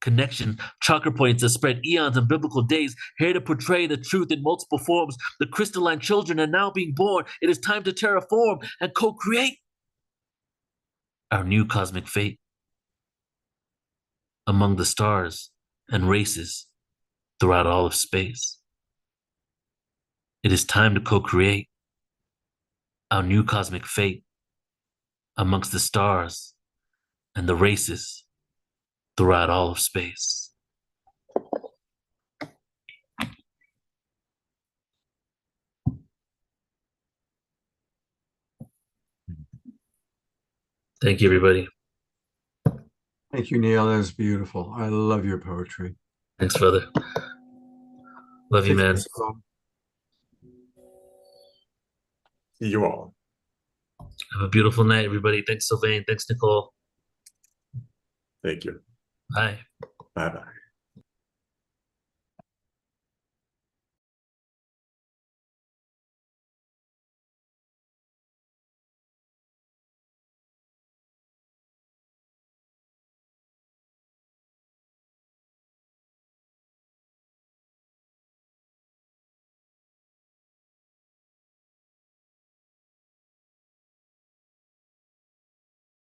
Speaker 1: Connection, chakra points that spread eons and biblical days, here to portray the truth in multiple forms. The crystalline children are now being born. It is time to terraform and co-create our new cosmic fate among the stars and races throughout all of space. It is time to co-create our new cosmic fate amongst the stars and the races throughout all of space. Thank you, everybody.
Speaker 2: Thank you, Neil. That was beautiful. I love your poetry.
Speaker 1: Thanks, brother. Love you, man.
Speaker 3: See you all.
Speaker 1: Have a beautiful night, everybody. Thanks, Sylvain. Thanks, Nicole.
Speaker 3: Thank you.
Speaker 1: Bye.
Speaker 3: Bye-bye.